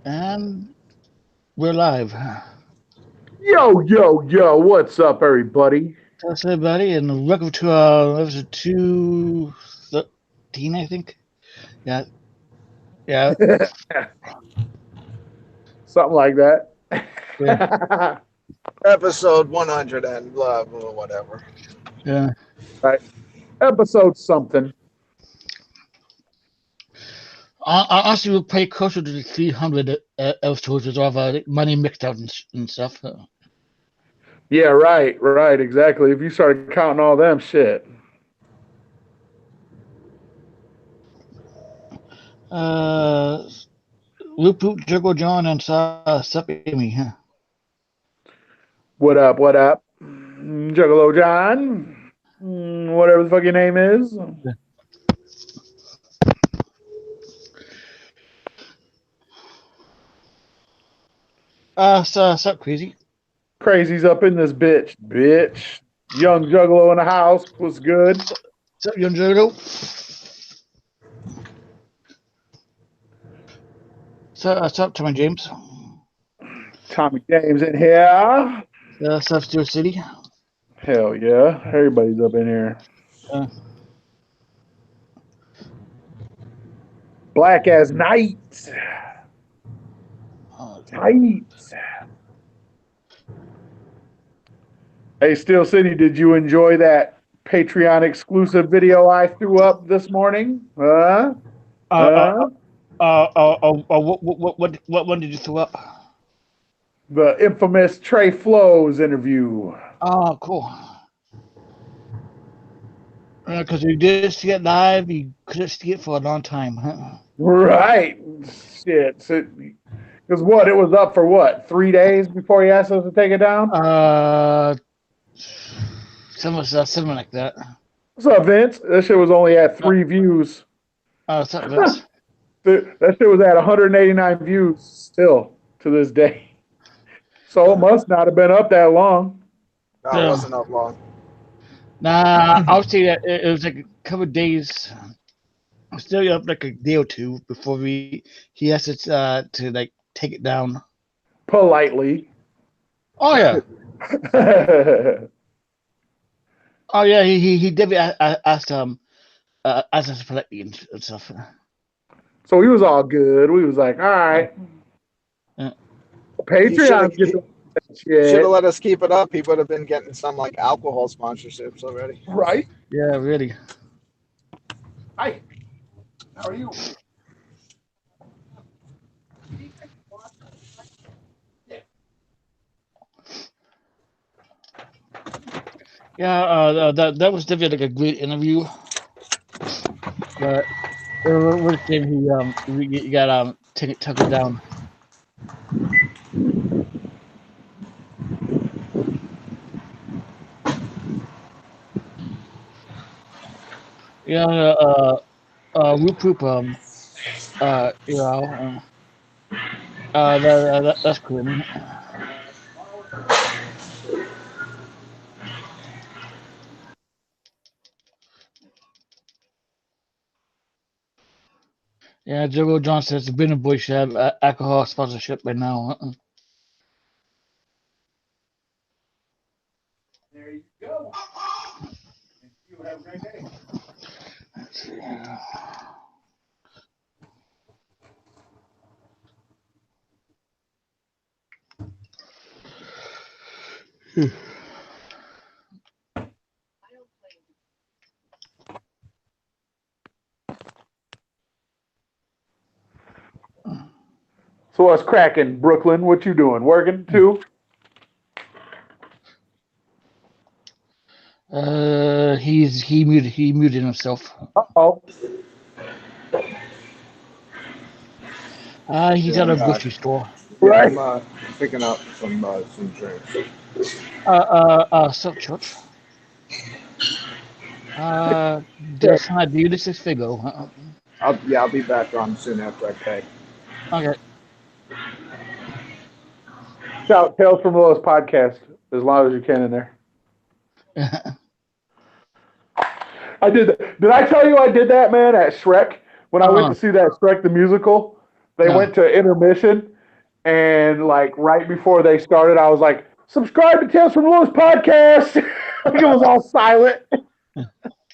And we're live. Yo, yo, yo, what's up, everybody? Thanks, everybody, and welcome to episode 213, I think. Yeah, yeah, Something like that. yeah, Episode 100 and blah, blah, whatever. yeah. Right. Episode something. Honestly, we'll play closer to the 300 episodes with all the money mixed out and stuff. Yeah, right, exactly. If you started counting all them, shit. Uh, Loop Loop, Juggle John, and Sup Amy. Huh? What up, what up? Juggalo John. Whatever the fuck your name is. Sup Crazy. Crazy's up in this bitch. Young Juggalo in the house. What's good? Sup Young Juggle. Sup Tommy James. Tommy James in here. Sup Steel City. Hell yeah. Everybody's up in here. Uh, Black as night. Tight. Hey, Steel City, did you enjoy that Patreon exclusive video I threw up this morning? uh, uh, Huh? what one did you throw up? The infamous Trey Flows interview. Oh, cool. Because we did see it live, we couldn't see it for a long time. Huh? Right. Shit. Because what? It was up for what? 3 days before he asked us to take it down? Uh, something like that. What's up, Vince? That shit was only at 3 views. Something Vince. That shit was at 189 views still to this day. So it must not have been up that long. No, it wasn't up long. Nah, I would say that it was like a couple of days. Still up like a day or two before he asked us to like take it down. Politely. Oh yeah, oh yeah. He did asked asked us politely and stuff. So he was all good. We was like, all right. Yeah. Patreon get the Should shit. have let us keep it up. He would have been getting some like alcohol sponsorships already. Right. Yeah, really. Hi. How are you? Yeah, that was definitely like a great interview. But it was a shame he got took it down. Yeah, Whoop Whoop you know that's cool. Yeah, Joe John says the Benny Boy should have alcohol sponsorship right now. There you go. You have a great day. Let's see. So what's cracking, Brooklyn? What you doing? Working too? He muted himself. Oh. He's Yeah, at a grocery store. yeah, Right. I'm picking up some drinks. Sup, Church. There's some idea this is Figo. I'll be back on soon after I pay. Okay. Shout Tales from the Lost podcast as long as you can in there. I did that. Did I tell you I did that, man, at Shrek? When I went to see that Shrek the musical, They went to intermission, and like right before they started, I was like, "Subscribe to Tales from Lewis podcast." Like it was all silent.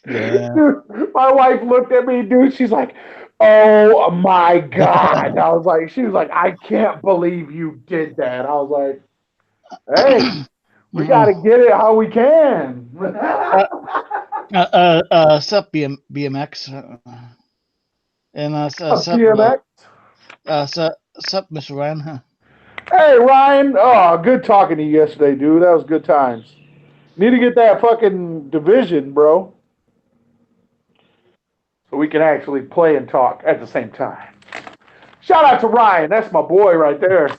Yeah. Dude, my wife looked at me, dude. She's like, "Oh my god!" She was like, "I can't believe you did that." I was like, "Hey, we got to get it how we can." Sup BMX, and sup DMX. sup Mr. Ryan. Huh? Hey Ryan, oh, good talking to you yesterday, dude. That was good times. Need to get that fucking division, bro, so we can actually play and talk at the same time. Shout out to Ryan. That's my boy right there.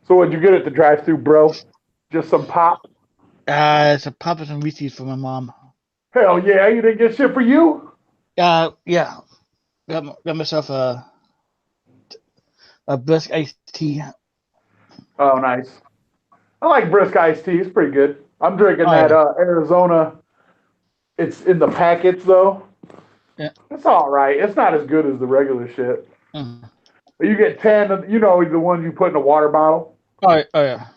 So what'd you get at the drive-thru, bro? Just some pop? It's a Papa and Reese's for my mom. Hell yeah, you didn't get shit for you? Yeah. Got myself a brisk iced tea. Oh, nice. I like brisk iced tea. It's pretty good. I'm drinking that Yeah. Arizona. It's in the packets, though. Yeah. It's all right. It's not as good as the regular shit. Mm. You get 10, you know, the ones you put in a water bottle. Oh yeah.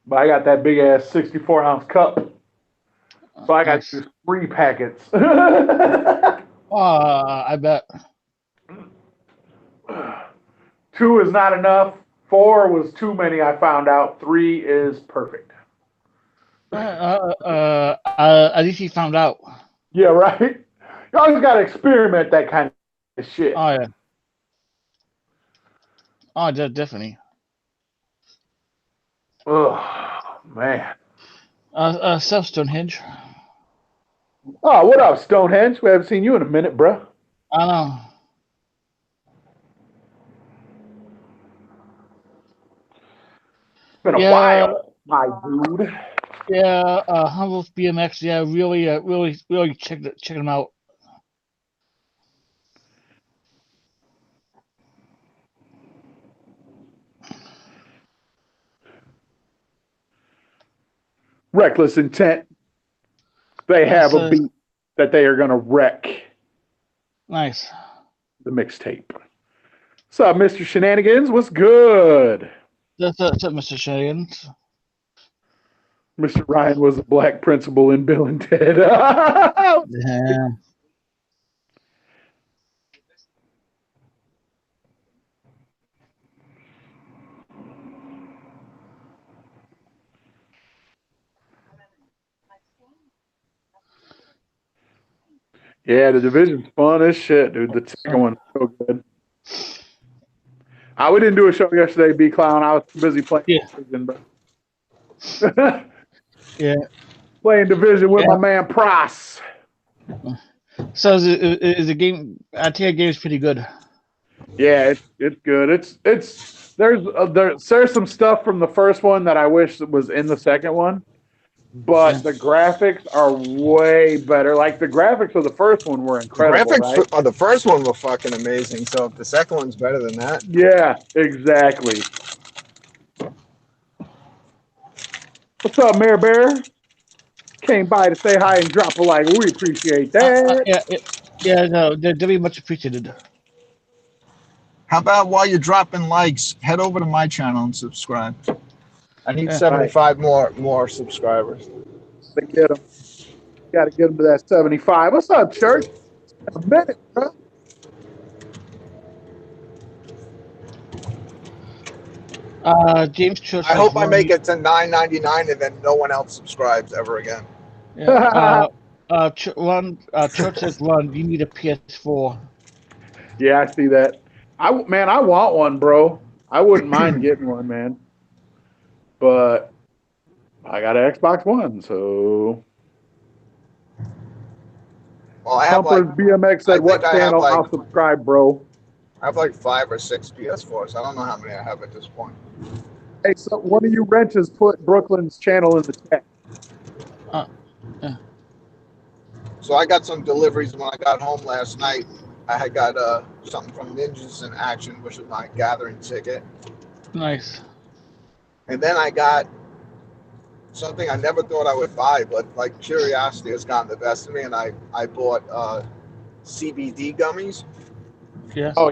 But I got that big ass 64-ounce cup. So I got Nice. 3 packets. I bet. 2 is not enough. 4 was too many, I found out. 3 is perfect. At least he found out. Yeah, right? You always got to experiment that kind of shit. Oh yeah. Oh, definitely. Oh, man. Self Stonehenge. Oh, what up, Stonehenge? We haven't seen you in a minute, bruh. I know. It's been a while, my dude. Yeah, Humboldt BMX. Yeah, really check them out. Reckless Intent. They have a beat that they are going to wreck. Nice. The mixtape. What's up, Mr. Shenanigans? What's good? That's Mr. Shenanigans. Mr. Ryan was a black principal in Bill and Ted. Yeah. Yeah, the division's fun as shit, dude. The second one's so good. We didn't do a show yesterday, B Clown. I was too busy playing Division, bro. Yeah. Playing Division with my man Price. So is the game? I think the game is pretty good. Yeah, it's good. There's some stuff from the first one that I wish was in the second one, but the graphics are way better. Like the graphics of the first one were incredible. The graphics right? of the first one were fucking amazing. So if the second one's better than that, Yeah, exactly. What's up, Mayor Bear? Came by to say hi and drop a like. We appreciate that. No, they're very much appreciated. how about while you're dropping likes, head over to my channel and subscribe. I need 75 more subscribers. To get them. Got to get them to that 75. What's up, church? In a minute, bro. James Church. I hope I make it to $9.99 and then no one else subscribes ever again. Yeah. Church says, "Run, you need a PS4." Yeah, I see that. I want one, bro. I wouldn't mind getting one, man. But I got an Xbox One, so. Well, I have Thumpers BMX said, "What channel? I'll subscribe, bro." I have like 5 or 6 PS4s. I don't know how many I have at this point. Hey, so one of you wrenches put Brooklyn's channel in the chat. So I got some deliveries when I got home last night. I had got something from Ninjas in Action, which was my gathering ticket. Nice. And then I got something I never thought I would buy, but like curiosity has gotten the best of me, and I bought CBD gummies. Yeah. Oh,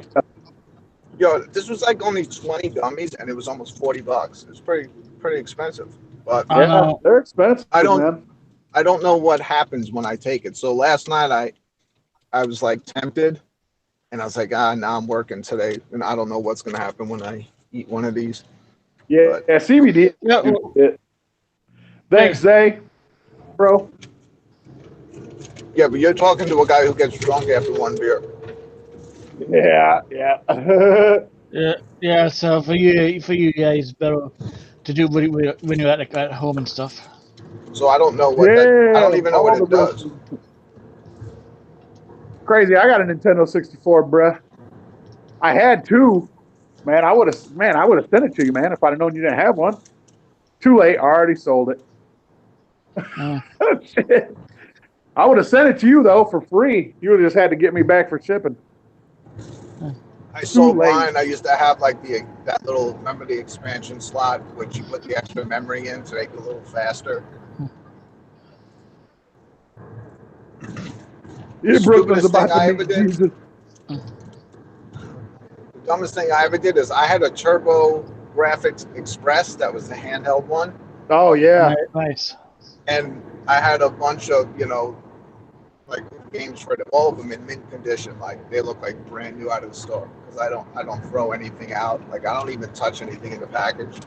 Yo, this was like only 20 gummies, and it was almost $40. It was pretty expensive. But I yeah, know. they're expensive, I don't man. I don't know what happens when I take it. So last night I was like tempted, and I was like, now I'm working today, and I don't know what's gonna happen when I eat one of these. Yeah, But CBD. Yeah. Well, Thanks, Zay, bro. yeah, but you're talking to a guy who gets drunk after one beer. Yeah. yeah. So for you guys, better to do when you're at home and stuff. So I don't know what that. I don't Damn, even know what it real does. crazy. I got a Nintendo 64, bruh. I had two. Man, I would have sent it to you, man, if I'd have known you didn't have one. Too late. I already sold it. Shit. I would have sent it to you though for free. You would have just had to get me back for shipping. I sold late. mine. I used to have like that little, remember the expansion slot, which you put the extra memory in to make it a little faster. Yeah, Brooklyn's about thing I to ever meet did. Jesus. The dumbest thing I ever did is I had a Turbo Graphics Express. That was the handheld one. Oh yeah. Nice. And I had a bunch of, like games for them, all of them in mint condition. Like they look like brand new out of the store, because I don't throw anything out. Like I don't even touch anything in the package.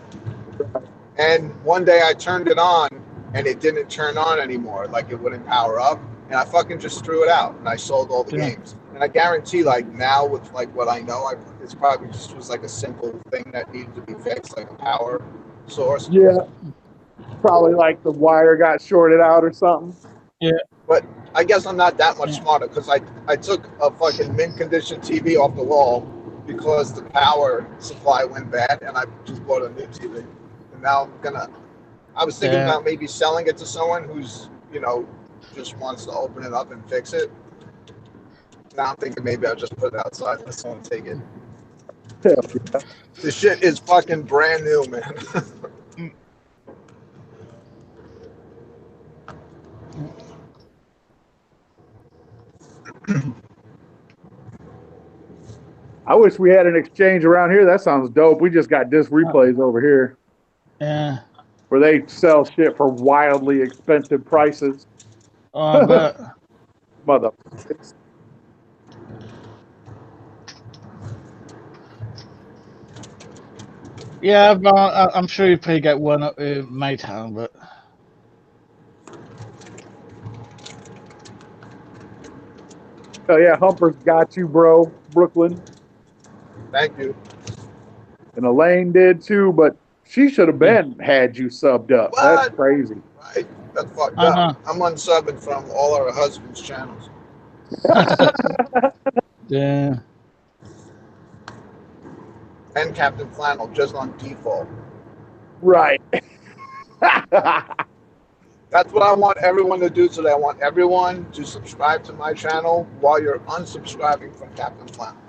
And one day I turned it on and it didn't turn on anymore. Like it wouldn't power up, and I fucking just threw it out and I sold all the games. And I guarantee, like now with like what I know, it's probably just was like a simple thing that needed to be fixed, like a power source. Yeah. Probably like the wire got shorted out or something. Yeah. But I guess I'm not that much smarter, because I took a fucking mint condition TV off the wall because the power supply went bad, and I just bought a new TV. And now I was thinking about maybe selling it to someone who's, just wants to open it up and fix it. Now I'm thinking maybe I'll just put it outside and let someone take it. Yeah. This shit is fucking brand new, man. I wish we had an exchange around here. That sounds dope. We just got disc replays over here. Yeah. Where they sell shit for wildly expensive prices. Oh, but Motherfuckers. yeah, but I'm sure you probably got one in my town, but. Oh yeah, Humper's got you, bro. Brooklyn. Thank you. And Elaine did too, but she should have been had you subbed up. What? That's crazy. Right? That's fucked up. I'm unsubbing from all our husbands' channels. Yeah. And Captain Flannel just on default. Right. That's what I want everyone to do today. I want everyone to subscribe to my channel while you're unsubscribing from Captain Flannel.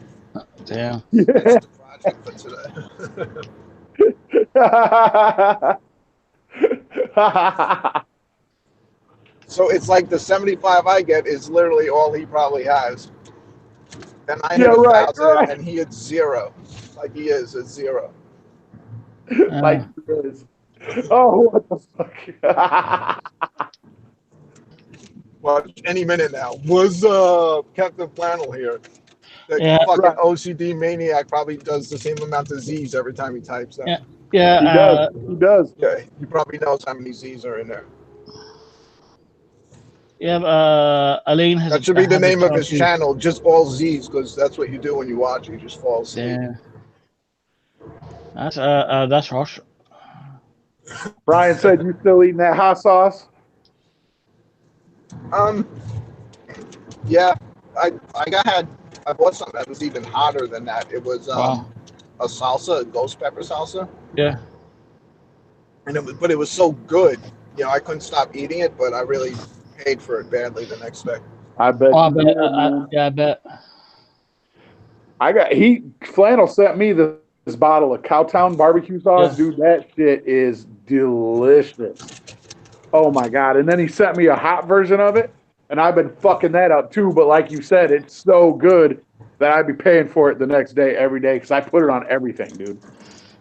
Damn. That's the project for today. So it's like the 75 I get is literally all he probably has. And I hit 1,000 and he hit 0. Like he is at 0. Like he is. Oh, what the fuck? Well, any minute now. What's up? Captain Flannel here. The fucking OCD maniac probably does the same amount of Z's every time he types that. Yeah. He does. Yeah, he probably knows how many Z's are in there. Yeah, Elaine has. That should be the name of his channel, just all Z's, because that's what you do when you watch. You just fall asleep. Yeah. That's harsh. Brian said you still eating that hot sauce? Yeah, I bought something that was even hotter than that. It was a salsa, a ghost pepper salsa. Yeah. And but it was so good, I couldn't stop eating it, but I really paid for it badly the next day. I bet. Oh, I bet. Flannel sent me this bottle of Cowtown barbecue sauce, dude. That shit is delicious. Oh my god! And then he sent me a hot version of it, and I've been fucking that up too. But like you said, it's so good that I'd be paying for it the next day, every day, because I put it on everything, dude.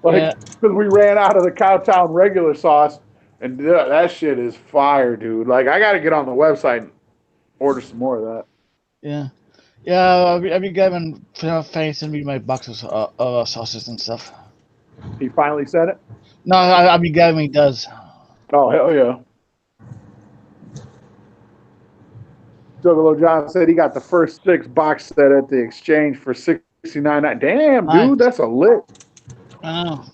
Like, because we ran out of the Cowtown regular sauce, and that shit is fire, dude. Like, I got to get on the website and order some more of that. Yeah. Yeah, I've been giving Fanny send me my boxes of sauces and stuff. He finally said it? No, I've been giving he does. Oh, hell yeah. Juggalo John said he got the first 6 box set at the exchange for $69. Damn, dude, that's a lick. I know.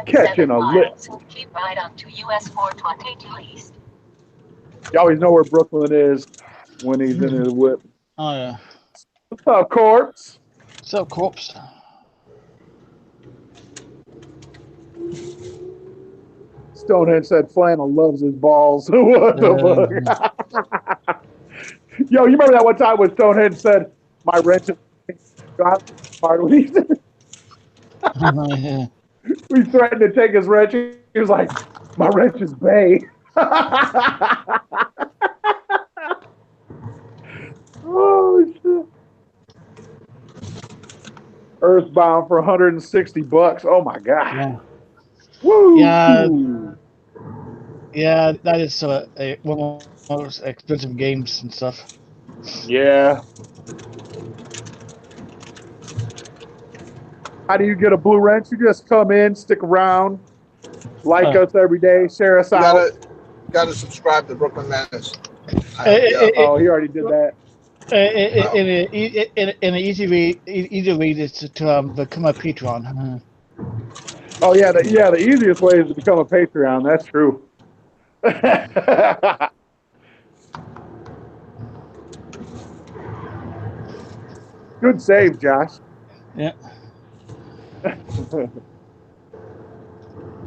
Catching a lick. Keep right on to US 422 East. You always know where Brooklyn is when he's in his whip. Oh, yeah. What's up, Corpse? What's up, Corpse? Stonehead said Flannel loves his balls. What the fuck? Yo, you remember that one time when Stonehead said, my wrench is hard when he said, we threatened to take his wrench. He was like, my wrench is bay. Oh, shit. Earthbound for $160. Oh, my God. Yeah. Woo! Yeah, that is one of the most expensive games and stuff. Yeah. How do you get a blue wrench? You just come in, stick around, like us every day, share us out. Gotta subscribe to Brooklyn Menace. He already did that. In an easy way is to become a Patreon. Oh yeah, the easiest way is to become a Patreon. That's true. Good save, Josh. Yeah.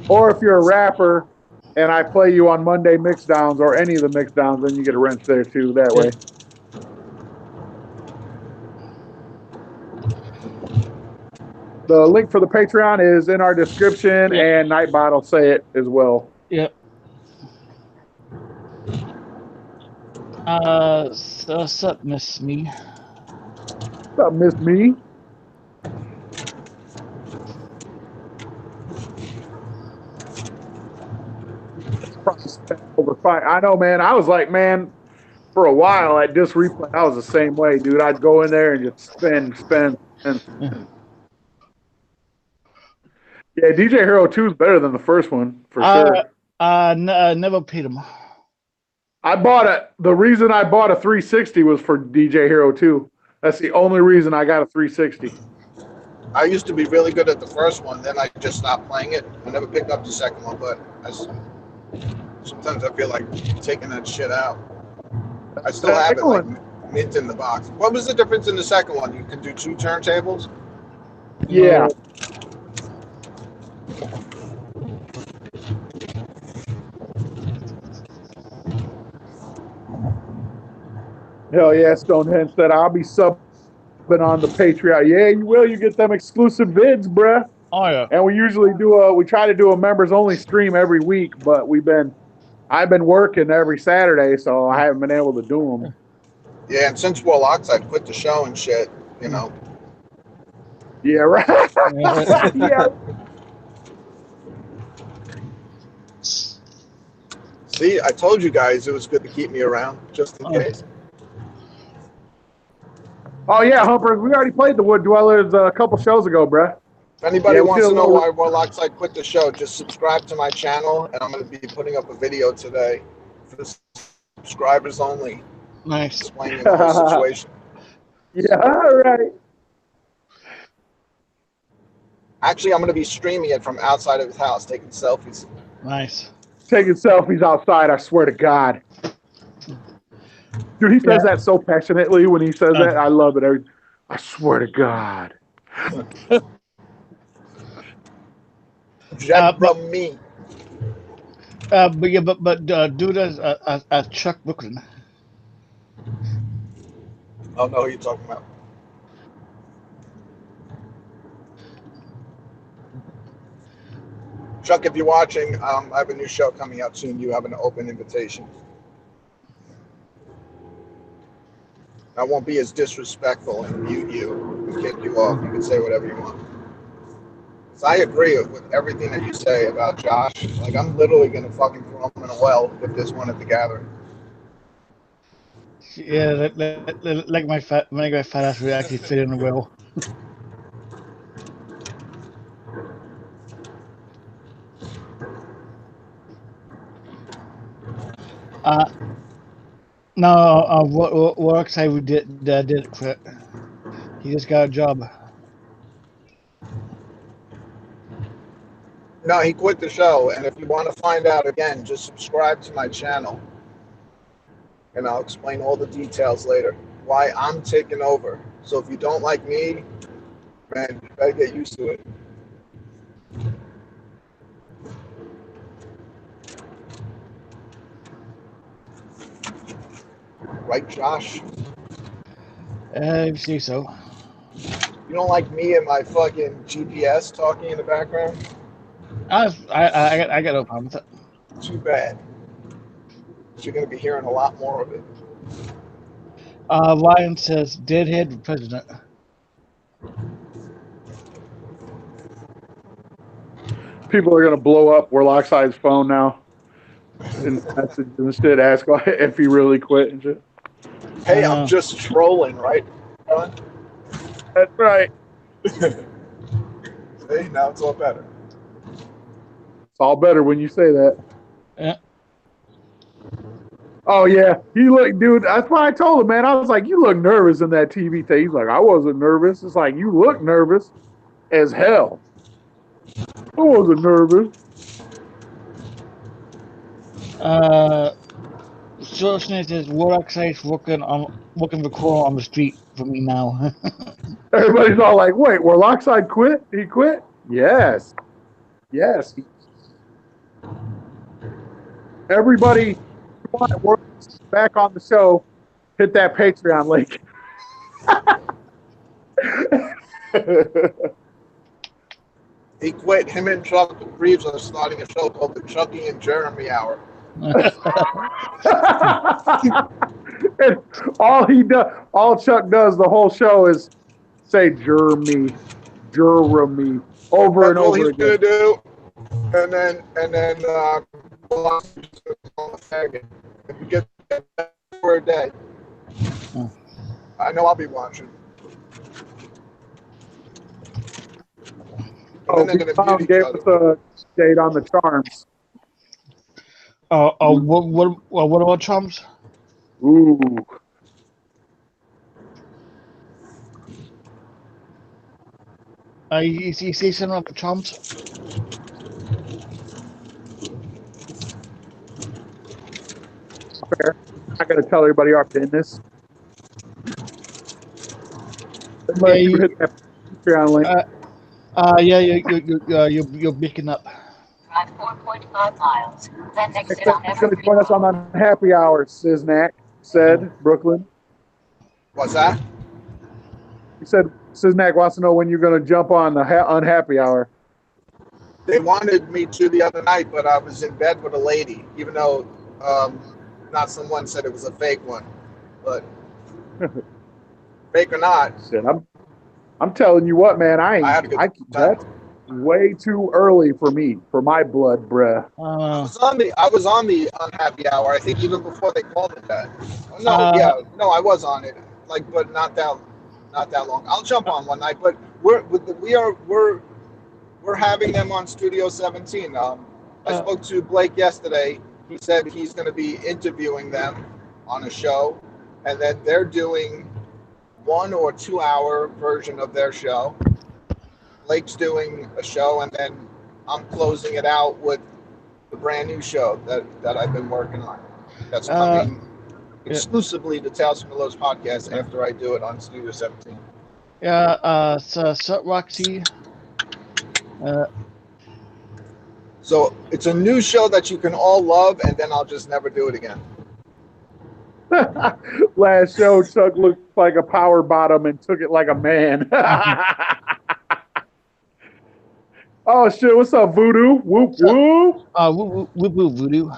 Or if you're a rapper and I play you on Monday Mixdowns or any of the Mixdowns, then you get a wrench there too. That way. The link for the Patreon is in our description, and Nightbot will say it as well. Yep. So what's up, Miss Me? What's up, Miss Me? Over 5. I know, man. I was like, man, for a while at Disc Replay, I was the same way, dude. I'd go in there and just spend. Yeah, DJ Hero 2 is better than the first one, for sure. Never paid him. The reason I bought a 360 was for DJ Hero 2. That's the only reason I got a 360. I used to be really good at the first one, then I just stopped playing it. I never picked up the second one, but sometimes I feel like taking that shit out. I still have it like mint in the box. What was the difference in the second one? You can do 2 turntables? Yeah. Hell yeah, Stonehenge said, I'll be subbing on the Patreon. Yeah, you will. You get them exclusive vids, bruh. Oh, yeah. And we usually we try to do a members only stream every week, but I've been working every Saturday, so I haven't been able to do them. Yeah, and since Warloxide quit the show and shit, you know. Yeah, right. Yeah. See, I told you guys it was good to keep me around, just in case. Oh, yeah, Humpers, we already played the Wood Dwellers a couple shows ago, bruh. If anybody wants to know why Warloxide quit the show, just subscribe to my channel, and I'm going to be putting up a video today for the subscribers only. Nice. Explaining the whole situation. Yeah, all right. Actually, I'm going to be streaming it from outside of his house, taking selfies. Nice. Taking selfies outside, I swear to God. Dude, he says that so passionately when he says that. I love it. I swear to God. From me. But dude, Chuck Brooklyn. Oh, no, who are you talking about? Chuck, if you're watching, I have a new show coming out soon. You have an open invitation. I won't be as disrespectful and mute you and kick you off. You can say whatever you want. So I agree with everything that you say about Josh. Like, I'm literally going to fucking throw him in a well if there's one at the gathering. Yeah, like my fat ass would actually fit in well. No, Warloxide did quit. He just got a job. No, he quit the show. And if you want to find out again, just subscribe to my channel. And I'll explain all the details later. Why I'm taking over. So if you don't like me, man, you better get used to it. Right, Josh? I see so. You don't like me and my fucking GPS talking in the background? I got no problem with it. Too bad. You're going to be hearing a lot more of it. Ryan says deadhead president. People are gonna blow up Warloxide's phone now and message and shit, ask if he really quit and shit. Hey, I'm just trolling, right? That's right. See, now it's all better. It's all better when you say that. Yeah. Oh yeah, he looked, dude. That's why I told him, man. I was like, "You look nervous in that TV thing." He's like, "I wasn't nervous." It's like, "You look nervous as hell." I wasn't nervous. Source says Warloxide's working the call on the street for me now. Everybody's all like, "Wait, Warloxide quit? He quit?" Yes, yes. Everybody, back on the show. Hit that Patreon link. He quit. Him and Chuck Reeves are starting a show called the Chucky and Jeremy Hour. And all Chuck does the whole show is say Jeremy over and over he's again. Gonna do, and then if you get for a day, I know I'll be watching. Oh, we found gave us a date on the charms. What about charms? Ooh. You see something about the charms? Fair. I'm not gonna tell everybody our business. Yeah, you hit that Patreon link. You're picking up. Drive 4.5 miles, then exit He's on going to Evergreen join us on Road. the happy hour, Siznak said, Brooklyn. What's that? He said, Siznak wants to know when you're going to jump on the unhappy hour. They wanted me to the other night, but I was in bed with a lady, even though not someone said it was a fake one. But fake or not, Shit, I'm telling you what, man, that's way too early for me, for my blood, bruh. I was on the unhappy hour. I think even before they called it that. I was on it. But not that long. I'll jump on one night. But we're having them on Studio 17. I spoke to Blake yesterday. He said he's going to be interviewing them on a show, and then they're doing 1 or 2 hour version of their show. Blake's doing a show, and then I'm closing it out with the brand new show that I've been working on. That's coming exclusively to Tales from Lowe's podcast after I do it on Studio 17. Yeah, so Roxy. So it's a new show that you can all love, and then I'll just never do it again. Last show, Chuck looked like a power bottom and took it like a man. Oh shit! What's up, Voodoo? Whoop What's up? whoop. Voodoo.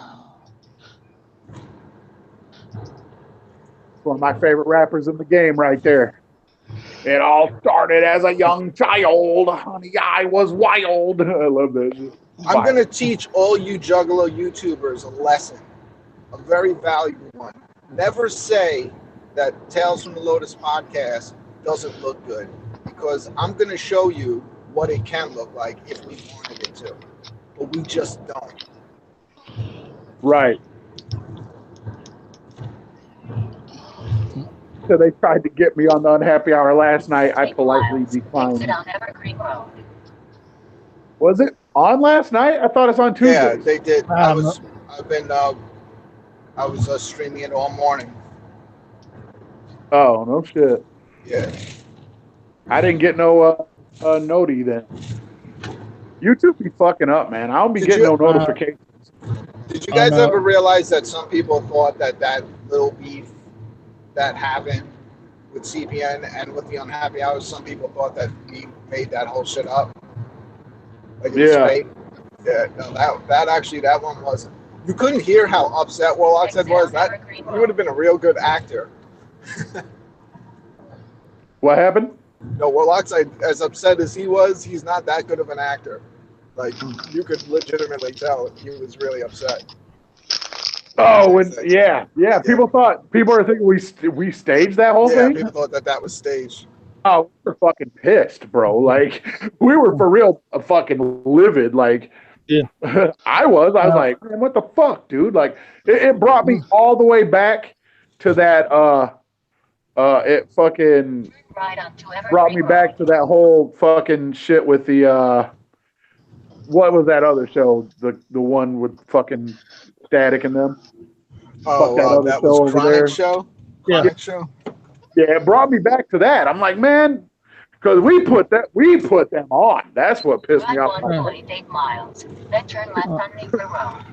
One of my favorite rappers in the game, right there. It all started as a young child. Honey, I was wild. I love that shit. I'm going to teach all you Juggalo YouTubers a lesson, a very valuable one. Never say that Tales from the Lotus podcast doesn't look good, because I'm going to show you what it can look like if we wanted it to, but we just don't. Right. So they tried to get me on the unhappy hour last night. I politely declined. Exit on Evergreen Road. Was it on last night? I thought it's on Tuesday. Yeah, they did. I was streaming it all morning. Oh, no shit. Yeah. I didn't get no noti then. YouTube be fucking up, man. I don't be getting no notifications. Did you guys ever realize that some people thought that little beef that happened with CPN and with the unhappy hours, some people thought that we made that whole shit up? Like it was fake? Yeah, no, that one wasn't. You couldn't hear how upset Warloxide was. That he would have been a real good actor. What happened? No, Warloxide, as upset as he was, he's not that good of an actor. Like, you could legitimately tell he was really upset. Oh, yeah. People are thinking we staged that whole thing. Yeah, people thought that was staged. Oh, we were fucking pissed, bro. Like, we were for real fucking livid. Like, yeah. I was like, man, what the fuck, dude? Like, it brought me all the way back to that. It fucking brought me back to that whole fucking shit with the what was that other show? The one with fucking Static and them. Oh, that was Chronic Show? Chronic Show? Yeah, it brought me back to that. I'm like, man, because we put them on. That's what pissed me off. 1.8 miles. Then turn left on Newper Road.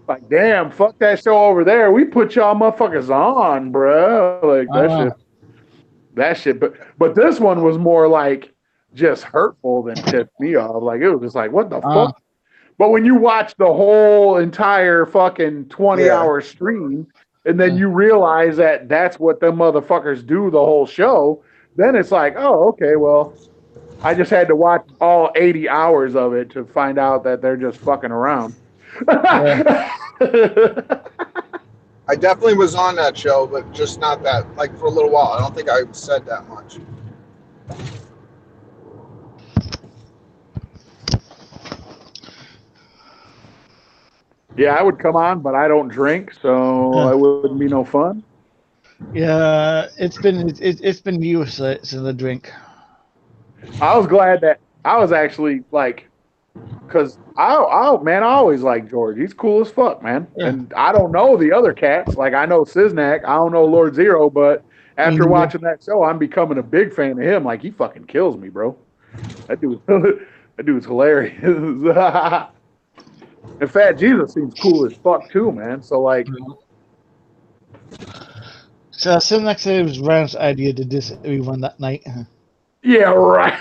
Like, damn, fuck that show over there. We put y'all motherfuckers on, bro. Like that shit. But this one was more like just hurtful than tipped me off. Like, it was just like, what the fuck? But when you watch the whole entire fucking 20-hour stream, and then you realize that that's what them motherfuckers do the whole show, then it's like, oh, okay, well, I just had to watch all 80 hours of it to find out that they're just fucking around. I definitely was on that show, but just not that, like, for a little while. I don't think I said that much. Yeah, I would come on, but I don't drink, so it wouldn't be no fun. Yeah, it's been years since the drink. I was glad that I was actually like, because I always like George. He's cool as fuck, man. Yeah. And I don't know the other cats. Like, I know Siznak, I don't know Lord Zero, but after watching that show, I'm becoming a big fan of him. Like, he fucking kills me, bro. That dude's hilarious. And Fat Jesus seems cool as fuck too, man. So like, so Siznak said it was Ryan's idea to diss everyone that night. Yeah, right.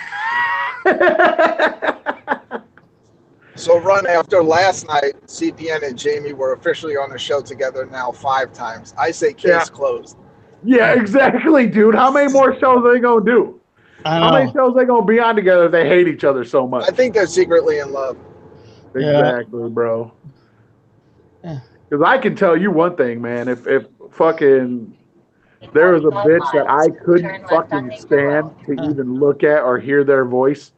So, Run, after last night, CPN and Jamie were officially on the show together now 5 times. I say case closed. Yeah, exactly, dude. How many more shows are they going to do? How many shows are they going to be on together if they hate each other so much? I think they're secretly in love. Exactly, bro. Because I can tell you one thing, man. If fucking there was a bitch that I couldn't fucking stand to even look at or hear their voice,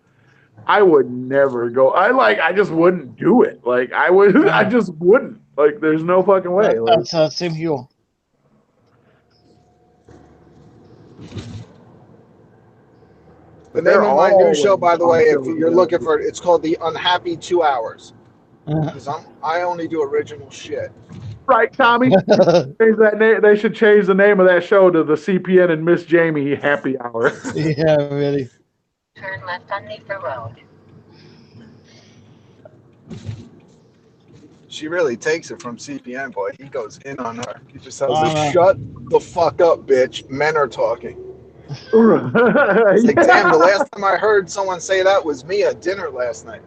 I would never go. I just wouldn't do it. Like, I just wouldn't. Like, there's no fucking way. That's same here. The name of my new show, by the way, if you're looking for it, it's called The Unhappy 2 Hours. Because I only do original shit. Right, Tommy? They should change the name of that show to the CPN and Miss Jamie Happy Hour. Yeah, really. Turn left on Newper Road. She really takes it from CPN, boy. He goes in on her. He just tells her, shut the fuck up, bitch. Men are talking. It's like, damn, the last time I heard someone say that was me at dinner last night.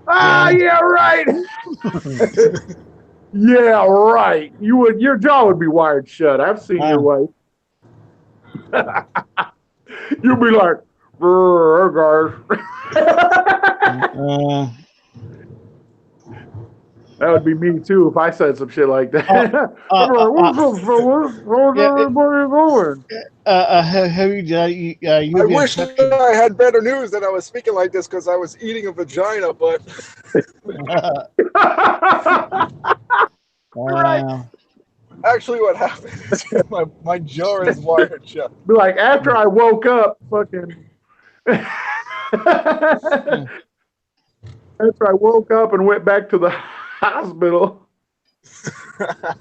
Yeah, right. Yeah, right. Your jaw would be wired shut. I've seen your wife. You'd be like, guys. That would be me too if I said some shit like that. What's up, fellas? How's everybody going? I wish I had better news that I was speaking like this because I was eating a vagina, but Right. Actually what happened is my jaw is wired shut. Be like, after I woke up, fucking after I woke up and went back to the hospital,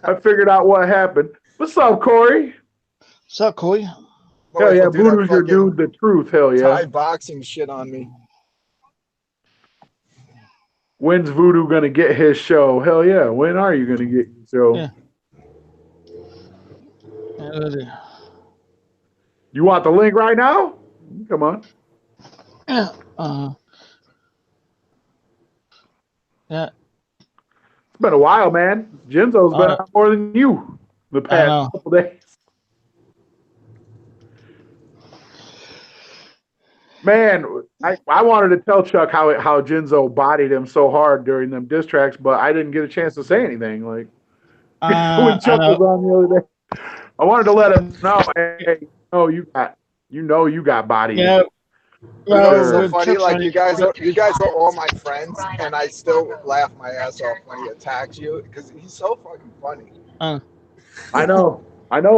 I figured out what happened. What's up, Corey? What's up, Corey? Hell yeah, Voodoo's your dude, the truth, hell yeah. Thai boxing shit on me. When's Voodoo gonna get his show? Hell yeah, when are you gonna get your show? Yeah. You want the link right now? Come on. Yeah. Yeah. It's been a while, man. Jinzo's been out more than you the past couple days. Man, I wanted to tell Chuck how Jinzo bodied him so hard during them diss tracks, but I didn't get a chance to say anything. Like when Chuck was on the other day, I wanted to let him know, hey, you got bodied. Yeah. It's so funny. Like you guys are all my friends, and I still laugh my ass off when he attacks you because he's so fucking funny. I know,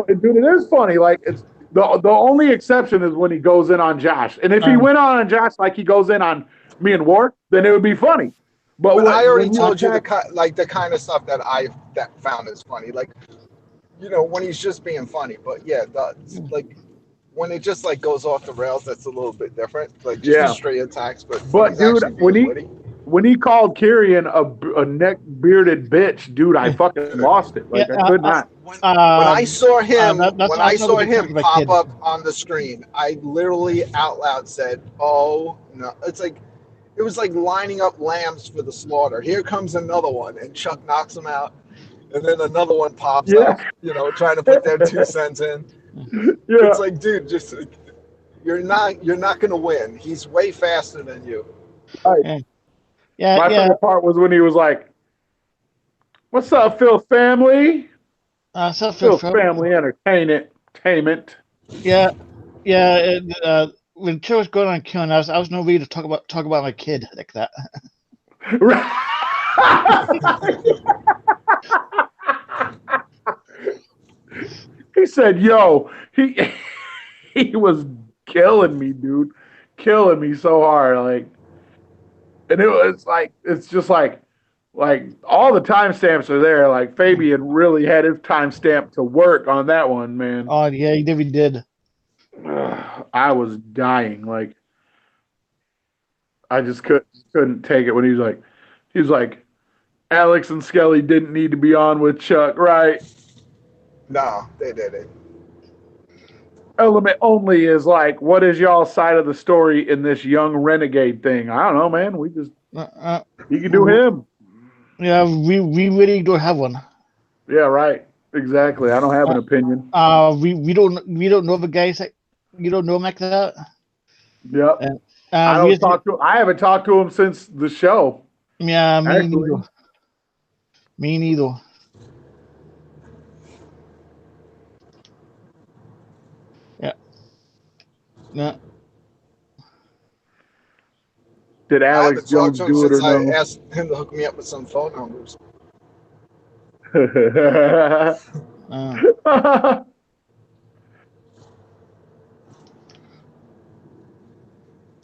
dude. It is funny. Like it's. The only exception is when he goes in on Josh. And if he went on Josh like he goes in on me and Ward, then it would be funny. But I already told you the kind of stuff that I found is funny. Like, when he's just being funny. But yeah, like when it just like goes off the rails, that's a little bit different. Like just straight attacks. But dude, when he called Kyrian a neck bearded bitch, dude, I fucking lost it. Like I could not. When I saw him, pop up on the screen, I literally out loud said, "Oh no!" It was like lining up lambs for the slaughter. Here comes another one, and Chuck knocks him out, and then another one pops up. Trying to put their 2 cents in. Yeah. It's like, dude, just you're not gonna win. He's way faster than you. Right. Yeah. My favorite part was when he was like, "What's up, Phil family?" Phil family entertainment. Yeah. When Chill was going on killing, I was no ready to talk about my kid like that. He said, "Yo, he was killing me, dude, killing me so hard, like." And it's just like all the timestamps are there. Like Fabian really had his timestamp to work on that one, man. Oh yeah, he did. I was dying. Like I just couldn't take it when he was like, Alex and Skelly didn't need to be on with Chuck, right? No, they didn't. Element only is like, what is y'all's side of the story in this young renegade thing? I don't know, man. We just you can do him. Yeah, we really don't have one. Yeah, right. Exactly. I don't have an opinion. We don't know the guys that you don't know him like that. Yep. I haven't talked to him since the show. Yeah, me neither. Yeah. No. Did Alex Jones do it or no? I asked him to hook me up with some phone numbers.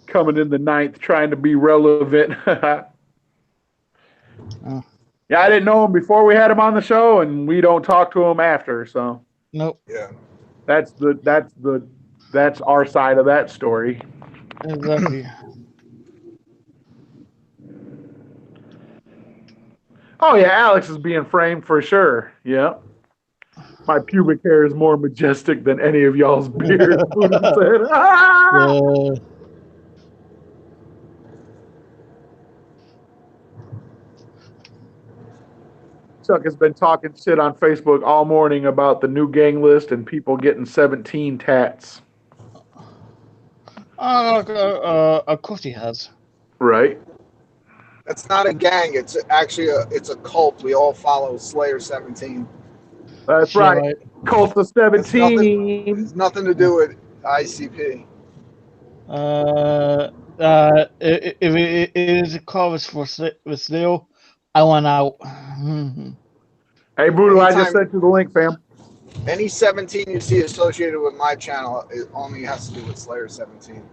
Coming in the 9th, trying to be relevant. Yeah, I didn't know him before we had him on the show, and we don't talk to him after. So nope. Yeah, that's our side of that story. Exactly. Oh yeah, Alex is being framed for sure. Yeah. My pubic hair is more majestic than any of y'all's beards. Voodoo said. Ah! Chuck has been talking shit on Facebook all morning about the new gang list and people getting 17 tats. Of course he has. Right. It's not a gang. It's actually it's a cult. We all follow Slayer 17. That's Yeah, right. Cult of 17. It's nothing to do with ICP. If it is a call with Leo, I want out. Hey, Voodoo, I just Anytime- sent you the link, fam. Any 17 you see associated with my channel, it only has to do with Slayer 17.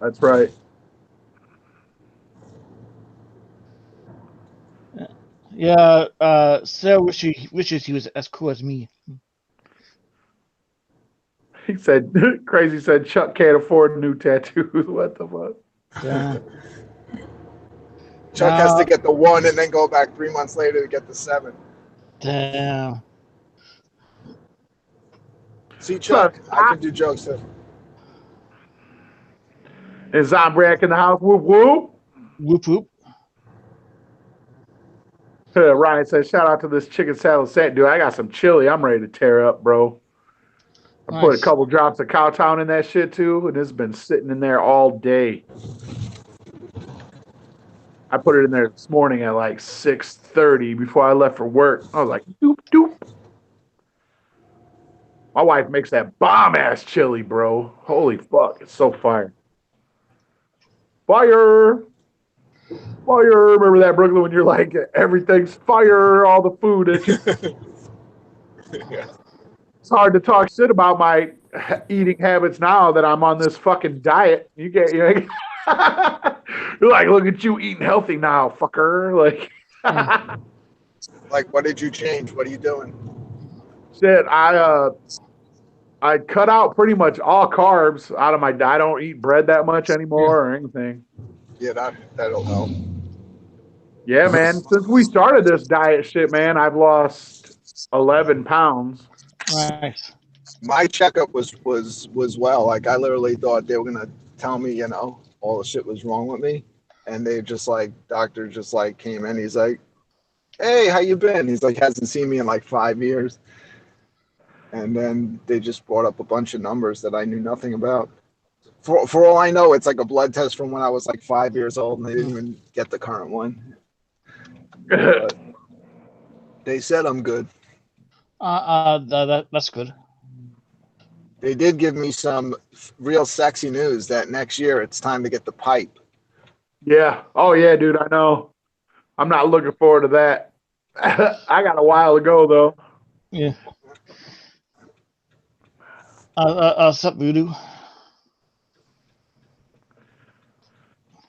That's right. Yeah, Sarah wishes he was as cool as me. He said, Crazy said, Chuck can't afford new tattoos. What the fuck? Yeah. Chuck has to get the 1 and then go back 3 months later to get the 7. Damn. See, Chuck, I can do jokes too. Is Zombriak in the house? Whoop, whoop. Whoop whoop. Ryan says, shout out to this chicken salad set. Dude, I got some chili. I'm ready to tear up, bro. I put a couple drops of Cowtown in that shit, too, and it's been sitting in there all day. I put it in there this morning at like 6:30 before I left for work. I was like, doop, doop. My wife makes that bomb-ass chili, bro. Holy fuck. It's so fire. Fire. Fire. Remember that, Brooklyn, when you're like, everything's fire, all the food. Yeah. It's hard to talk shit about my eating habits now that I'm on this fucking diet. You're like, look at you eating healthy now, fucker. Like, Like, what did you change? What are you doing? shit, I cut out pretty much all carbs out of my diet. I don't eat bread that much anymore or anything. Yeah, that'll help. Yeah, man. Since we started this diet shit, man, I've lost 11 pounds. Nice. My checkup was well. Like, I literally thought they were gonna tell me, all the shit was wrong with me, and they just doctor just came in. He's like, "Hey, how you been?" He's like, hasn't seen me in like 5 years, and then they just brought up a bunch of numbers that I knew nothing about. For all I know, it's like a blood test from when I was like 5 years old, and they didn't even get the current one. But they said I'm good. That's good. They did give me some real sexy news that next year it's time to get the pipe. Yeah. Oh, yeah, dude, I know. I'm not looking forward to that. I got a while to go, though. Yeah. What's up, Voodoo?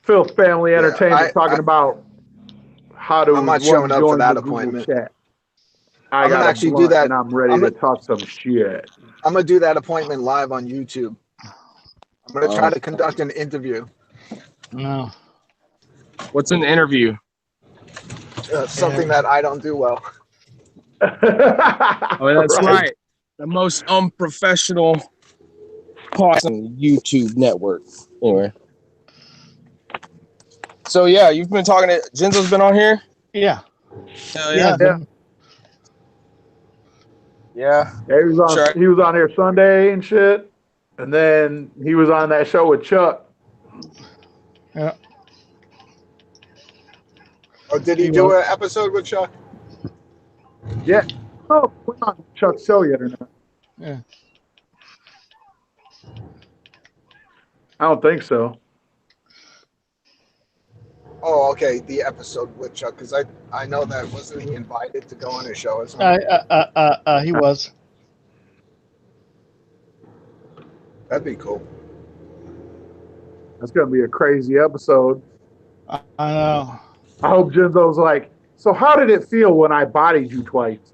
Phil's Family Entertainment talking about how to I'm not showing up for that the Google appointment. chat. I'm gonna actually do that, and I'm ready to talk some shit. I'm going to do that appointment live on YouTube. I'm going to try to conduct an interview. No. What's an interview? Something that I don't do well. Oh, that's right. The most unprofessional podcast on the YouTube network. Anyway. So, yeah, you've been talking to... Jinzo's been on here? Yeah. Hell yeah. Yeah. He was on here Sunday and shit. And then he was on that show with Chuck. Yeah. Oh, did he do an episode with Chuck? Yeah. Oh, we're not on Chuck's show yet or not. Yeah. I don't think so. Oh, okay, the episode with Chuck, because I know that wasn't he invited to go on his show or something? He was. That'd be cool. That's gonna be a crazy episode. I know. I hope Jinzo's like, so how did it feel when I bodied you twice?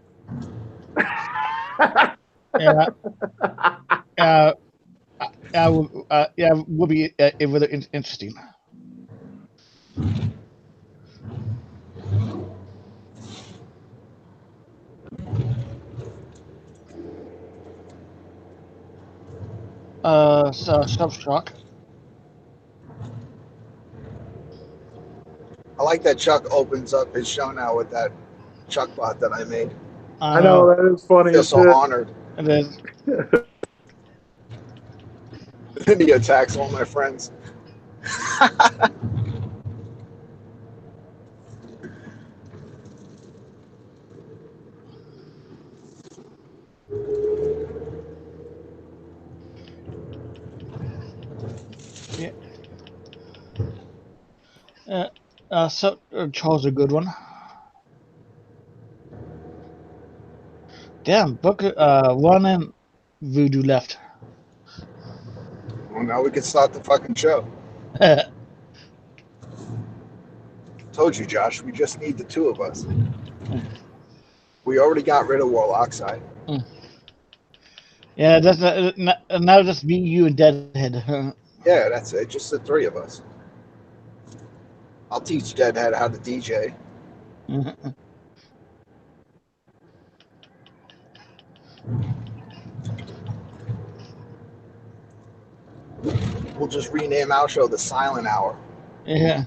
Yeah. Will be really interesting. Shock. I like that Chuck opens up his show now with that Chuck bot that I made. I know that is I funny feel as so shit. honored. And then, Then he attacks all my friends. yeah. Charles a good one. Damn, Booker, one and Voodoo left. Well, now we can start the fucking show. Told you, Josh. We just need the two of us. We already got rid of Warloxide. Yeah, that's now just me, you, and Deadhead. Yeah, that's it. Just the three of us. I'll teach Deadhead how to DJ. We'll just rename our show the Silent Hour. Yeah.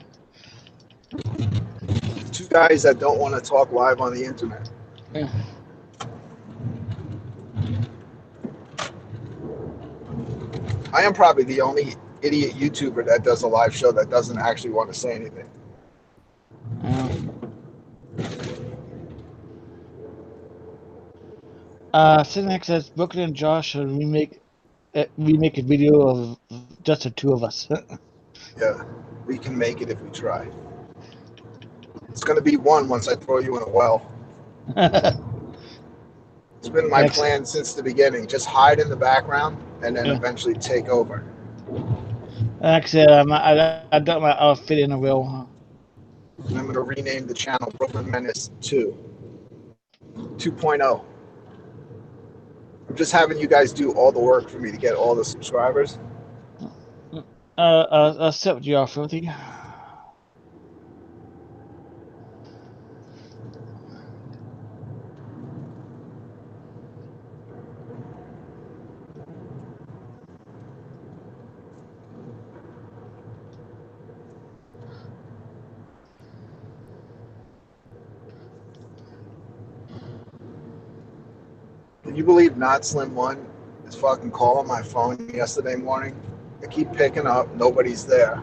Two guys that don't want to talk live on the internet. Yeah. I am probably the only idiot YouTuber that does a live show that doesn't actually want to say anything. Cynic says Booker and Josh should remake a video of just the two of us. Yeah, we can make it if we try. It's going to be one once I throw you in a well. It's been my plan since the beginning. Just hide in the background and then eventually take over. Like I said, I got my outfit in a wheel. And I'm going to rename the channel Brooklyn Menace 2.0. I'm just having you guys do all the work for me to get all the subscribers. Accept your filthy. Can you believe Not Slim 1 is fucking calling my phone yesterday morning? I keep picking up, nobody's there.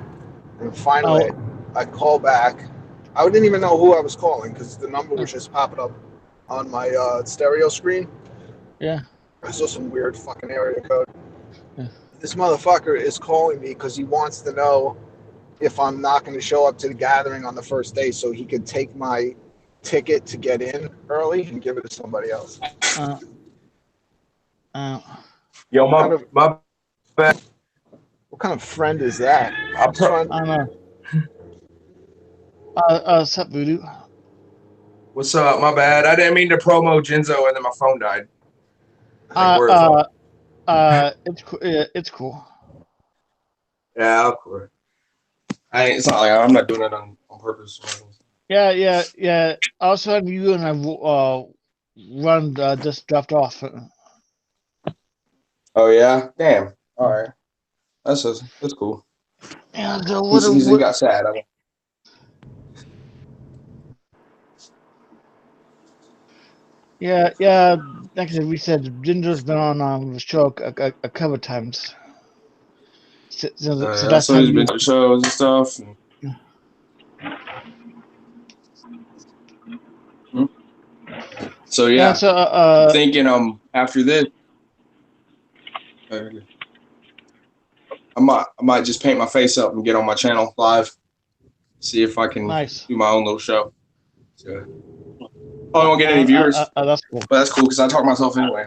And finally, I call back. I didn't even know who I was calling because the number was just popping up on my stereo screen. Yeah. I saw some weird fucking area code. Yeah. This motherfucker is calling me because he wants to know if I'm not going to show up to the gathering on the first day so he could take my ticket to get in early and give it to somebody else. Yo, my bad. What kind of friend is that? I don't know. What's up, Voodoo? What's up? My bad. I didn't mean to promo Genzo and then my phone died. It's cool. Yeah, of course. It's not like I'm not doing it on purpose. Yeah. Also, you and I run just dropped off. Oh yeah, damn. All right, that's cool. Yeah, he got sad. Yeah. Like I said, we said Ginger's been on the show a couple of times. So that's so he's been to shows and stuff. So yeah. So thinking after this, I might just paint my face up and get on my channel live. See if I can do my own little show. So, I won't get any viewers. That's cool. But that's cool because I talk myself anyway.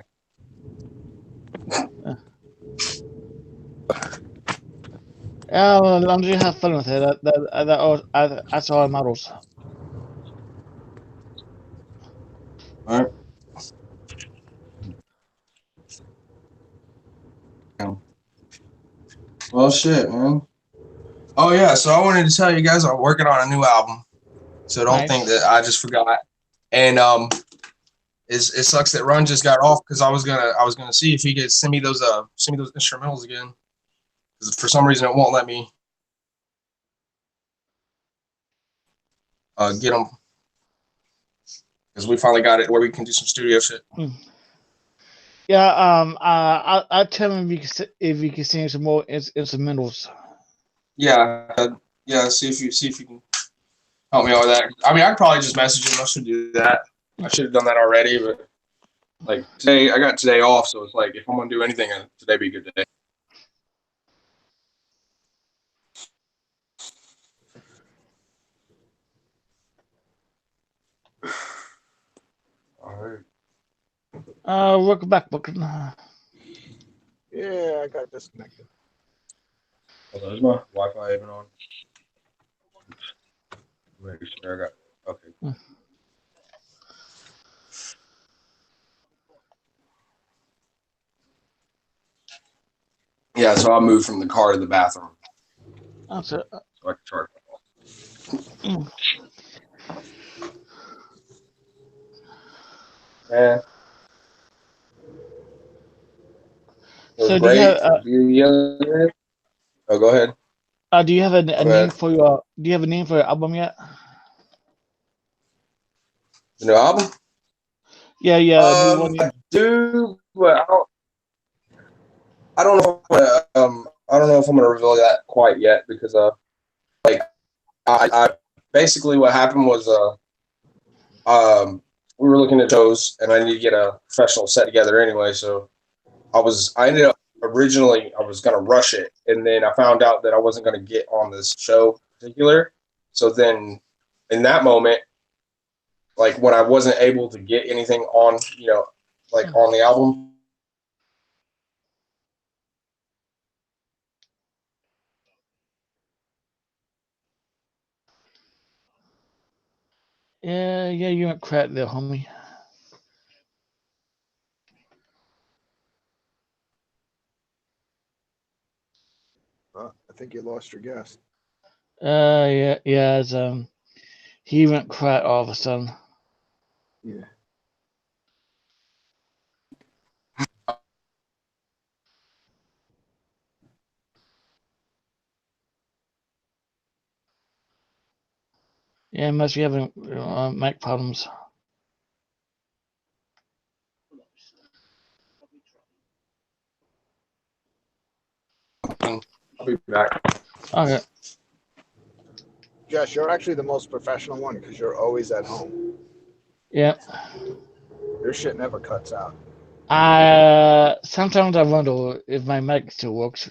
Yeah, well, I'm just have fun with it. That's all that matters. All right. Well, shit, man. Oh yeah, so I wanted to tell you guys I'm working on a new album. So don't think that I just forgot. And it sucks that Run just got off because I was gonna see if he could send me those instrumentals again. Because for some reason it won't let me get them. Because we finally got it where we can do some studio shit. Yeah, I'll tell him if you can sing some more instrumentals. Yeah, See if you can help me out with that. I mean, I could probably just message him. I should do that. I should have done that already, but like today, I got today off, so it's like if I'm gonna do anything, today be a good day. All right. Welcome back, welcome. Yeah, I got disconnected. Hold on, is my Wi-Fi even on? Make sure I got. Okay. Yeah, so I moved from the car to the bathroom. That's it. So I can charge my phone. Yeah. It was great. Oh, go ahead. Do you have a name for your? Do you have a name for your album yet? The new album? Yeah, new one. I do, but I don't know. I don't know if I'm gonna reveal that quite yet because I basically what happened was we were looking at shows and I need to get a professional set together anyway. So I ended up originally I was gonna rush it, and then I found out that I wasn't gonna get on this show in particular. So then in that moment, like when I wasn't able to get anything on, on the album. Yeah, you went crack there, homie. I think you lost your guest. Yeah, it's, he went crack all of a sudden. Yeah. Yeah, must be having mic problems. I'll be back. Okay. Josh, you're actually the most professional one because you're always at home. Yeah. Your shit never cuts out. Sometimes I wonder if my mic still works.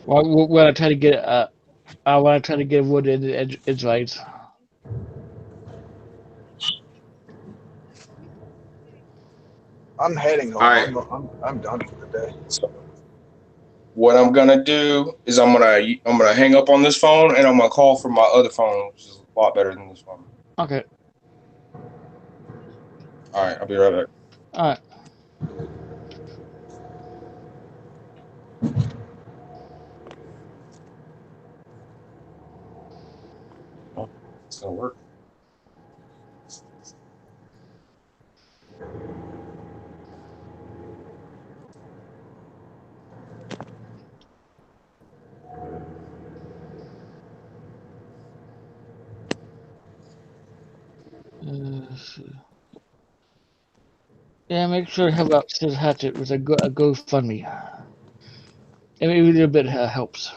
When I try to get wood in the edge right. I'm heading home. All right. I'm done for the day. So what I'm gonna do is I'm gonna hang up on this phone and I'm gonna call from my other phone, which is a lot better than this phone. Okay. All right, I'll be right back. All right. It's gonna work. Yeah, make sure Have Upstairs Hatchet was a GoFundMe. Every little bit helps.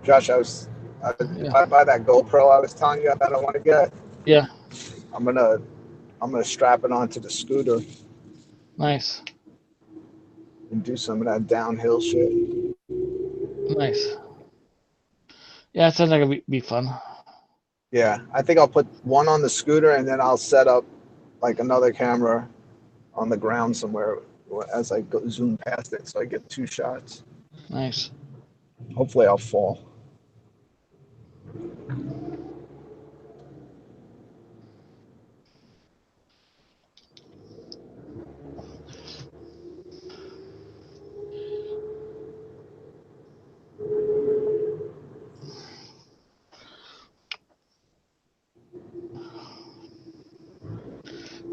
Josh, if I buy that GoPro I was telling you that I want to get, yeah, I'm gonna strap it onto the scooter. Nice. And do some of that downhill shit. Nice. Yeah, it sounds like it'd be fun. Yeah, I think I'll put one on the scooter and then I'll set up like another camera on the ground somewhere as I zoom past it, so I get 2 shots. Nice. Hopefully, I'll fall.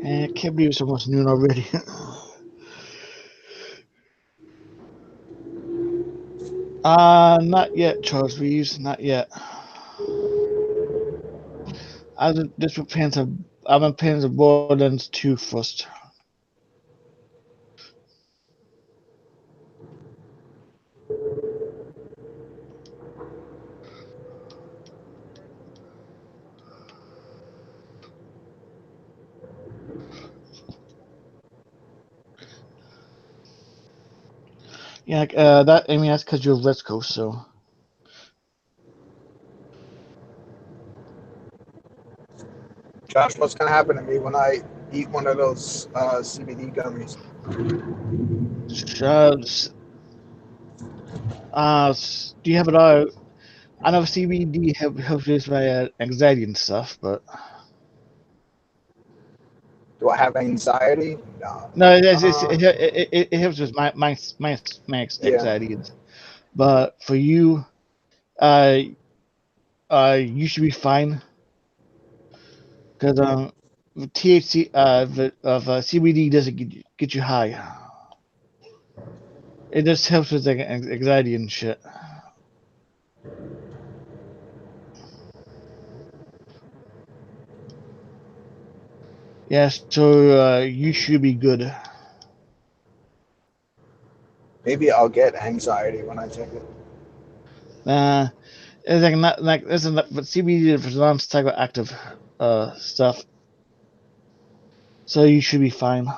And I can't believe it's almost noon already. Not yet, Charles Reeves. Not yet. I'm in plans of Borderlands 2 first. Yeah, that's because you're West Coast, so. Josh, what's gonna happen to me when I eat one of those CBD gummies? Do you have it all? I know CBD helps with my anxiety and stuff, but Do I have anxiety? no, Uh, it helps with my yeah. anxiety. But for you, uh, you should be fine because THC CBD doesn't get you high. It just helps with like anxiety and shit. Yeah, so you should be good. Maybe I'll get anxiety when I take it. It's like not like this is not, but CBD is non-psychoactive stuff, so you should be fine.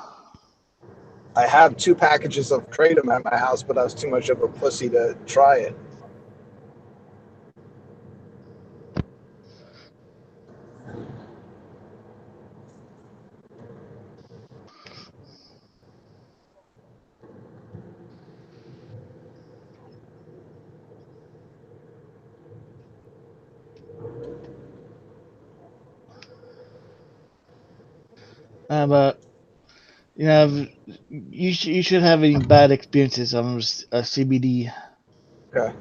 I have 2 packages of kratom at my house, but I was too much of a pussy to try it. But you should have any bad experiences on CBD. Okay.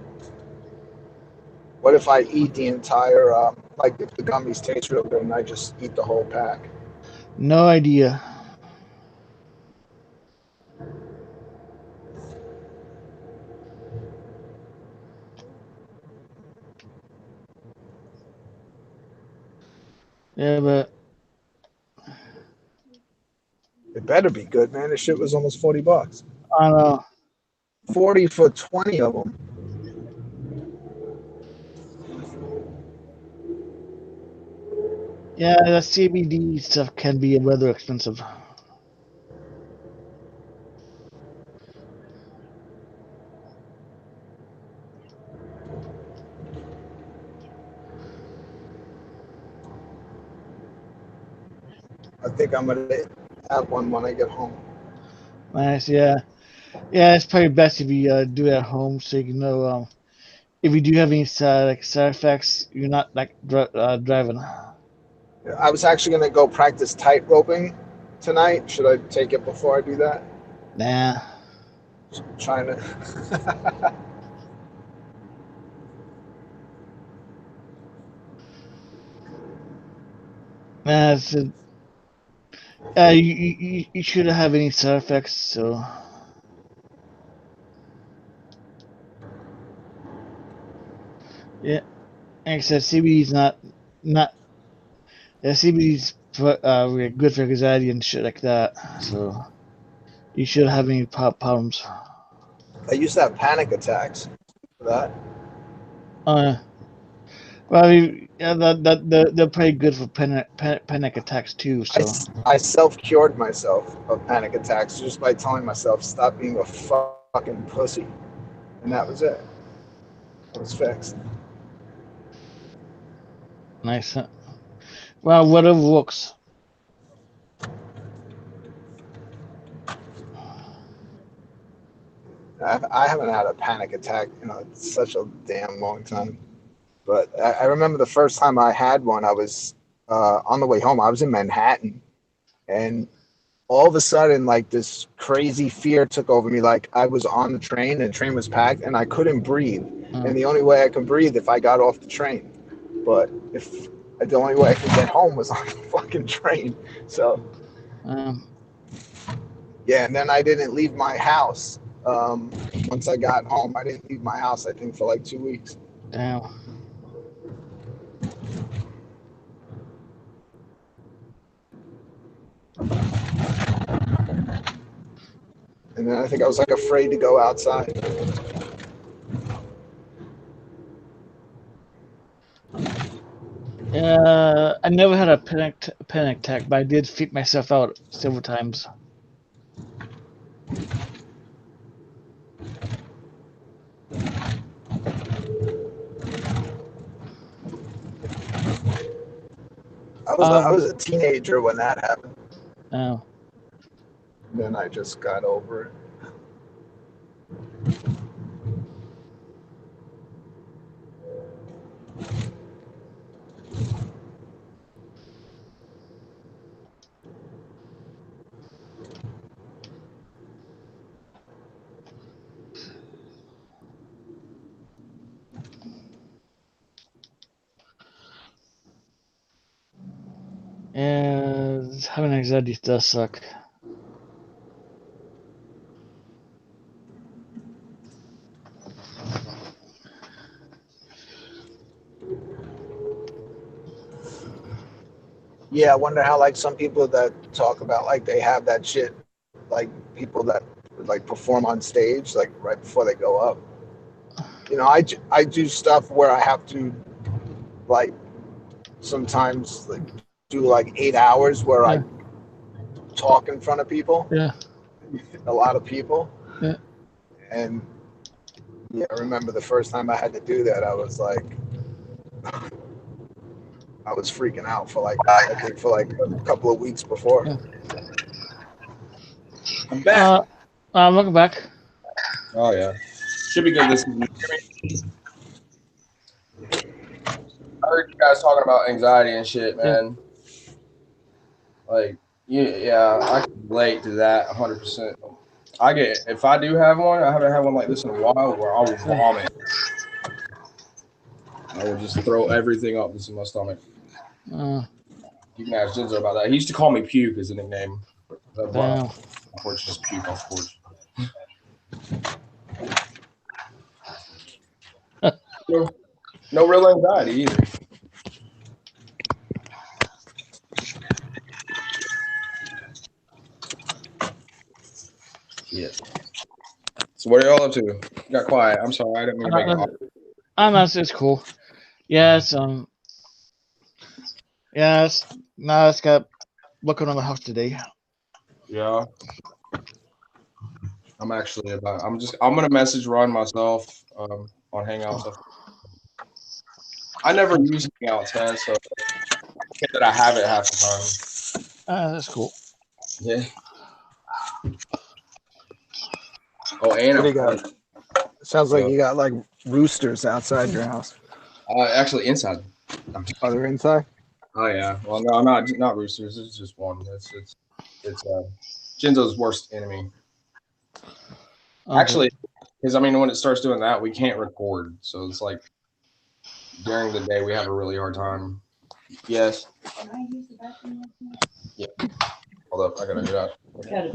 What if I eat the entire, like if the gummies taste real good and I just eat the whole pack? No idea. Yeah, but It better be good, man. This shit was almost $40. I don't know. 40 for 20 of them. Yeah, the CBD stuff can be rather expensive. I think I'm gonna have one when I get home. Nice, yeah. Yeah, it's probably best if you do it at home so you can know if you do have any side effects, you're not like driving. I was actually gonna go practice tight roping tonight. Should I take it before I do that? Nah. Trying to. Nah, you shouldn't have any side effects, so yeah. Like I said, CBD is not yeah, CBD is really good for anxiety and shit like that. So you shouldn't have any problems. I used to have panic attacks for that. Uh, well, yeah, they're pretty good for panic attacks too. So I self-cured myself of panic attacks just by telling myself stop being a fucking pussy, and that was it. It was fixed. nice. Well, whatever works. I haven't had a panic attack in such a damn long time. But I remember the first time I had one, I was on the way home. I was in Manhattan, and all of a sudden, like this crazy fear took over me. Like I was on the train, and the train was packed, and I couldn't breathe. And the only way I could breathe if I got off the train. But if the only way I could get home was on the fucking train, so Yeah, and then I didn't leave my house. Once I got home, I didn't leave my house, I think, for like 2 weeks. Damn. And then I think I was like afraid to go outside. I never had a panic attack, but I did freak myself out several times. I was a teenager when that happened. Oh. Then I just got over it. And having anxiety does suck. Yeah, I wonder how like some people that talk about like they have that shit, like people that like perform on stage like right before they go up. You know, I do stuff where I have to like sometimes like do like 8 hours where I talk in front of people, Yeah. a lot of people. Yeah. And yeah, I remember the first time I had to do that, I was like, I was freaking out for like, I think for like a couple of weeks before. Yeah. I'm back. Welcome back. Oh yeah, should be good. This. I heard you guys talking about anxiety and shit, man. Like, yeah, I can relate to that 100%. I get, if I do have one, I haven't had one like this in a while, where I will vomit. I will just throw everything up that's in my stomach. You can ask Jinzo about that. He used to call me Puke as a nickname. Damn. Unfortunately, just Puke, of course. No real anxiety either. Yeah. So what are y'all up to? You got quiet. I'm sorry. I didn't mean to make it awkward. It's cool. Yeah, it's it's got working on the house today. Yeah. I'm gonna message Ron myself on Hangouts. I never use Hangouts, man, so I get that I have it half the time. That's cool. Yeah. Oh, and What do you got? Sounds like you got like roosters outside your house. Actually inside. Oh, they're inside? Oh yeah. Well, no, not roosters. It's just one. It's Jinzo's worst enemy. Okay. Actually, because I mean, when it starts doing that, we can't record. So it's like during the day we have a really hard time. Yes. Can I use the bathroom? Yeah. Hold up, I gotta get out. Okay.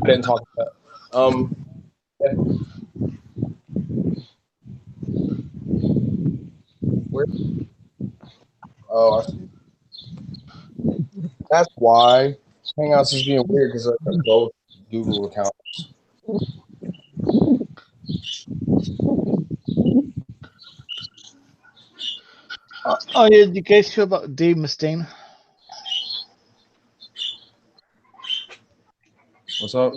I didn't talk about that. Yeah. Where? Oh, I see. That's why Hangouts is being weird because I have both Google accounts. Yeah, did you guys hear about Dave Mustaine? What's up?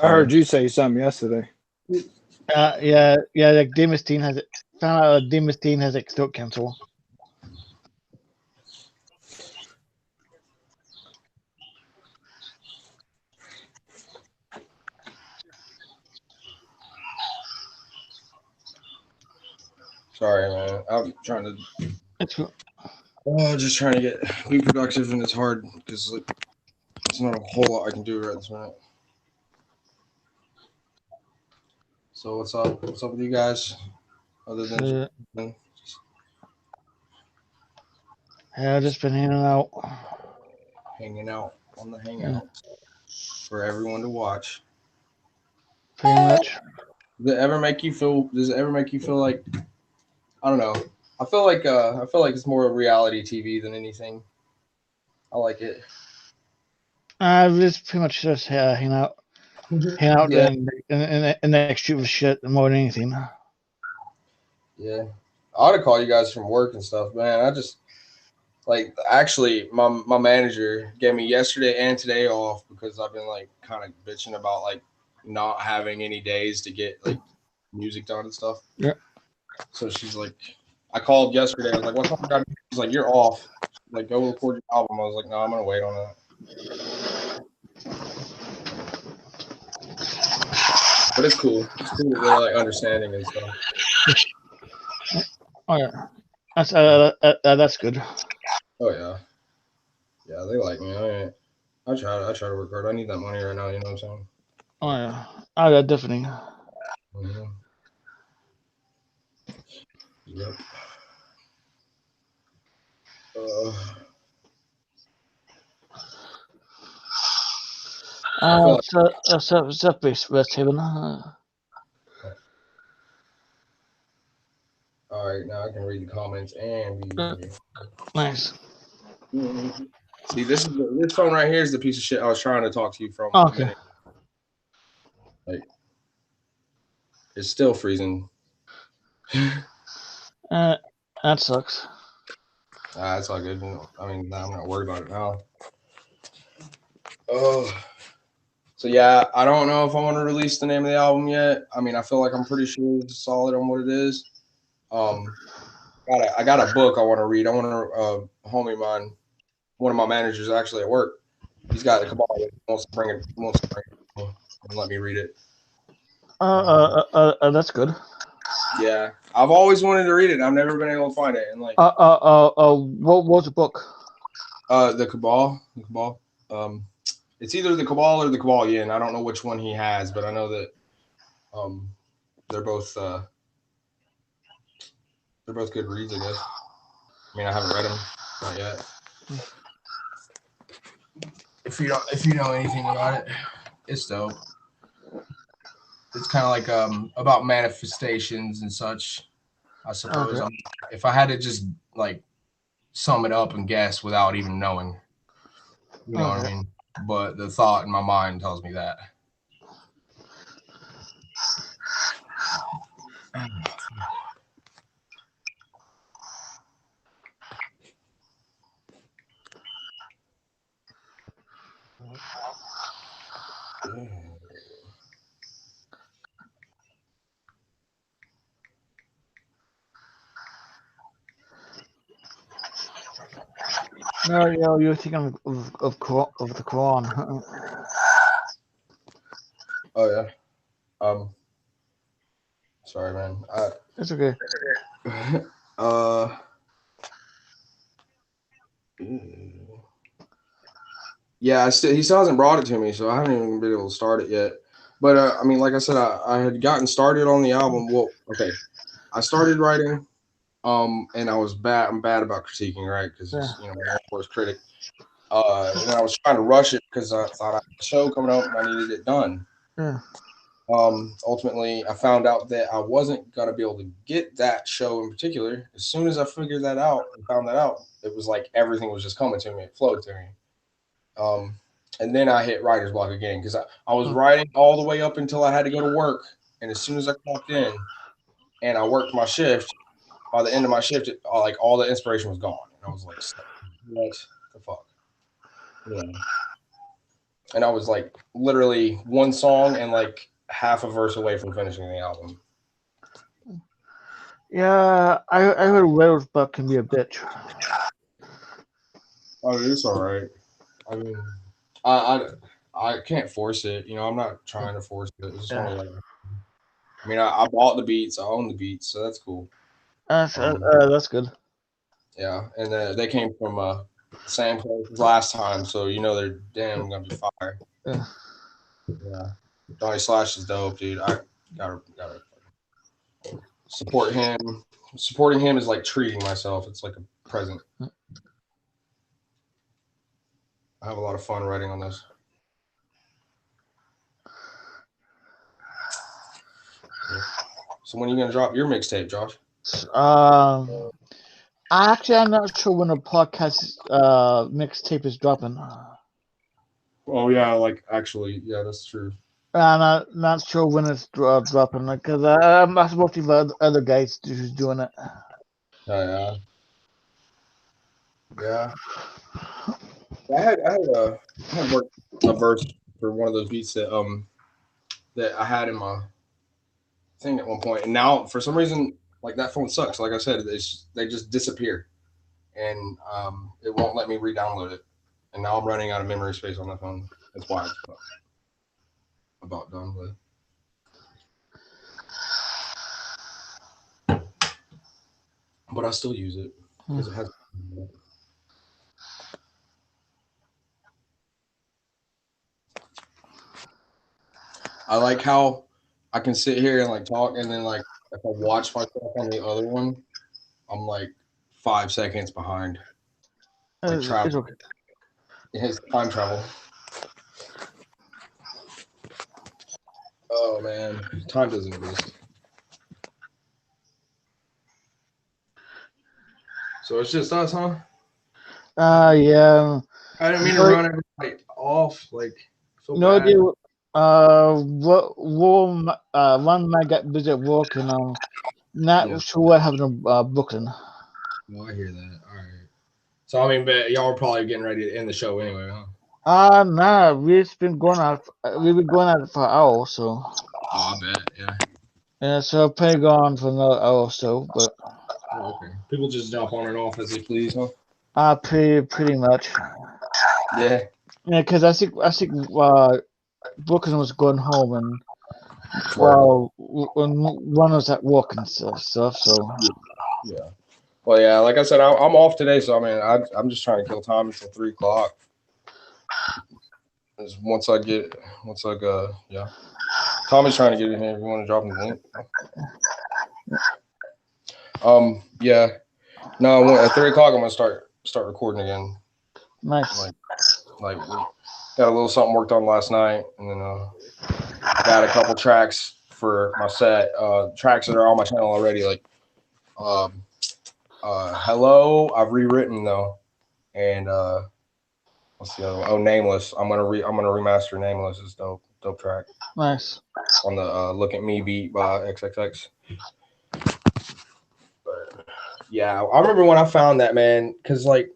I heard you say something yesterday. Yeah, like Dave Mustaine has it. Found out Dave Mustaine has like throat cancer. Sorry, man. I'm trying to. That's cool. Just trying to be productive, and it's hard because like, there's not a whole lot I can do right this minute. So what's up? What's up with you guys? Other than Yeah, I've just been hanging out. Hanging out on the hangout for everyone to watch. Pretty much. Does it ever make you feel like, I don't know. I feel like it's more reality TV than anything. I like it. Just pretty much just hanging out. Hang out Yeah. and next shoot of shit more than anything. Yeah. I ought to call you guys from work and stuff, man. I just like actually my manager gave me yesterday and today off because I've been like kind of bitching about like not having any days to get like music done and stuff. Yeah. So she's like, I called yesterday. I was like, "What's up?" She's like, "You're off. Like, go record your album." I was like, "No, I'm gonna wait on that." But it's cool. It's cool that they're like understanding and stuff. Oh yeah, that's good. Oh yeah, yeah. They like me. I try to work hard. I need that money right now. You know what I'm saying? Oh yeah, yeah, definitely. Mm-hmm. Yep. I feel like Surface West Haven. all right, now I can read the comments and be Nice. See, this phone right here is the piece of shit I was trying to talk to you from. Oh, a okay. minute. Like, it's still freezing. That sucks. That's all good. I mean, I'm not worried about it now. Oh, so yeah, I don't know if I want to release the name of the album yet. I mean, I feel like I'm pretty sure it's solid on what it is. I got a book I want to read. I want to homie of mine, one of my managers actually at work. He's got the Cabal. He wants to bring it and let me read it. That's good. Yeah, I've always wanted to read it. I've never been able to find it. And like, what was the book? the Cabal. It's either the Cabal or the Cabal Yin. I don't know which one he has, but I know that they're both good reads, I guess. I mean, I haven't read them, not yet. If you know anything about it, it's dope. It's kind of like about manifestations and such, I suppose. Okay. If I had to just like sum it up and guess without even knowing, you know what I mean? But the thought in my mind tells me that. No, you're thinking of the Quran. Oh yeah. Sorry, man. It's okay. Yeah, he still hasn't brought it to me, so I haven't even been able to start it yet. But I mean, like I said, I had gotten started on the album. Well, okay, I started writing, and I was bad. I'm bad about critiquing, right? Because you know, I'm a worst critic. And I was trying to rush it because I thought I had a show coming up and I needed it done. Yeah. Ultimately, I found out that I wasn't gonna be able to get that show in particular. As soon as I figured that out and found that out, it was like everything was just coming to me. It flowed to me. And then I hit writer's block again because I was writing all the way up until I had to go to work. And as soon as I clocked in and I worked my shift, by the end of my shift, like all the inspiration was gone. And I was like, what the fuck? Yeah. And I was like literally one song and like half a verse away from finishing the album. Yeah, I heard writer's block can be a bitch. Oh, it's all right. I mean, I can't force it. You know, I'm not trying to force it. It's just one of like, I mean, I bought the beats. I own the beats, so that's cool. That's good. Yeah, and they came from the same place as last time, so you know they're damn gonna be fire. Yeah, Donnie Slash is dope, dude. I gotta support him. Supporting him is like treating myself. It's like a present. I have a lot of fun writing on this. So when are you gonna drop your mixtape, Josh? I'm not sure when the podcast mixtape is dropping. Oh yeah, like actually, yeah, that's true. I'm not sure when it's dropping because I'm working with other guys who's doing it. Yeah. I had worked a verse for one of those beats that I had in my thing at one point, and now for some reason, like that phone sucks. Like I said, they just disappear, and it won't let me re-download it. And now I'm running out of memory space on my phone. That's why it's about done with. But I still use it because it has. I like how I can sit here and like talk, and then like if I watch myself on the other one, I'm like 5 seconds behind. Like travel. It's okay. It's time travel. Oh man, time doesn't exist. So it's just us, huh? Yeah. I didn't mean to run everybody off. Like, No idea. One man got busy at work, and not sure what happened to Brooklyn. Well, I hear that. All right. So I mean, but y'all are probably getting ready to end the show anyway, huh? Nah, we've been going out. We've been going out for an hour or so. Oh, I bet, yeah. Yeah, so I'll probably go on for another hour or so, but. Oh, okay. People just jump on and off as they please, huh? Pretty much. Yeah. Yeah, because I think Brooklyn was going home, and when one was at work and stuff. So. Yeah. Well, yeah. Like I said, I'm off today, so I mean, I'm just trying to kill time until 3:00. Once I yeah. Tommy's trying to get in here. If you want to drop him the link. Yeah. No, at 3:00 I'm gonna start recording again. Nice. Like we got a little something worked on last night, and then got a couple tracks for my set. Tracks that are on my channel already. Like Hello, I've rewritten though, and what's the other one? Oh, Nameless. I'm gonna remaster Nameless. It's dope track. Nice. On the Look at Me beat by XXX. But yeah, I remember when I found that, man, because like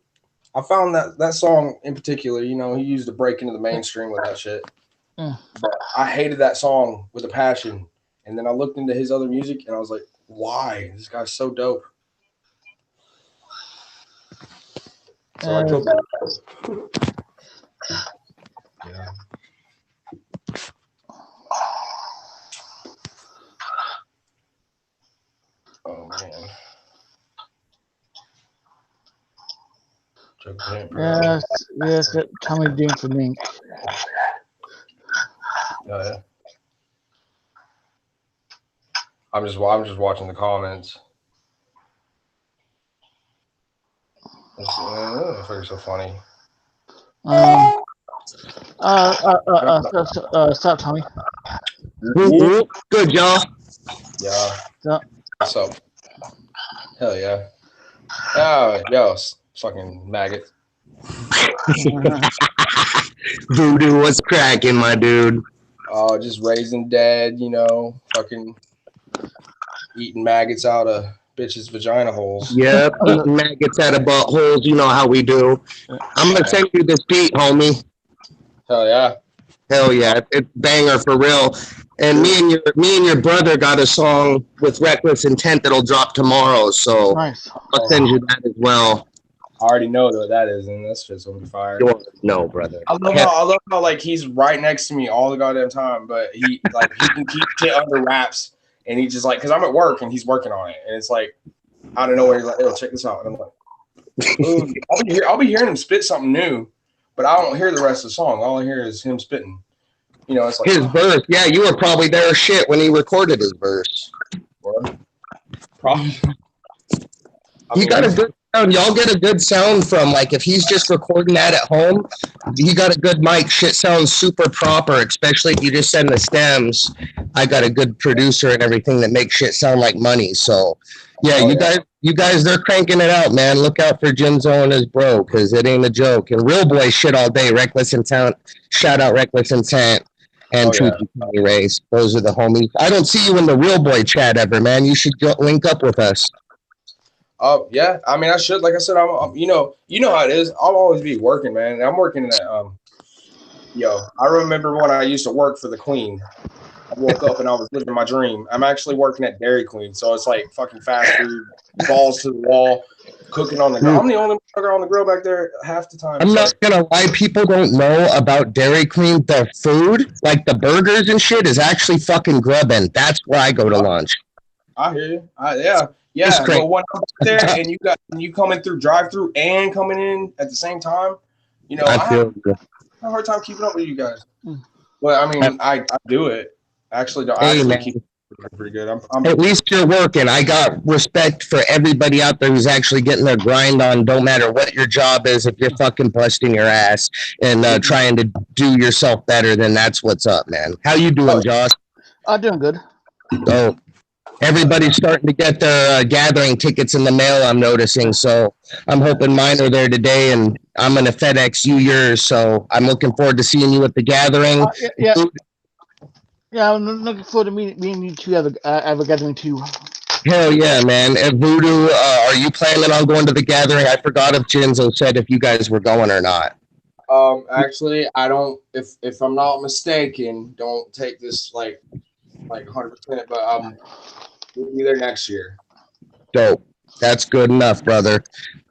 I found that song in particular, you know, he used to break into the mainstream with that shit. But I hated that song with a passion. And then I looked into his other music and I was like, why? This guy's so dope. So I killed him. Yeah. Oh man. Yes, Tommy Dean for me. Oh yeah. I'm just watching the comments. I figure so funny. Stop, Tommy. Good, y'all. Yeah. So, What's up? Hell yeah. Oh, yo, fucking maggot. Voodoo, what's cracking, my dude? Oh, just raising dead, you know, fucking eating maggots out of bitches' vagina holes. Yep, eating maggots out of buttholes. You know how we do. I'm gonna send you this beat, homie. Hell yeah. Hell yeah, it's banger for real. And me and your brother got a song with Reckless Intent that'll drop tomorrow. So nice. I'll send you that as well. I already know what that is, and that's just gonna be fire. No, brother. I love how like he's right next to me all the goddamn time, but he can keep shit under wraps, and he just like, because I'm at work and he's working on it, and it's like out of nowhere he's like, "Yo, check this out," and I'm like, ooh, I'll be hearing him spit something new, but I don't hear the rest of the song. All I hear is him spitting. You know, it's like his verse. Yeah, you were probably there shit when he recorded his verse. Probably. He got a good Y'all get a good sound from, like, if he's just recording that at home, he got a good mic. Shit sounds super proper, especially if you just send the stems. I got a good producer and everything that makes shit sound like money. So, yeah, you guys, they're cranking it out, man. Look out for Jinzo and his bro, because it ain't a joke. And Real Boy shit all day. Reckless Intent. Shout out Reckless Intent. And Truth Race. Those are the homies. I don't see you in the Real Boy chat ever, man. You should link up with us. Oh yeah, I mean I should. Like I said, I'm you know how it is. I'll always be working, man. I'm working at I remember when I used to work for the Queen. I woke up and I was living my dream. I'm actually working at Dairy Queen, so it's like fucking fast food, balls to the wall, cooking on the grill. I'm the only motherfucker on the grill back there half the time. I'm not gonna lie, people don't know about Dairy Queen. The food, like the burgers and shit, is actually fucking grubbing. That's where I go to lunch. I hear you. Yeah. But when I'm there and you coming through drive-through and coming in at the same time, I have a hard time keeping up with you guys. Well, I mean, I do it. Actually, keep it pretty good. I'm at least you're working. I got respect for everybody out there who's actually getting their grind on. Don't matter what your job is, if you're fucking busting your ass and trying to do yourself better, then that's what's up, man. How you doing, Josh? I'm doing good. Oh, everybody's starting to get their gathering tickets in the mail, I'm noticing. So I'm hoping mine are there today, and I'm going to FedEx you yours. So I'm looking forward to seeing you at the gathering. Yeah, I'm looking forward to meeting you two. Have a gathering too. Hell yeah, man. At Voodoo, are you planning on going to the gathering? I forgot if Jinzo said if you guys were going or not. Actually, I don't. If I'm not mistaken, don't take this like 100%. But we'll be there next year. Dope. That's good enough, brother.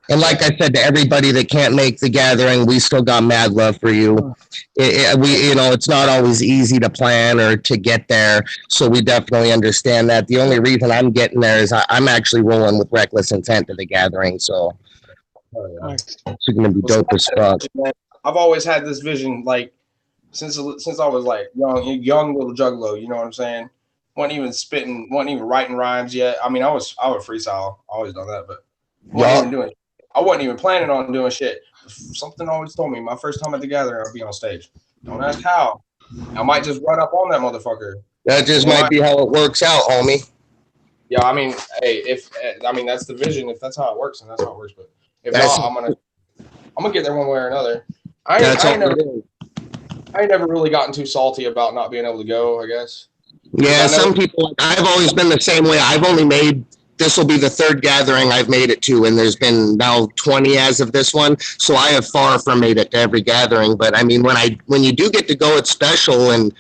And like I said to everybody that can't make the gathering, we still got mad love for you. It's not always easy to plan or to get there, so we definitely understand that. The only reason I'm getting there is I'm actually rolling with Reckless Intent to the gathering, so it's going to be dope as fuck. I've always had this vision, like since I was like young little Juggalo. You know what I'm saying? Wasn't even writing rhymes yet. I mean, I would freestyle, always done that, but I wasn't even planning on doing shit. Something always told me my first time at the gathering I'd be on stage. Don't ask how. I might just run up on that motherfucker. That just might be how it works out, homie. Yeah, I mean, hey, that's the vision. If that's how it works, then that's how it works. But if not, I'm gonna get there one way or another. I ain't never really gotten too salty about not being able to go, I guess. Yeah, some people, I've always been the same way. I've only made, this will be the third gathering I've made it to, and there's been now 20 as of this one, so I have far from made it to every gathering. But I mean, when you do get to go, it's special, and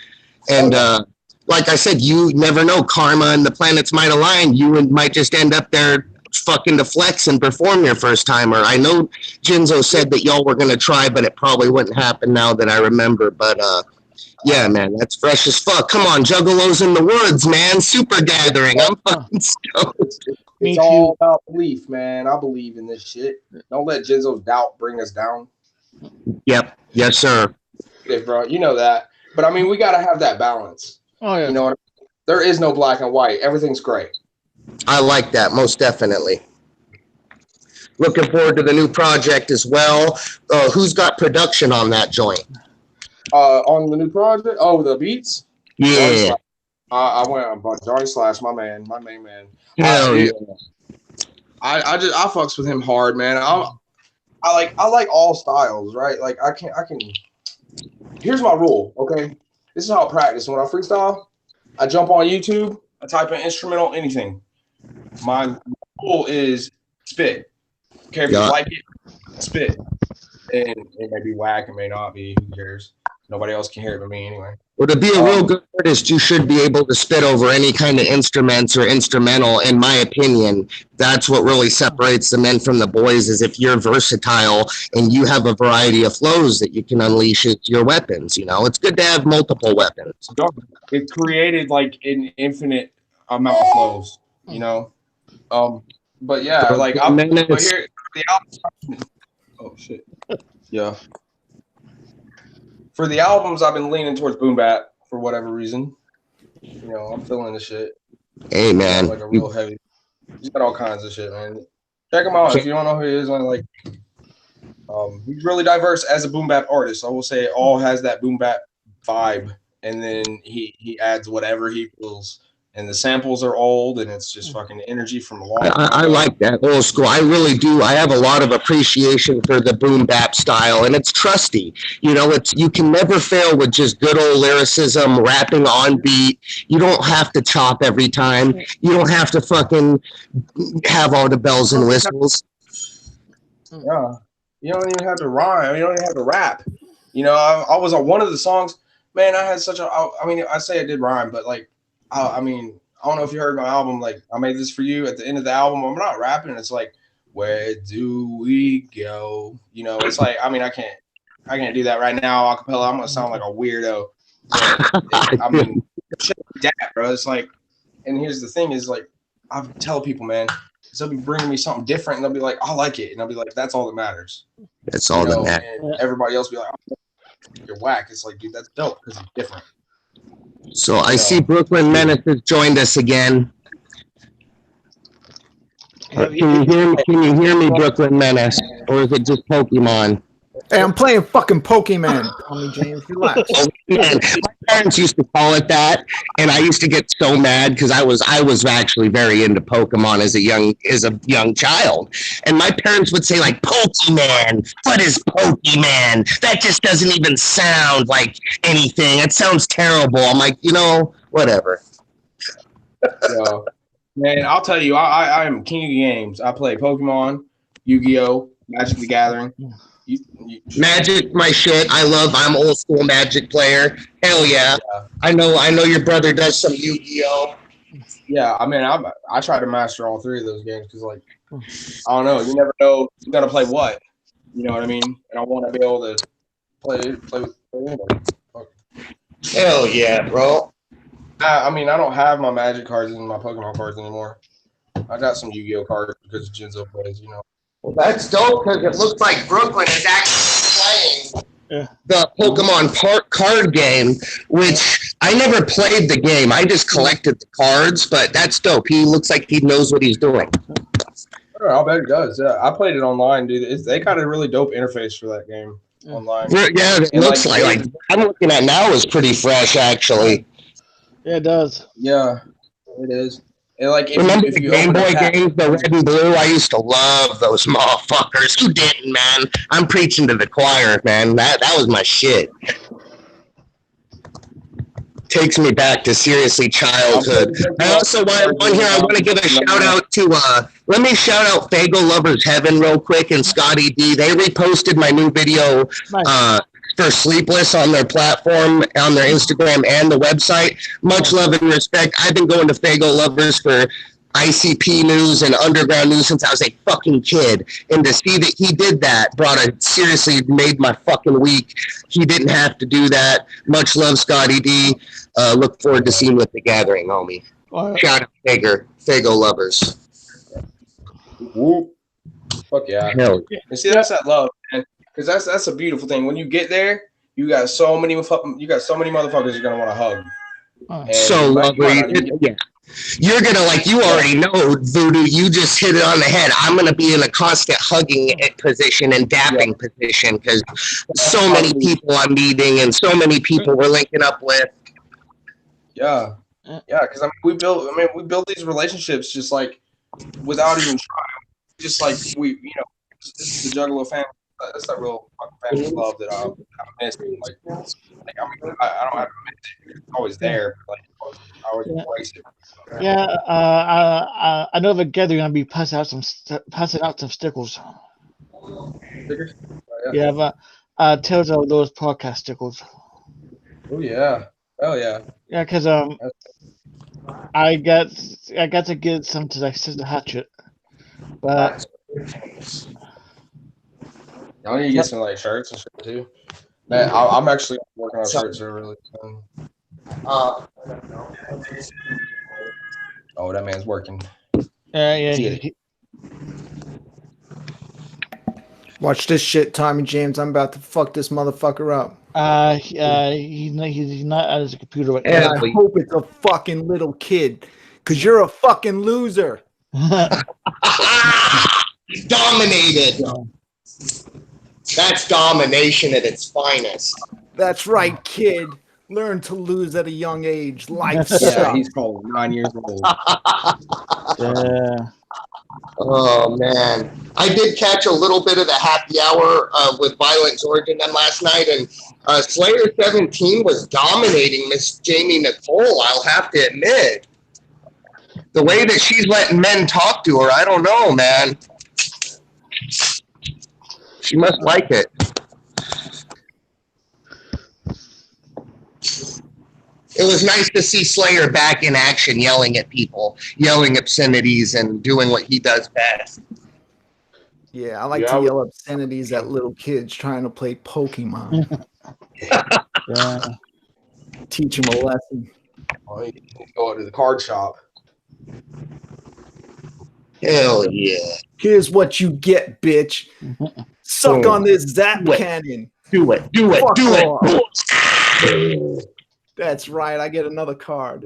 like I said, you never know, karma and the planets might align. You might just end up there fucking to flex and perform your first timer. I know Jinzo said that y'all were gonna try, but it probably wouldn't happen now that I remember. But yeah, man, that's fresh as fuck. Come on, Juggalos in the woods, man. Super gathering. I'm fucking stoked. It's all about belief, man. I believe in this shit. Don't let Jinzo's doubt bring us down. Yep. Yes, sir. Yeah, bro. You know that. But I mean, we gotta have that balance. Oh yeah. You know what I mean? There is no black and white. Everything's gray. I like that, most definitely. Looking forward to the new project as well. Who's got production on that joint? On the new project? Oh, the beats? Yeah. I went on Johnny Slash, my main man. Hell yeah. I fucks with him hard, man. I like all styles, right? Like I can. Here's my rule, okay? This is how I practice. When I freestyle, I jump on YouTube, I type in instrumental, anything. My rule is spit. Okay, if you like it, spit. And it may be whack, it may not be. Who cares? Nobody else can hear it but me anyway. Well, to be a real good artist, you should be able to spit over any kind of instruments or instrumental. In my opinion, that's what really separates the men from the boys, is if you're versatile and you have a variety of flows that you can unleash as your weapons. You know, it's good to have multiple weapons. It created like an infinite amount of flows, you know? But yeah, like but here the album. Oh shit. Yeah. For the albums, I've been leaning towards boom bap for whatever reason. You know, I'm feeling the shit. Hey man, like a real heavy. You got all kinds of shit, man. Check him out if you don't know who he is. He's really diverse as a boom bap artist. I will say it all has that boom bap vibe, and then he adds whatever he feels. And the samples are old, and it's just fucking energy from a long time I ago. like that old school. I really do. I have a lot of appreciation for the boom bap style, and it's trusty. You know, you can never fail with just good old lyricism, rapping on beat. You don't have to chop every time. You don't have to fucking have all the bells and whistles. Yeah, you don't even have to rhyme. You don't even have to rap. You know, I was on one of the songs. Man, I had such a. I mean, I say I did rhyme, but like. I mean, I don't know if you heard my album, like, I made this for you at the end of the album. I'm not rapping. It's like, where do we go? You know, it's like, I mean, I can't do that right now, acapella. I'm going to sound like a weirdo. I mean, shit like that, bro. It's like, and here's the thing is, like, I tell people, man, they'll be bringing me something different, and they'll be like, I like it. And I'll be like, that's all that matters. That's all that matters. And everybody else be like, oh, you're whack. It's like, dude, that's dope because it's different. So I see Brooklyn Menace has joined us again. Can you hear me, Brooklyn Menace? Or is it just Pokemon? Hey, I'm playing fucking Pokemon. Tommy James, relax. Man, my parents used to call it that, and I used to get so mad because I was actually very into Pokemon as a young child, and my parents would say like Pokemon. What is Pokemon? That just doesn't even sound like anything. It sounds terrible. I'm like, whatever. So, man, I'll tell you, I am king of games. I play Pokemon, Yu-Gi-Oh, Magic the Gathering. Magic, my shit. I'm old school Magic player. Hell yeah. I know your brother does some Yu-Gi-Oh. Yeah, I mean, I try to master all three of those games because, like, I don't know, you never know you gotta play what. You know what I mean? And I want to be able to play with anybody. Hell yeah, bro. I mean, I don't have my Magic cards and my Pokemon cards anymore. I got some Yu-Gi-Oh cards because Jinzo plays, you know. Well, that's dope because it looks like Brooklyn is actually playing the Pokemon card game, which I never played the game. I just collected the cards, but that's dope. He looks like he knows what he's doing. I'll bet he does. Yeah, I played it online, dude. They got a really dope interface for that game online. Yeah, it looks like I'm looking at now is pretty fresh, actually. Yeah, it does. Yeah, it is. And like, remember the Game Boy games, the red and blue? I used to love those motherfuckers. Who didn't, man? I'm preaching to the choir, man. That was my shit. Takes me back to seriously childhood. I also want to give a shout out to let me shout out Fago Lovers Heaven real quick and Scotty D. They reposted my new video for Sleepless on their platform, on their Instagram and the website. Much love and respect. I've been going to Fago Lovers for ICP news and underground news since I was a fucking kid. And to see that he did that seriously made my fucking week. He didn't have to do that. Much love, Scotty D. Look forward to seeing you at the gathering, homie. Shout out Fago Lovers. Whoop. Fuck yeah. Hell yeah. And see, that's that love, man. Because that's a beautiful thing. When you get there, you got so many motherfuckers you're gonna want to hug. So lovely. Yeah. You're gonna you already know, Voodoo. You just hit it on the head. I'm gonna be in a constant hugging position and dapping position because so many people I'm meeting and so many people we're linking up with. Yeah, because we build these relationships just like without even trying. Just like this is the Juggalo family. That's that real fucking family love that I'm missing. I don't have to miss it. It's always there. I always embrace it. Yeah, I know the gathering gonna be passing out some stickers. Stickers? Yeah, but Tales of those podcast stickers. Oh yeah. Oh yeah. Yeah, because I got to get some to like Sister Hatchet, but I need to get some shirts and shit too. Man, I'm actually working on shirts really soon. Oh, that man's working. Yeah. Watch this shit, Tommy James. I'm about to fuck this motherfucker up. He's not at his computer right And now. I hope it's a fucking little kid, because you're a fucking loser. Dominated. That's domination at its finest. That's right, kid. Learn to lose at a young age. Life Yeah, sucks. he's called 9 years old. Yeah. Oh man, I did catch a little bit of the happy hour with Violent George and them last night, and Slayer 17 was dominating Miss Jamie Nicole. I'll have to admit, the way that she's letting men talk to her, I don't know, man. She must like it. It was nice to see Slayer back in action, yelling at people, yelling obscenities, and doing what he does best. Yeah, I like to yell obscenities at little kids trying to play Pokemon. Yeah. Teach them a lesson. Oh, you can go to the card shop. Hell yeah. Here's what you get, bitch. Suck on this zap Do it. cannon. Do it. Fuck off. it. That's right. I get another card.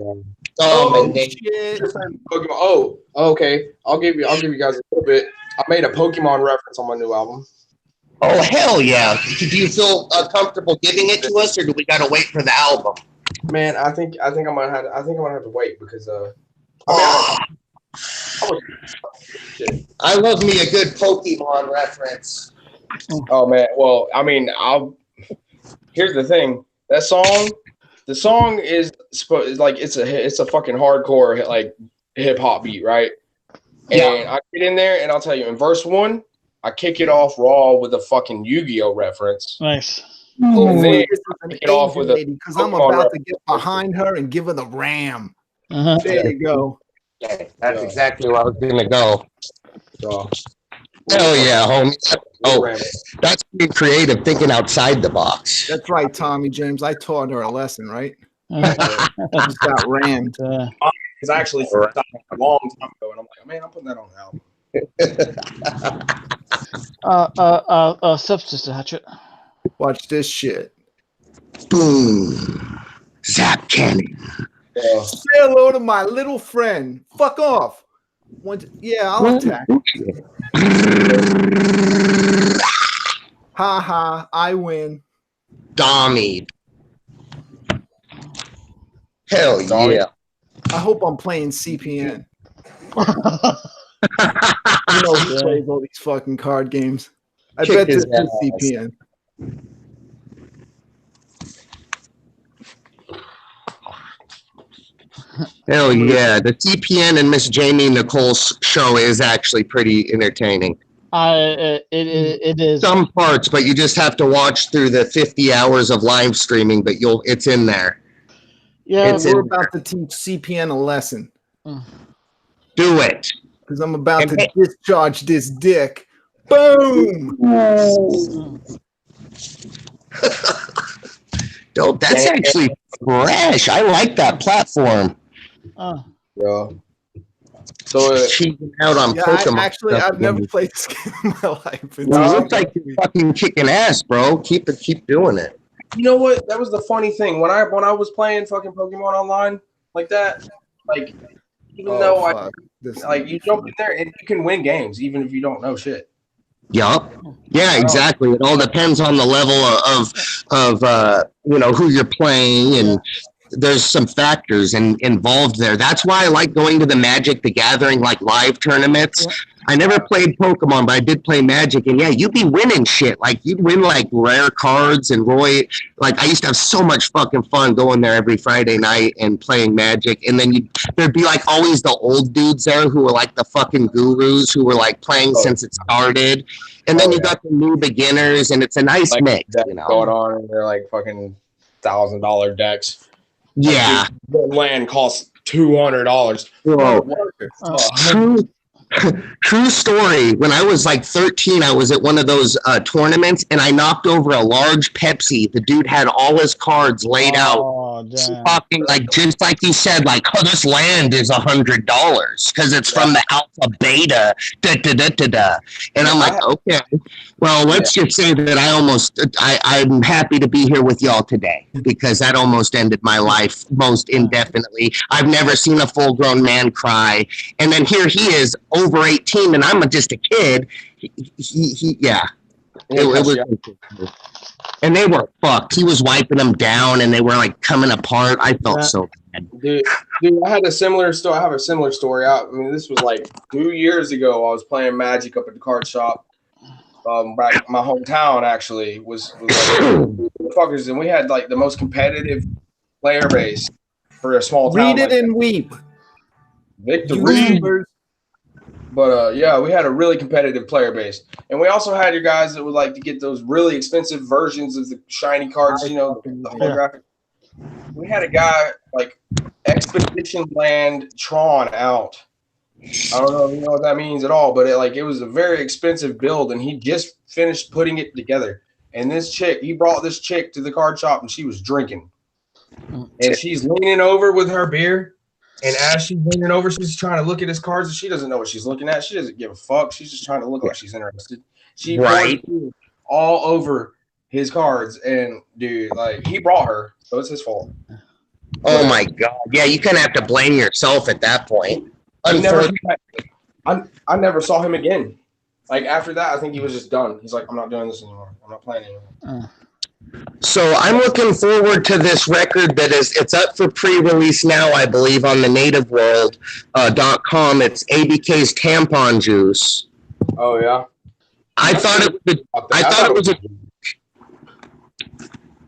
Oh, shit. Pokemon. Oh, okay. I'll give you guys a little bit. I made a Pokemon reference on my new album. Oh, hell yeah. Do you feel comfortable giving it to us, or do we got to wait for the album? Man, I think I'm gonna have to wait because I love me a good Pokemon reference. Oh man, well, I mean, here's the thing. The song is like it's a fucking hardcore like hip hop beat, right? And I get in there and I'll tell you, in verse 1, I kick it off raw with a fucking Yu-Gi-Oh reference. Nice. And then This is an kick it off with a because I'm Pokemon about to get behind her and give her the ram. Uh-huh. There you go. Okay, that's exactly where I was going to go. So, Hell yeah, homie. Oh, ram. that's being creative, thinking outside the box. That's right, Tommy James. I taught her a lesson, right? Uh-huh. I just got rammed. Because I actually thought that a long time ago, and I'm like, man, I'm putting that on the album. Substance Hatchet. Watch this shit. Boom. Zap cannon. Yeah. Say hello to my little friend. Fuck off. I'll attack. Ha ha, I win. Dommy. Hell yeah. I hope I'm playing CPN. You know who plays all these fucking card games. I Kick bet his this is ass. CPN. Hell yeah. The CPN and Miss Jamie Nicole's show is actually pretty entertaining. It is. Some parts, but you just have to watch through the 50 hours of live streaming, but it's in there. Yeah, We're about to teach CPN a lesson. Do it. Because I'm about to discharge this dick. Boom! Dope. That's actually fresh. I like that platform. Yeah. So Cheating out on Pokemon. I've never played this game in my life. It looks like you're fucking kicking ass, bro. Keep doing it. you know what? That was the funny thing when I was playing fucking Pokemon online like that. Like even though you jump in there and you can win games even if you don't know shit. Yup. Yeah, exactly. It all depends on the level of who you're playing, and there's some factors involved there. That's why I like going to the Magic the Gathering like live tournaments. Yeah. I never played Pokemon, but I did play Magic, and yeah, you'd be winning shit. Like you'd win like rare cards and Roy. Like I used to have so much fucking fun going there every Friday night and playing Magic, and then there'd be like always the old dudes there who were like the fucking gurus who were like playing since it started, and then you got the new beginners, and it's a nice like mix, going on, and they're like fucking $1,000 decks. Yeah, the land costs $200. True story. When I was like 13, I was at one of those tournaments, and I knocked over a large Pepsi. The dude had all his cards laid out, fucking like just like you said, like, oh, this land is $100 because it's from the alpha beta. And I'm like, okay, well, let's just say that I'm happy to be here with y'all today because that almost ended my life most indefinitely. I've never seen a full-grown man cry, and then here he is over 18 and I'm just a kid. Yeah. It was, and they were fucked. He was wiping them down and they were like coming apart. I felt so bad. Dude, I had a similar story. I have a similar story. I mean, this was like 2 years ago. I was playing Magic up at the card shop. Back my hometown actually was like, fuckers, and we had like the most competitive player base for a small town. Read it and weep. Victory. But yeah, we had a really competitive player base, and we also had your guys that would like to get those really expensive versions of the shiny cards, the holographic. We had a guy like Expedition Land Tron out. I don't know if you know what that means at all, but it was a very expensive build, and he just finished putting it together. And he brought this chick to the card shop, and she was drinking, and she's leaning over with her beer. And as she's leaning over, she's trying to look at his cards, and she doesn't know what she's looking at. She doesn't give a fuck. She's just trying to look like she's interested. She poured all over his cards, and dude, like he brought her, so it's his fault. Oh my god! Yeah, you kind of have to blame yourself at that point. I never saw him again. Like after that, I think he was just done. He's like, I'm not doing this anymore. I'm not playing anymore. So I'm looking forward to this record it's up for pre-release now, I believe, on the nativeworld.com. It's ABK's Tampon Juice. Oh yeah. I thought it was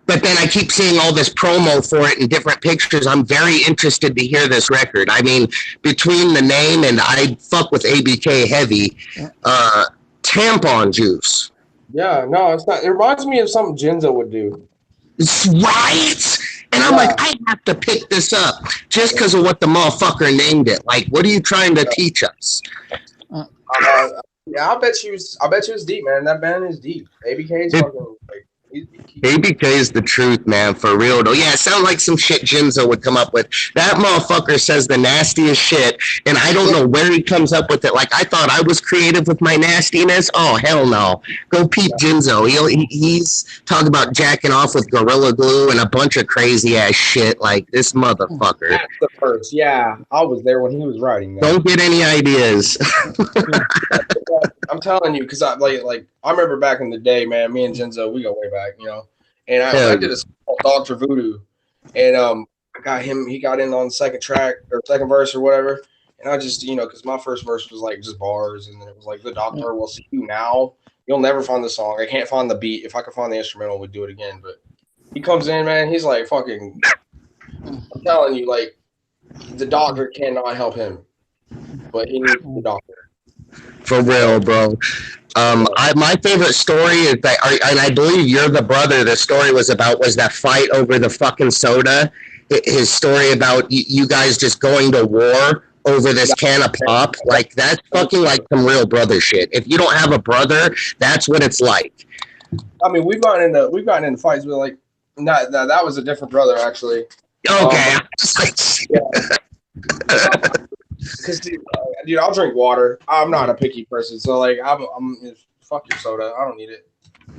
but then I keep seeing all this promo for it and different pictures. I'm very interested to hear this record. I mean, between the name and I fuck with ABK heavy, Tampon Juice. Yeah, no, it's not. It reminds me of something Jinzo would do. Right? And I'm like, I have to pick this up just because of what the motherfucker named it. Like, what are you trying to teach us? Yeah, I bet she was deep, man. That band is deep. ABK is fucking like. ABK is the truth, man, for real though. Yeah, it sounds like some shit Jinzo would come up with. That motherfucker says the nastiest shit, and I don't know where he comes up with it. Like, I thought I was creative with my nastiness. Oh, hell no. Go peep Jinzo. He's talking about jacking off with Gorilla Glue and a bunch of crazy ass shit. Like, this motherfucker. That's the first. Yeah, I was there when he was writing that. Don't get any ideas. I'm telling you, because I remember back in the day, man, me and Jinzo, we go way back, and I did a song called Dr. Voodoo, and I got him, he got in on the second track or second verse or whatever, and I just, because my first verse was like just bars, and then it was like, the doctor will see you now, you'll never find the song, I can't find the beat, if I could find the instrumental, we'd do it again, but he comes in, man, he's like fucking, I'm telling you, like, the doctor cannot help him, but he needs the doctor. For real, bro. My favorite story is that, and I believe you're the brother the story was about, was that fight over the fucking soda. His story about you guys just going to war over this can of pop. Like, that's fucking like some real brother shit. If you don't have a brother, that's what it's like. I mean, we've gotten into fights with like, that was a different brother actually. Okay. Because dude, I'll drink water. I'm not a picky person, so like, I'm fuck your soda. I don't need it.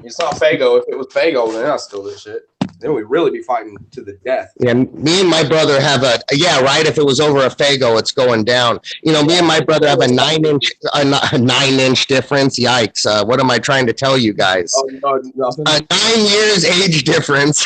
It's not Faygo. If it was Faygo, then I'll steal this shit. Then we'd really be fighting to the death. Yeah, me and my brother have right. If it was over a Faygo, it's going down. Me and my brother have a 9-inch difference. Yikes! What am I trying to tell you guys? Oh, no, nothing. 9 years age difference.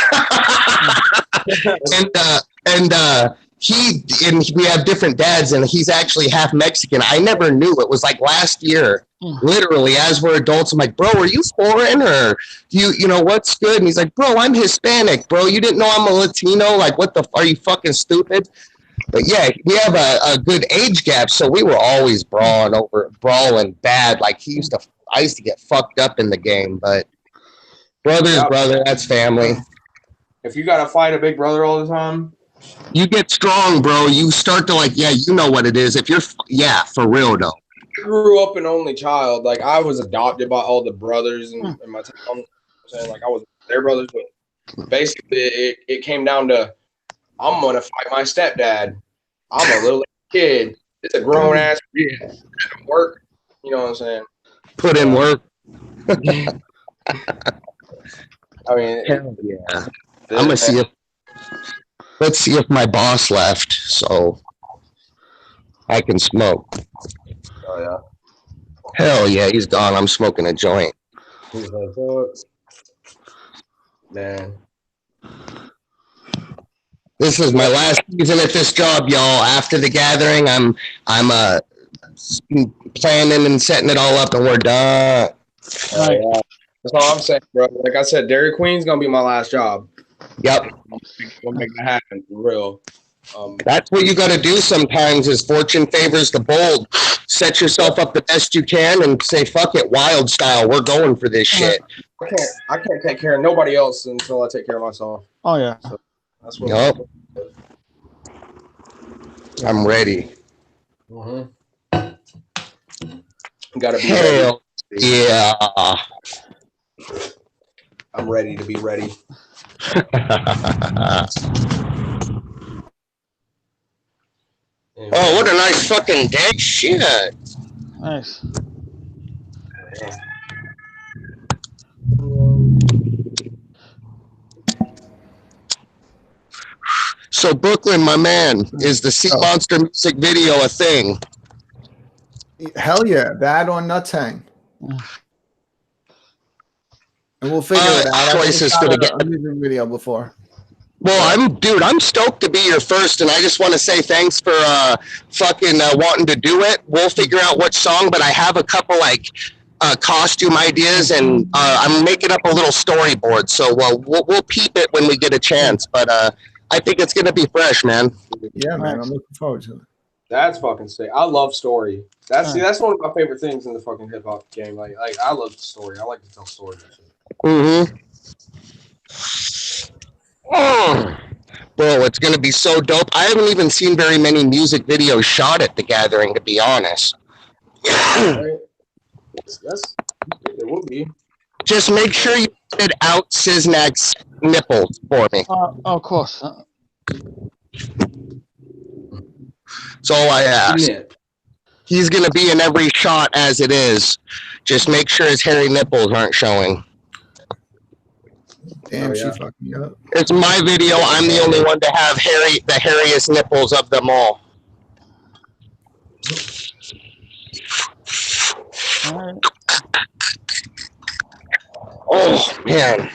and we have different dads, and he's actually half Mexican. I never knew. It was like last year, literally, as we're adults. I'm like, bro, are you foreign or you know what's good? And he's like, bro, I'm Hispanic, bro. You didn't know I'm a Latino? Like, what the? Are you fucking stupid? But yeah, we have a good age gap, so we were always brawling bad. Like I used to get fucked up in the game, but brother's brother, that's family. If you gotta fight a big brother all the time, you get strong, bro. You start to you know what it is. If you're, for real though. I grew up an only child. Like, I was adopted by all the brothers in my town. Like, I was their brothers, but basically it came down to, I'm gonna fight my stepdad. I'm a little kid. It's a grown ass kid. Work. You know what I'm saying? Put in work. I mean, hell yeah. I'm gonna see if. Let's see if my boss left, so I can smoke. Oh yeah. Hell yeah, he's gone. I'm smoking a joint. He's like, what? Man. This is my last season at this job, y'all. After the gathering, I'm planning and setting it all up, and we're done. Oh, yeah. That's all I'm saying, bro. Like I said, Dairy Queen's gonna be my last job. Yep. We'll make that happen for real. That's what you got to do sometimes is fortune favors the bold. Set yourself up the best you can and say, fuck it, wild style. We're going for this shit. I can't take care of nobody else until I take care of myself. Oh, yeah. So that's what I'm ready. Mm-hmm. Gotta be Hell ready. Yeah. I'm ready to be ready. Oh, what a nice fucking day. Shit. Nice. So, Brooklyn, my man, is the Sea Monster music video a thing? Hell yeah, that or nuts hang. And we'll figure it out. Choices for the a music video before. Well, I'm stoked to be your first, and I just want to say thanks for fucking wanting to do it. We'll figure out which song, but I have a couple like costume ideas, and I'm making up a little storyboard. So we'll peep it when we get a chance. But I think it's gonna be fresh, man. Yeah, man, I'm looking forward to it. That's fucking sick. I love story. That's one of my favorite things in the fucking hip hop game. Like I love the story. I like to tell stories and shit. Mm-hmm. Oh, bro, it's gonna be so dope. I haven't even seen very many music videos shot at the gathering, to be honest. Right? It will be. Just make sure you edit out Siznak's nipples for me. Of course. That's all I ask. He's gonna be in every shot as it is. Just make sure his hairy nipples aren't showing. Damn, she fucked me up. It's my video. I'm the only one to have the hairiest nipples of them all. Oh, man.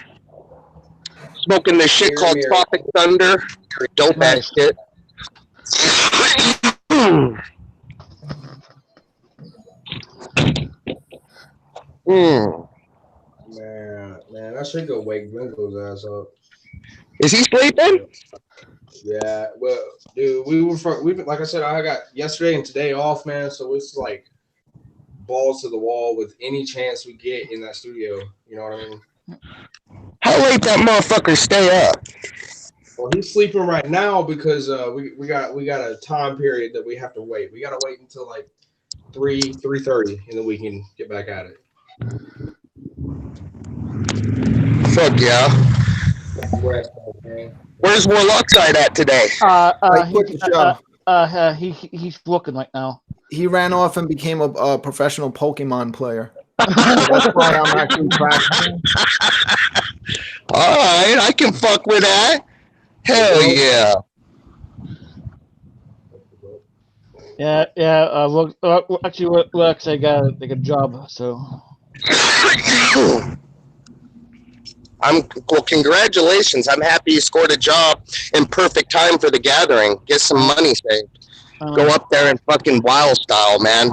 Smoking this shit called Tropic Thunder. Dope ass shit. Man, I should go wake Blinko's ass up. Is he sleeping? Yeah, well, dude, we've like I said, I got yesterday and today off, man. So it's like balls to the wall with any chance we get in that studio. You know what I mean? How late that motherfucker stay up? Well, he's sleeping right now because we got a time period that we have to wait. We got to wait until like 3:30, and then we can get back at it. Fuck yeah. Where's Warloxide at today? He's working right now. He ran off and became a professional Pokemon player. That's why I'm actually practicing. All right, I can fuck with that. Hell yeah. Yeah. Actually, Warloxide got like a job, so. Well, congratulations. I'm happy you scored a job in perfect time for the gathering. Get some money saved. Go up there and fucking wild style, man.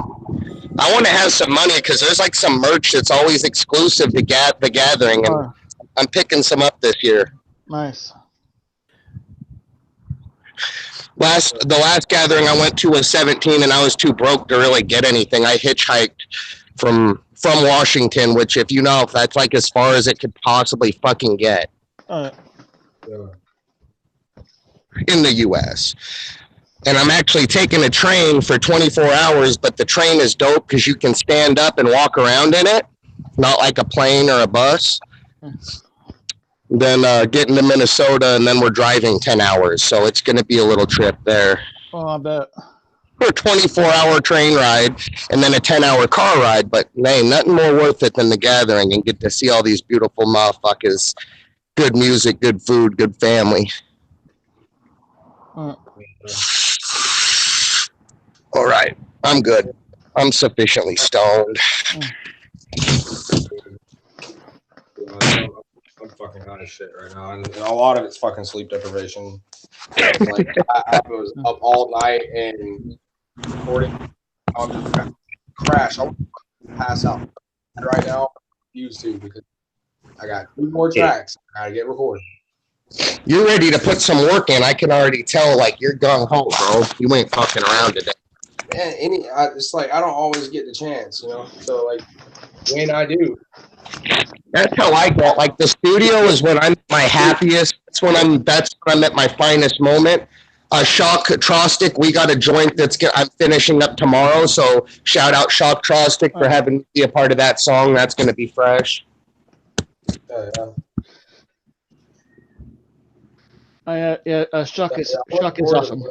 I want to have some money because there's like some merch that's always exclusive to the gathering, and I'm picking some up this year. Nice. The last gathering I went to was 17, and I was too broke to really get anything. I hitchhiked from Washington, which, if you know, that's like as far as it could possibly fucking get in the U.S. And I'm actually taking a train for 24 hours, but the train is dope because you can stand up and walk around in it, not like a plane or a bus. Then getting to Minnesota, and then we're driving 10 hours, so it's going to be a little trip there. Oh, I bet. For a 24-hour train ride and then a 10-hour car ride, but man, nothing more worth it than the gathering and get to see all these beautiful motherfuckers. Good music, good food, good family. All right, I'm good. I'm sufficiently stoned. I'm fucking high as shit right now, and a lot of it's fucking sleep deprivation. Like I was up all night and recording. I'll just crash. I'll pass out right now. Used to because I got 2 more tracks. I gotta get recorded. You're ready to put some work in. I can already tell. Like you're gung ho, bro. You ain't fucking around today. Man, it's like I don't always get the chance, you know. So like when I do. That's how I get. Like the studio is when I'm at my happiest. That's when I'm at my finest moment. Shock Trostic, we got a joint I'm finishing up tomorrow. So shout out Shock Trostic for having me be a part of that song. That's gonna be fresh. Shock is awesome.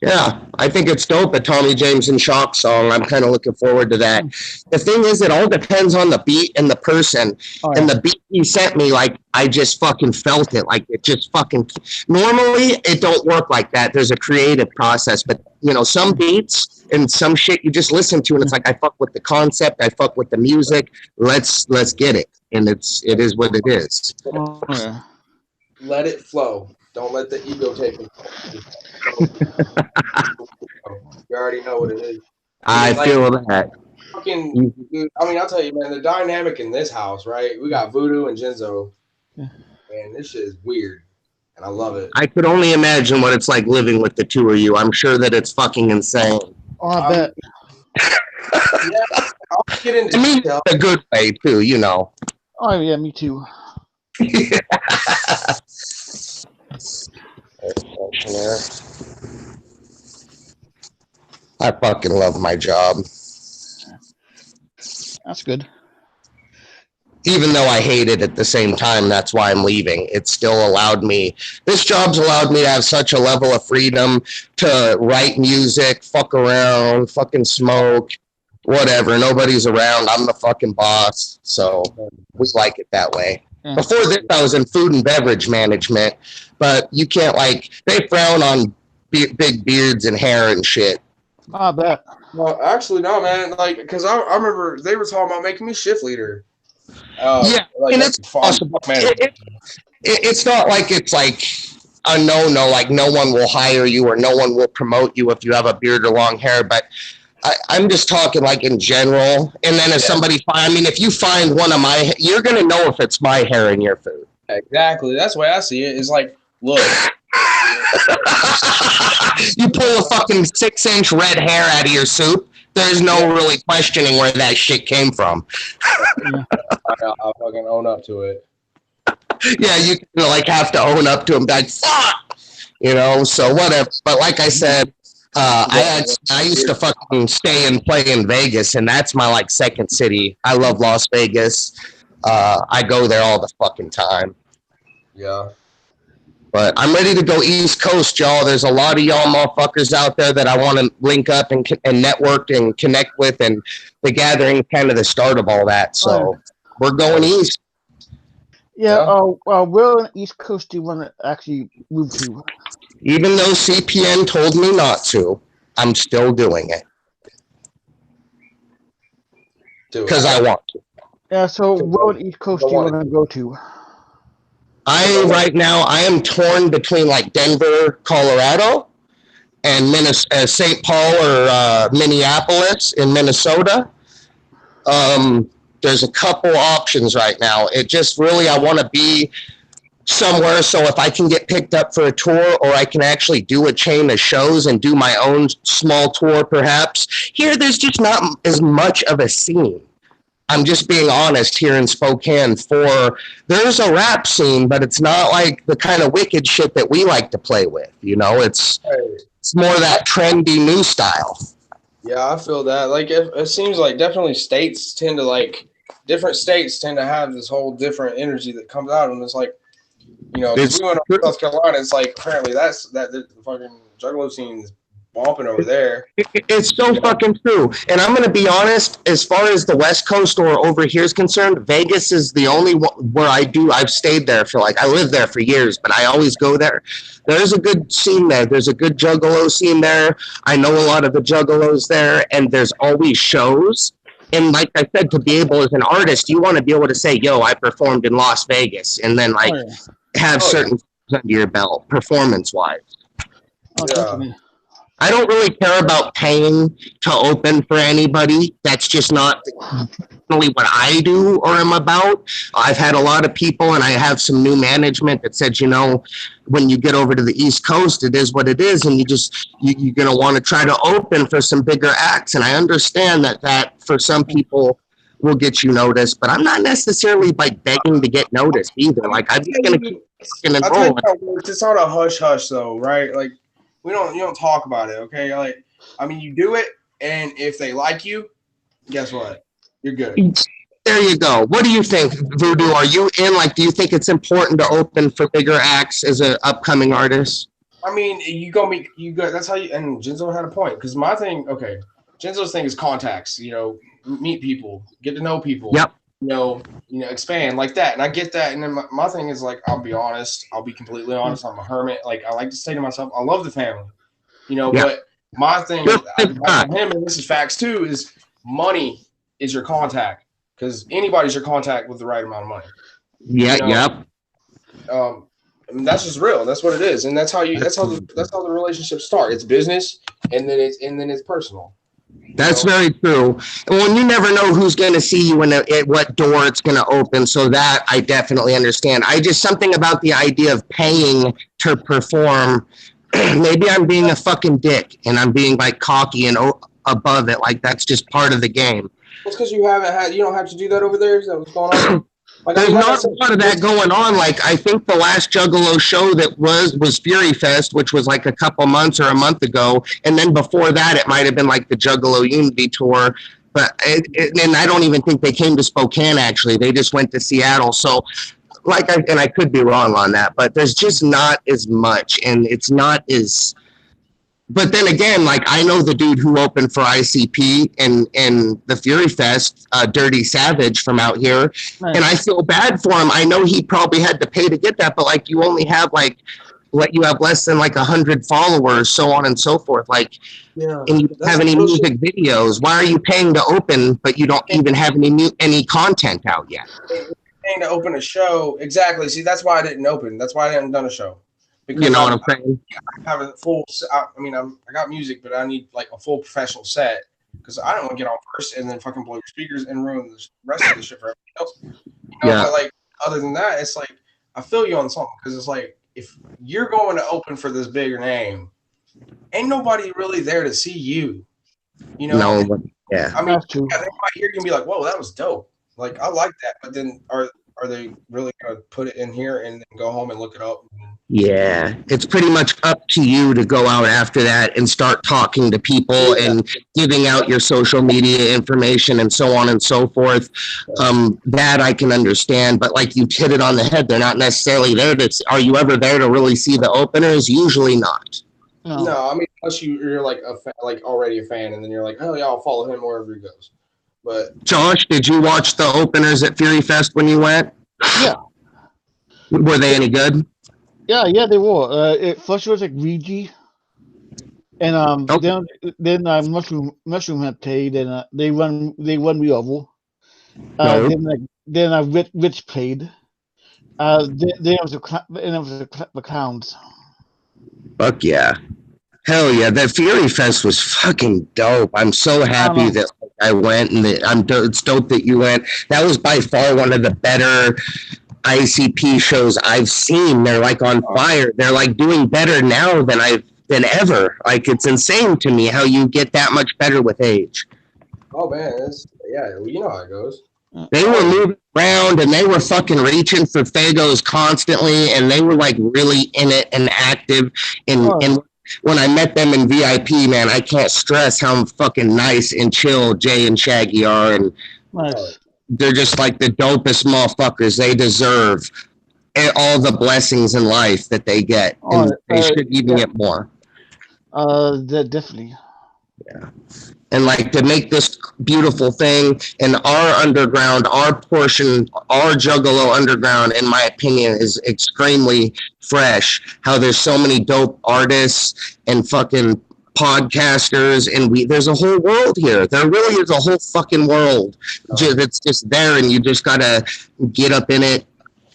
Yeah, I think it's dope, a Tommy James and Shock song. I'm kind of looking forward to that. The thing is, it all depends on the beat and the person. And the beat he sent me, like, I just fucking felt it. Like, it just fucking... Normally, it don't work like that. There's a creative process. But, you know, some beats and some shit you just listen to, and it's like, I fuck with the concept. I fuck with the music. Let's get it. And it is what it is. Let it flow. Don't let the ego take it. You already know what it is. I feel that. Fucking, dude, I mean, I'll tell you, man, the dynamic in this house, right? We got Voodoo and Genzo. And this shit is weird. And I love it. I could only imagine what it's like living with the two of you. I'm sure that it's fucking insane. Oh, I bet. Yeah, I'll get into detail. A good way, too, you know. Oh, yeah, me too. I fucking love my job. That's good. Even though I hate it at the same time, that's why I'm leaving. It's still allowed me, this job's allowed me to have such a level of freedom to write music, fuck around, fucking smoke, whatever. Nobody's around. I'm the fucking boss. So we like it that way. Before this, I was in food and beverage management, but you can't, like, they frown on big beards and hair and shit. I bet. Well, actually, no, man. Like, because I remember they were talking about making me shift leader. Yeah, like, and it's possible. It's not like it's like a no. Like, no one will hire you or no one will promote you if you have a beard or long hair, but I'm just talking like in general. And then if if you find one of my, you're going to know if it's my hair in your food. Exactly. That's the way I see it. It's like, look. You pull a fucking 6-inch red hair out of your soup. There's no really questioning where that shit came from. I'll fucking own up to it. Yeah, you like have to own up to him. Like, fuck! You know, so whatever. But like I said, I used to fucking stay and play in Vegas, and that's my like second city. I love Las Vegas. I go there all the fucking time. Yeah. But I'm ready to go East Coast, y'all. There's a lot of y'all motherfuckers out there that I want to link up and network and connect with, and the gathering is kind of the start of all that. So we're going east. Yeah. Where on the East Coast do you want to actually move to? Even though CPN told me not to, I'm still doing it. Because I want to. Yeah, so where on the East Coast do you want to go to? Right now, I am torn between like Denver, Colorado, and St. Paul or Minneapolis in Minnesota. There's a couple options right now. It just really, I want to be somewhere, so if I can get picked up for a tour, or I can actually do a chain of shows and do my own small tour perhaps. Here, there's just not as much of a scene. I'm just being honest here in Spokane. There's a rap scene, but it's not like the kind of wicked shit that we like to play with. You know, it's more that trendy new style. Yeah, I feel that. Like, it seems like definitely different states tend to have this whole different energy that comes out of them. It's like, you know, we went to South Carolina. It's like apparently the fucking Juggalo scene is bumping over there. It's so fucking true. And I'm going to be honest, as far as the West Coast or over here is concerned, Vegas is the only where I've stayed there for I lived there for years, but I always go there. There's a good scene there. There's a good Juggalo scene there. I know a lot of the Juggalos there, and there's always shows. And like I said, to be able as an artist, you want to be able to say, yo, I performed in Las Vegas, and then have certain under your belt performance-wise. Yeah. I don't really care about paying to open for anybody. That's just not really what I do or am about. I've had a lot of people, and I have some new management that said, when you get over to the East Coast, it is what it is, and you're going to want to try to open for some bigger acts. And I understand that for some people will get you noticed, but I'm not necessarily begging to get noticed either. I'm just going to keep enrolling. It's not a hush-hush, though, right? You don't talk about it, okay? You do it, and if they like you, guess what? You're good. There you go. What do you think, Voodoo? Are you in? Do you think it's important to open for bigger acts as an upcoming artist? You go meet you go. That's how you. And Genzo had a point, because my thing, okay, Genzo's thing is contacts. Meet people, get to know people. Yep. Expand like that. And I get that. And then my thing is I'll be honest. I'll be completely honest. I'm a hermit. I like to say to myself, I love the family, but my thing about him, and this is facts too, is money is your contact, because anybody's your contact with the right amount of money. Yeah. Yep. That's just real. That's what it is. And that's how the relationships start. It's business, and then it's personal. That's very true. Well, you never know who's going to see you and at what door it's going to open. So that I definitely understand. Something about the idea of paying to perform. Maybe I'm being a fucking dick and I'm being cocky and above it. That's just part of the game. It's because you don't have to do that over there. Is that what's going on? There's not a lot of that going on. I think the last Juggalo show that was Fury Fest, which was a couple months or a month ago. And then before that, it might have been the Juggalo Unity Tour. But and I don't even think they came to Spokane, actually. They just went to Seattle. So, and I could be wrong on that, but there's just not as much. And it's not as... But then again, I know the dude who opened for ICP and the Fury Fest, Dirty Savage from out here, nice. And I feel bad for him. I know he probably had to pay to get that, but you only have you have less than 100 followers, so on and so forth. And you don't have any music videos. Why are you paying to open, but you don't even have any content out yet? Paying to open a show, exactly. See, that's why I didn't open. That's why I haven't done a show. Because you know what I'm saying? I have a full. I got music, but I need a full professional set, because I don't want to get on first and then fucking blow your speakers and ruin the rest of the shit for everybody else. But other than that, it's I feel you on something, because it's if you're going to open for this bigger name, ain't nobody really there to see you. No, but yeah. They might hear you and be like, "Whoa, that was dope." I like that, but then are they really going to put it in here and then go home and look it up? Yeah, it's pretty much up to you to go out after that and start talking to people and giving out your social media information and so on and so forth. That I can understand, but you hit it on the head. They're not necessarily there are you ever there to really see the openers? Usually not. No, unless you're already a fan, and then you're oh yeah, I'll follow him wherever he goes. But Josh, did you watch the openers at Fury Fest when you went? Yeah. Were they any good? Yeah, they were. First it was Ouija, and then Mushroom had played, and they won me over. Then Rich played. Then it was the Clowns. Fuck yeah. Hell yeah, that Fury Fest was fucking dope. I'm so happy that I went, and it's dope that you went. That was by far one of the better ICP shows I've seen. They're on fire. They're doing better now than ever. It's insane to me how you get that much better with age. Oh man, you know how it goes. They were moving around and they were fucking reaching for Fagos constantly, and they were really in it and active. And when I met them in VIP, man, I can't stress how fucking nice and chill Jay and Shaggy are, and they're just the dopest motherfuckers. They deserve all the blessings in life that they get, and they should even get more. Definitely. And like to make this beautiful thing in our underground, our portion, our Juggalo underground, in my opinion, is extremely fresh. How there's so many dope artists and fucking podcasters, and there's a whole world here. There really is a whole fucking world. It's just there, and you just gotta get up in it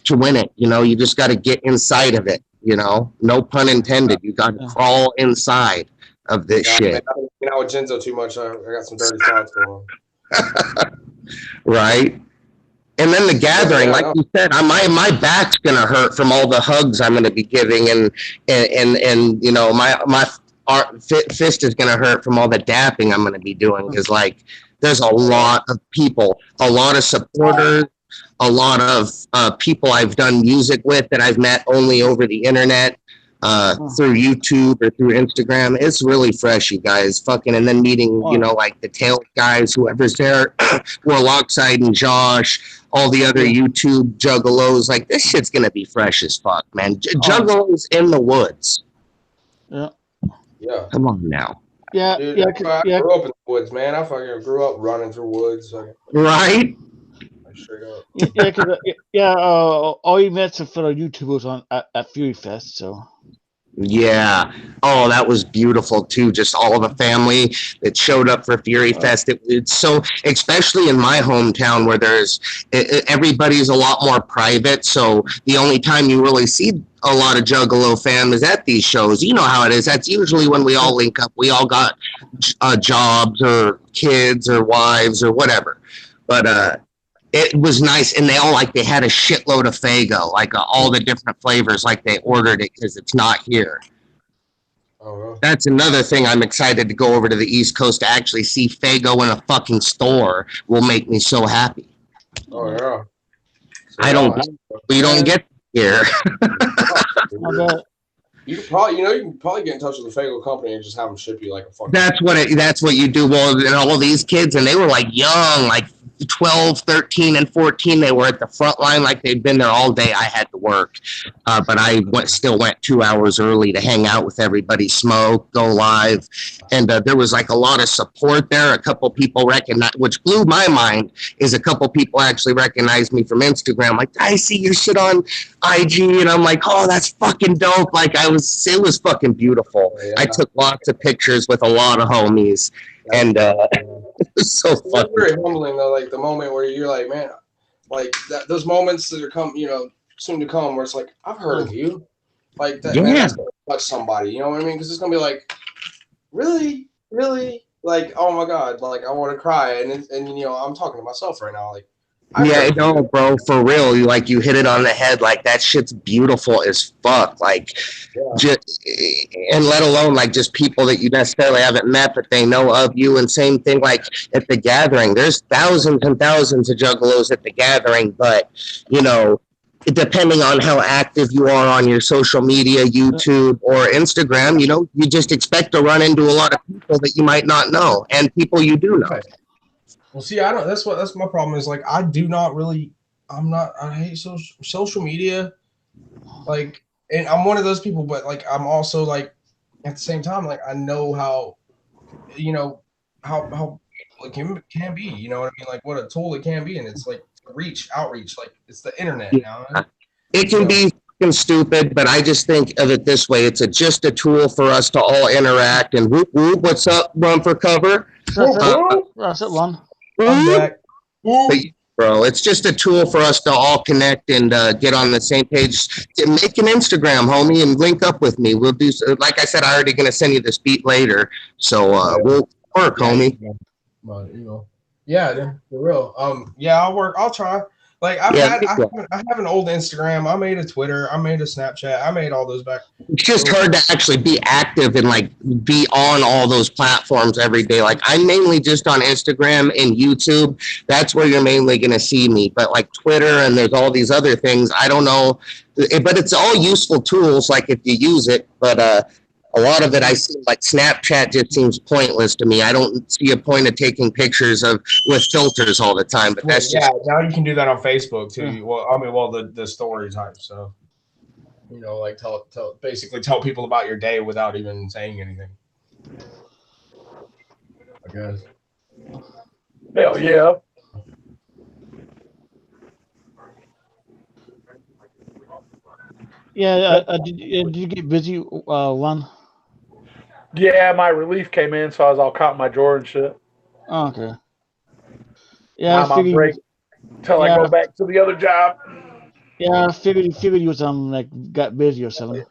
to win it. You know, you just gotta get inside of it. You know, no pun intended. You gotta crawl inside of this shit. Man, I've been hanging out with Genzo too much. I got some dirty thoughts going on. Right. And then the gathering, like you said, my back's gonna hurt from all the hugs I'm gonna be giving, and you know my fist is gonna hurt from all the dapping I'm gonna be doing, because like there's a lot of people, a lot of supporters, a lot of people I've done music with that I've met only over the internet. Through YouTube or through Instagram. It's really fresh, you guys. Fucking, and then meeting, you know, like the tail guys, whoever's there, Warloxide and Josh, all the other YouTube juggalos. Like, this shit's gonna be fresh as fuck, man. Juggalos in the woods. Yeah. Yeah. Come on now. Yeah. Dude, Yeah. I grew up in the woods, man. I fucking grew up running through woods. Right? Straight up. Yeah. All you met some fellow YouTubers on at Fury Fest, so. Yeah. Oh, that was beautiful too. Just all the family that showed up for Fury Fest. It's so, especially in my hometown where everybody's a lot more private. So the only time you really see a lot of Juggalo fam is at these shows. You know how it is. That's usually when we all link up. We all got jobs or kids or wives or whatever. But it was nice, and they had a shitload of Faygo, all the different flavors, like they ordered it because it's not here. Oh, really? That's another thing I'm excited to go over to the East Coast to actually see Faygo in a fucking store will make me so happy. Oh, yeah. We don't get here. You can probably get in touch with the Faygo company and just have them ship you like a fucking. That's what you do. Well, and all these kids, and they were like young, like 12, 13, and 14. They were at the front line, like they'd been there all day. I had to work, but I still went 2 hours early to hang out with everybody, smoke, go live, and there was like a lot of support there. A couple people recognized, which blew my mind, is a couple people actually recognized me from Instagram. Like, I see your shit on IG, and I'm like, oh, that's fucking dope. Like, it was fucking beautiful. Yeah. I took lots of pictures with a lot of homies. And it was so fun. It's very humbling though, like the moment where you're like, man, like those moments that are soon to come, where it's like, I've heard of you, like that. Yeah. Man, that's gonna touch somebody, you know what I mean? Because it's gonna be like, really, like, oh my god, like I want to cry, and I'm talking to myself right now, like. Yeah, no, bro, for real. You hit it on the head. Like, that shit's beautiful as fuck. Like, and let alone like just people that you necessarily haven't met, but they know of you. And same thing, like at the gathering, there's thousands and thousands of juggalos at the gathering. But depending on how active you are on your social media, YouTube or Instagram, you just expect to run into a lot of people that you might not know and people you do know. Well, see, I don't. That's my problem. Is like I do not really. I hate social media. Like, and I'm one of those people, but like I'm also like at the same time, like I know how it can be. You know what I mean? Like what a tool it can be, and it's like outreach. Like it's the internet now. It can be fucking stupid, but I just think of it this way: it's just a tool for us to all interact. And whoop whoop, what's up? Run for cover. That's it, one. Bro, it's just a tool for us to all connect and get on the same page. Make an Instagram, homie, and link up with me. We'll do. Like I said, I'm already gonna send you this beat later, so we'll work, homie. But yeah, for real. Yeah, I'll work. I'll try. Like I have an old Instagram. I made a Twitter. I made a Snapchat. I made all those back. It's just hard to actually be active and like be on all those platforms every day. Like I'm mainly just on Instagram and YouTube. That's where you're mainly going to see me. But like Twitter and there's all these other things. I don't know, but it's all useful tools. Like if you use it, but a lot of it, I see like Snapchat just seems pointless to me. I don't see a point of taking pictures with filters all the time. But that's now you can do that on Facebook too. Yeah. Well, the story type stuff. Like basically tell people about your day without even saying anything. I guess. Hell yeah. Yeah, did you get busy one? Yeah, my relief came in, so I was all caught in my drawer and shit. Oh, okay. Yeah, Now I I'm on figured. break until I Yeah, go back to the other job. yeah, I figured you was like got busy or something.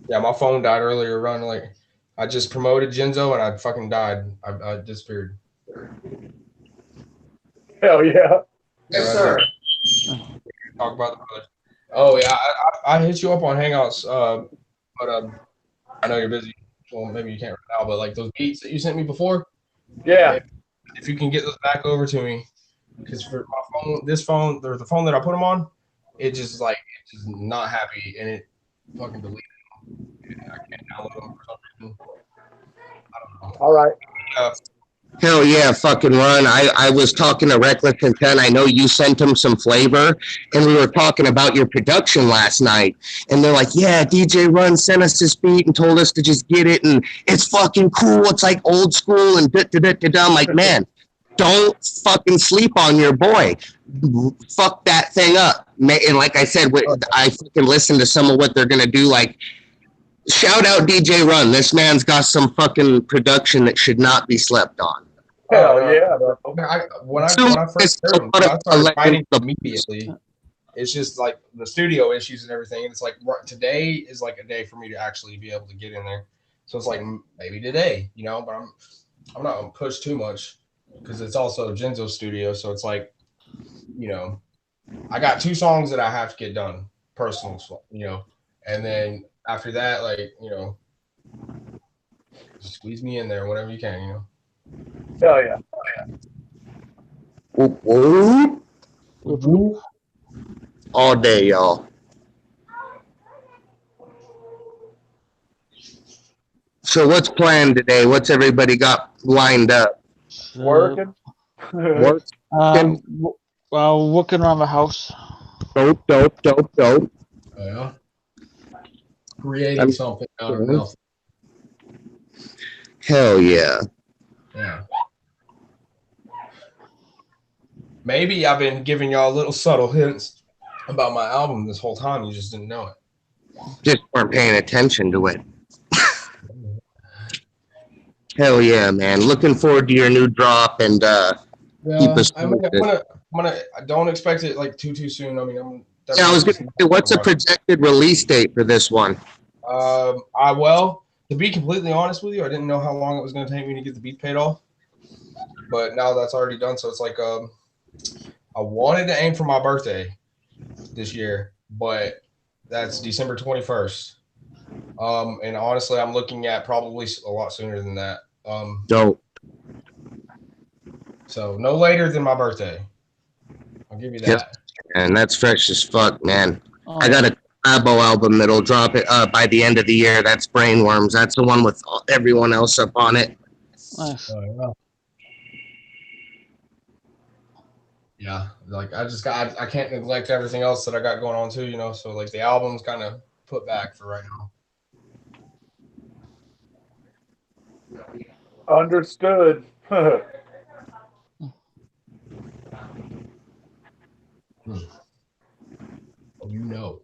Yeah, my phone died earlier. Run like I just promoted Genzo and I fucking died. I disappeared. Hell yeah. Yes, sir. Talk about the brothers. Oh yeah, I hit you up on Hangouts, but I know you're busy. Well, maybe you can't right now, but like those beats that you sent me before, Yeah. if you can get those back over to me, because for my phone, this phone, or the phone that I put them on, it's just not happy and it fucking deleted them. I can't download them for some reason. I don't know. All right. Hell yeah, fucking Run. I was talking to Reckless Intent. I know you sent him some flavor, and we were talking about your production last night. And they're like, yeah, DJ Run sent us this beat and told us to just get it, and it's fucking cool. It's like old school and da-da-da-da-da. I'm like, man, don't fucking sleep on your boy. Fuck that thing up. And like I said, I fucking listened to some of what they're going to do, like, shout out DJ Run. This man's got some fucking production that should not be slept on. Hell yeah. When I first heard him, I started fighting immediately. It's just like the studio issues and everything. And it's like today is like a day for me to actually be able to get in there. So it's like maybe today, but I'm not gonna push too much because it's also Genzo's studio. So it's like, I got 2 songs that I have to get done, personal, and then after that, like, just squeeze me in there whenever you can, Hell yeah. All day, y'all. So what's planned today? What's everybody got lined up? Working. Work. Working around the house. Dope. Yeah. Creating something out of nothing. Hell yeah. Yeah. Maybe I've been giving y'all little subtle hints about my album this whole time. You just didn't know it. Just weren't paying attention to it. Hell yeah, man. Looking forward to your new drop and keep us posted. I don't expect it like too soon. I mean, I was gonna say, what's a projected release date for this one? To be completely honest with you, I didn't know how long it was going to take me to get the beat paid off, but now that's already done. So it's like I wanted to aim for my birthday this year, but that's December 21st. And honestly, I'm looking at probably a lot sooner than that. Dope. So no later than my birthday. I'll give you that. Yep. And that's fresh as fuck, man. Oh. I got a collabo album that'll drop it by the end of the year. That's Brainworms. That's the one with everyone else up on it. Nice. Yeah, like I can't neglect everything else that I got going on too, So like the album's kind of put back for right now. Understood. Oh, you know.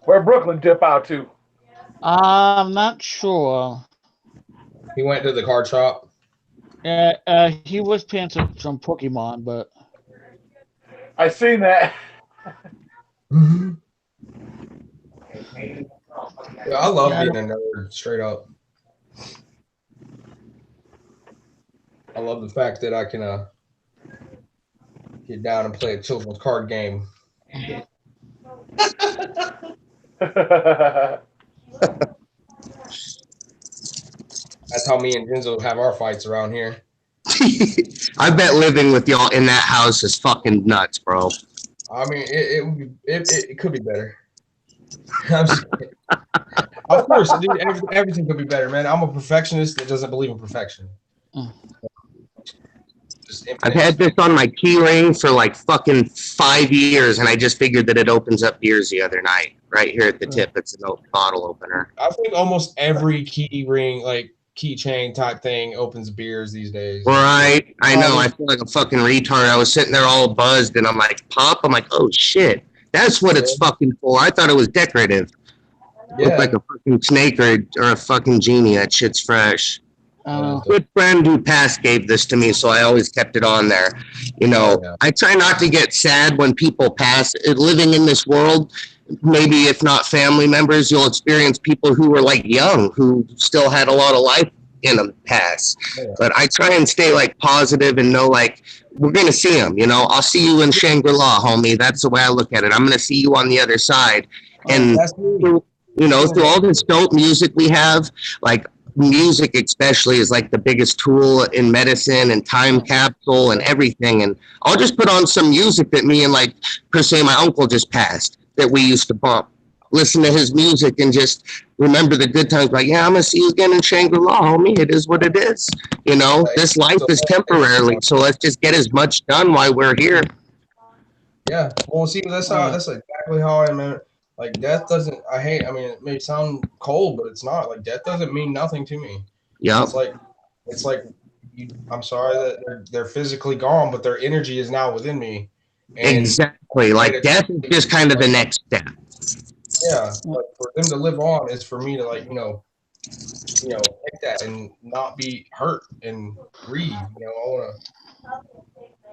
Where Brooklyn dip out to? I'm not sure. He went to the card shop. Yeah, he was playing some Pokemon, but I seen that. Mm-hmm. Yeah, I love being a nerd, straight up. I love the fact that I can get down and play a children's card game. That's how me and Genzo have our fights around here. I bet living with y'all in that house is fucking nuts, bro. I mean, it could be better. I'm just kidding. Of course, dude, everything could be better, man. I'm a perfectionist that doesn't believe in perfection. I've had this on my key ring for like fucking 5 years, and I just figured that it opens up beers the other night. Right here at the tip, it's a bottle opener. I think almost every key ring, like keychain type thing, opens beers these days. Right. I know. I feel like a fucking retard. I was sitting there all buzzed, and I'm like, pop? I'm like, oh, shit. That's what it's fucking for. I thought it was decorative. Looked like a fucking snake or a fucking genie. That shit's fresh. Good friend who passed gave this to me, so I always kept it on there. You know, I try not to get sad when people pass. Living in this world, maybe if not family members, you'll experience people who were like young, who still had a lot of life in them pass. But I try and stay like positive and know like we're gonna see them. You know, I'll see you in Shangri-La, homie. That's the way I look at it. I'm gonna see you on the other side. And you know, through all this dope music we have, like music especially is like the biggest tool in medicine and time capsule and everything. And I'll just put on some music that me and like per se my uncle just passed that we used to bump. Listen to his music and just remember the good times. Like, yeah, I'm gonna see you again in Shangri-La, homie. It is what it is. You know, this life is temporarily, so let's just get as much done while we're here. Yeah, well, see, that's exactly how I meant. Like, death doesn't. I mean, it may sound cold, but it's not. Like, death doesn't mean nothing to me. Yeah. It's like I'm sorry that they're physically gone, but their energy is now within me. And exactly. Like, death is just kind of the next step. Yeah, but for them to live on is for me to like, you know, take that and not be hurt and breathe. You know, I want to.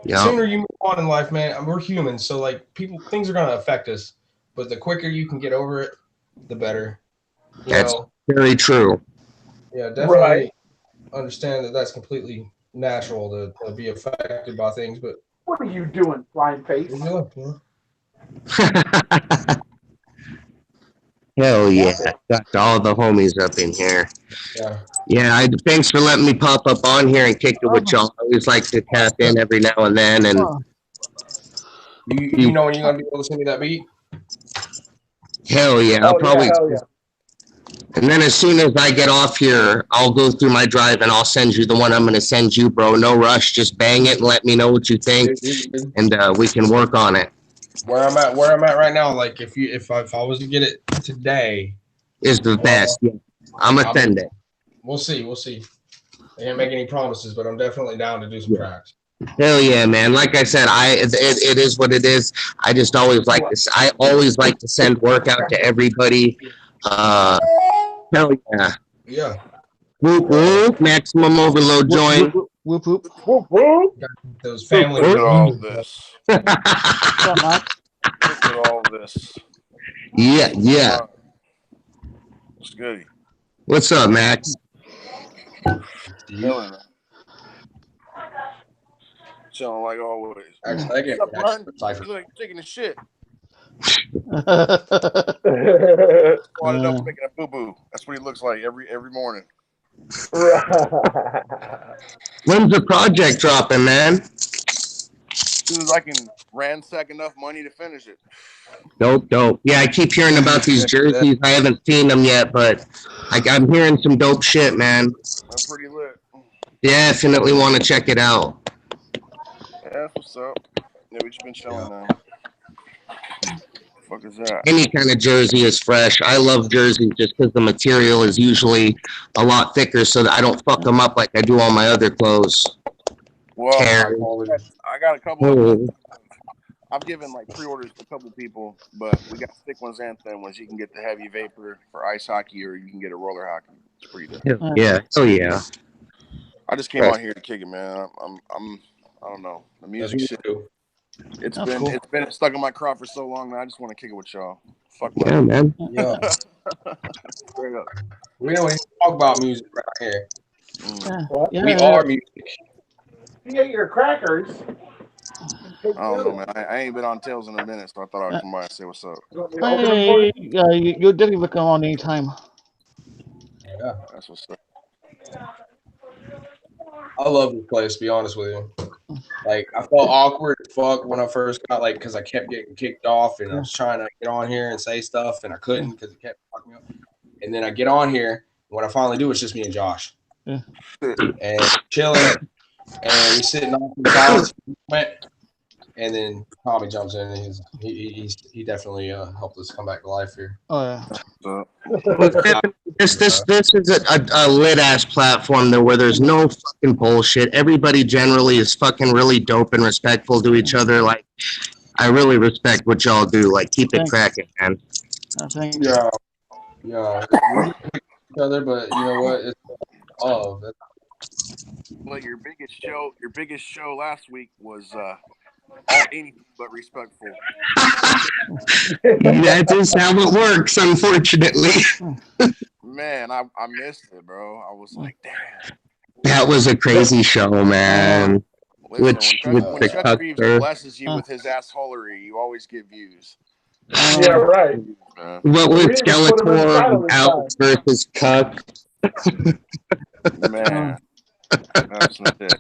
The sooner you move on in life, man. We're humans, so like things are gonna affect us. But the quicker you can get over it, the better. That's very true. Yeah, definitely understand that that's completely natural to be affected by things. But what are you doing, flying face? Hell yeah. Got all the homies up in here. Yeah, thanks for letting me pop up on here and kick it with y'all. I always like to tap in every now and then. And you know when you're going to be able to send me that beat? Hell yeah. I'll probably. And then as soon as I get off here, I'll go through my drive and I'll send you the one I'm going to send you, bro. No rush. Just bang it and let me know what you think. And we can work on it. Where I'm at right now, like if I was to get it today, is the best. Yeah. I'm gonna send it. We'll see. I can't make any promises, but I'm definitely down to do some tracks. Hell yeah, man! Like I said, it is what it is. I just always like this. I always like to send work out to everybody. Hell yeah. Yeah. Whoop whoop. Maximum overload joint. Whoop whoop. Whoop whoop. Those family. Look at all this. Look at all this. Yeah. What's good? What's up, Max? Chilling. Chilling like always. Actually, I get like taking a shit. Squatted up making a boo-boo. That's what he looks like every morning. When's the project dropping, man? As soon as I can ransack enough money to finish it. Dope. Yeah, I keep hearing about these jerseys. I haven't seen them yet, but I'm hearing some dope shit, man. They're pretty lit. Definitely want to check it out. Yeah, that's what's up. Yeah, we just been chilling now. What the fuck is that? Any kind of jersey is fresh. I love jerseys just because the material is usually a lot thicker so that I don't fuck them up like I do all my other clothes. Well, I got a couple. I've given like pre-orders to a couple people, but we got thick ones and thin ones. You can get the heavy vapor for ice hockey, or you can get a roller hockey. It's pretty dope. Yeah. Oh yeah. I just came on here to kick it, man. I don't know. The music shit. It's been stuck in my craw for so long, man. I just want to kick it with y'all. Fuck yeah, man. Yeah. Straight up. We don't even talk about music right here. Yeah. We are music. You get your crackers. I don't know, man. I ain't been on Tails in a minute, so I thought I'd come by and say what's up. Hey, you're definitely come on anytime. Yeah, that's what's up. I love this place, to be honest with you. Like, I felt awkward as fuck when I first got, like, because I kept getting kicked off, and I was trying to get on here and say stuff, and I couldn't because it kept fucking me up. And then I get on here, and when I finally do, it's just me and Josh. And chilling. and we sit and on the couch, and then Tommy jumps in, and he definitely helped us come back to life here. Oh yeah. This is a lit ass platform though, where there's no fucking bullshit. Everybody generally is fucking really dope and respectful to each other. Like, I really respect what y'all do. Like, keep it cracking, man. Yeah. We hate each other, but you know what? It's love. Well, your biggest show last week was all anything but respectful. That is how it works, unfortunately. Man, I missed it, bro. I was like, damn. That was a crazy show, man. Listen, when Chuck Reeves blesses you with his assholery, you always get views. Yeah, right. What with Skeletor out versus Cuck? Man, that's not it.